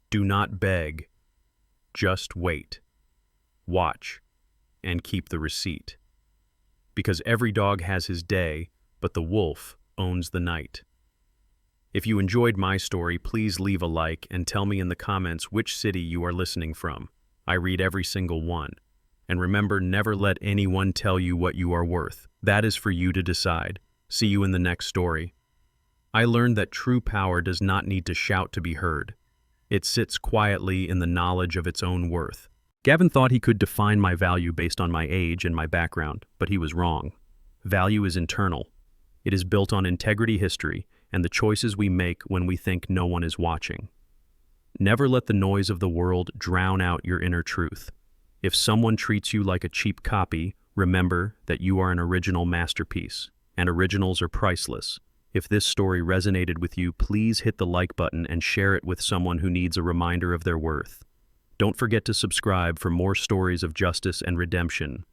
Do not beg. Just wait. Watch. And keep the receipt. Because every dog has his day, but the wolf owns the night. If you enjoyed my story, please leave a like and tell me in the comments which city you are listening from. I read every single one. And remember, never let anyone tell you what you are worth. That is for you to decide. See you in the next story. I learned that true power does not need to shout to be heard. It sits quietly in the knowledge of its own worth. Gavin thought he could define my value based on my age and my background, but he was wrong. Value is internal. It is built on integrity, history, and the choices we make when we think no one is watching. Never let the noise of the world drown out your inner truth. If someone treats you like a cheap copy, remember that you are an original masterpiece, and originals are priceless. If this story resonated with you, please hit the like button and share it with someone who needs a reminder of their worth. Don't forget to subscribe for more stories of justice and redemption.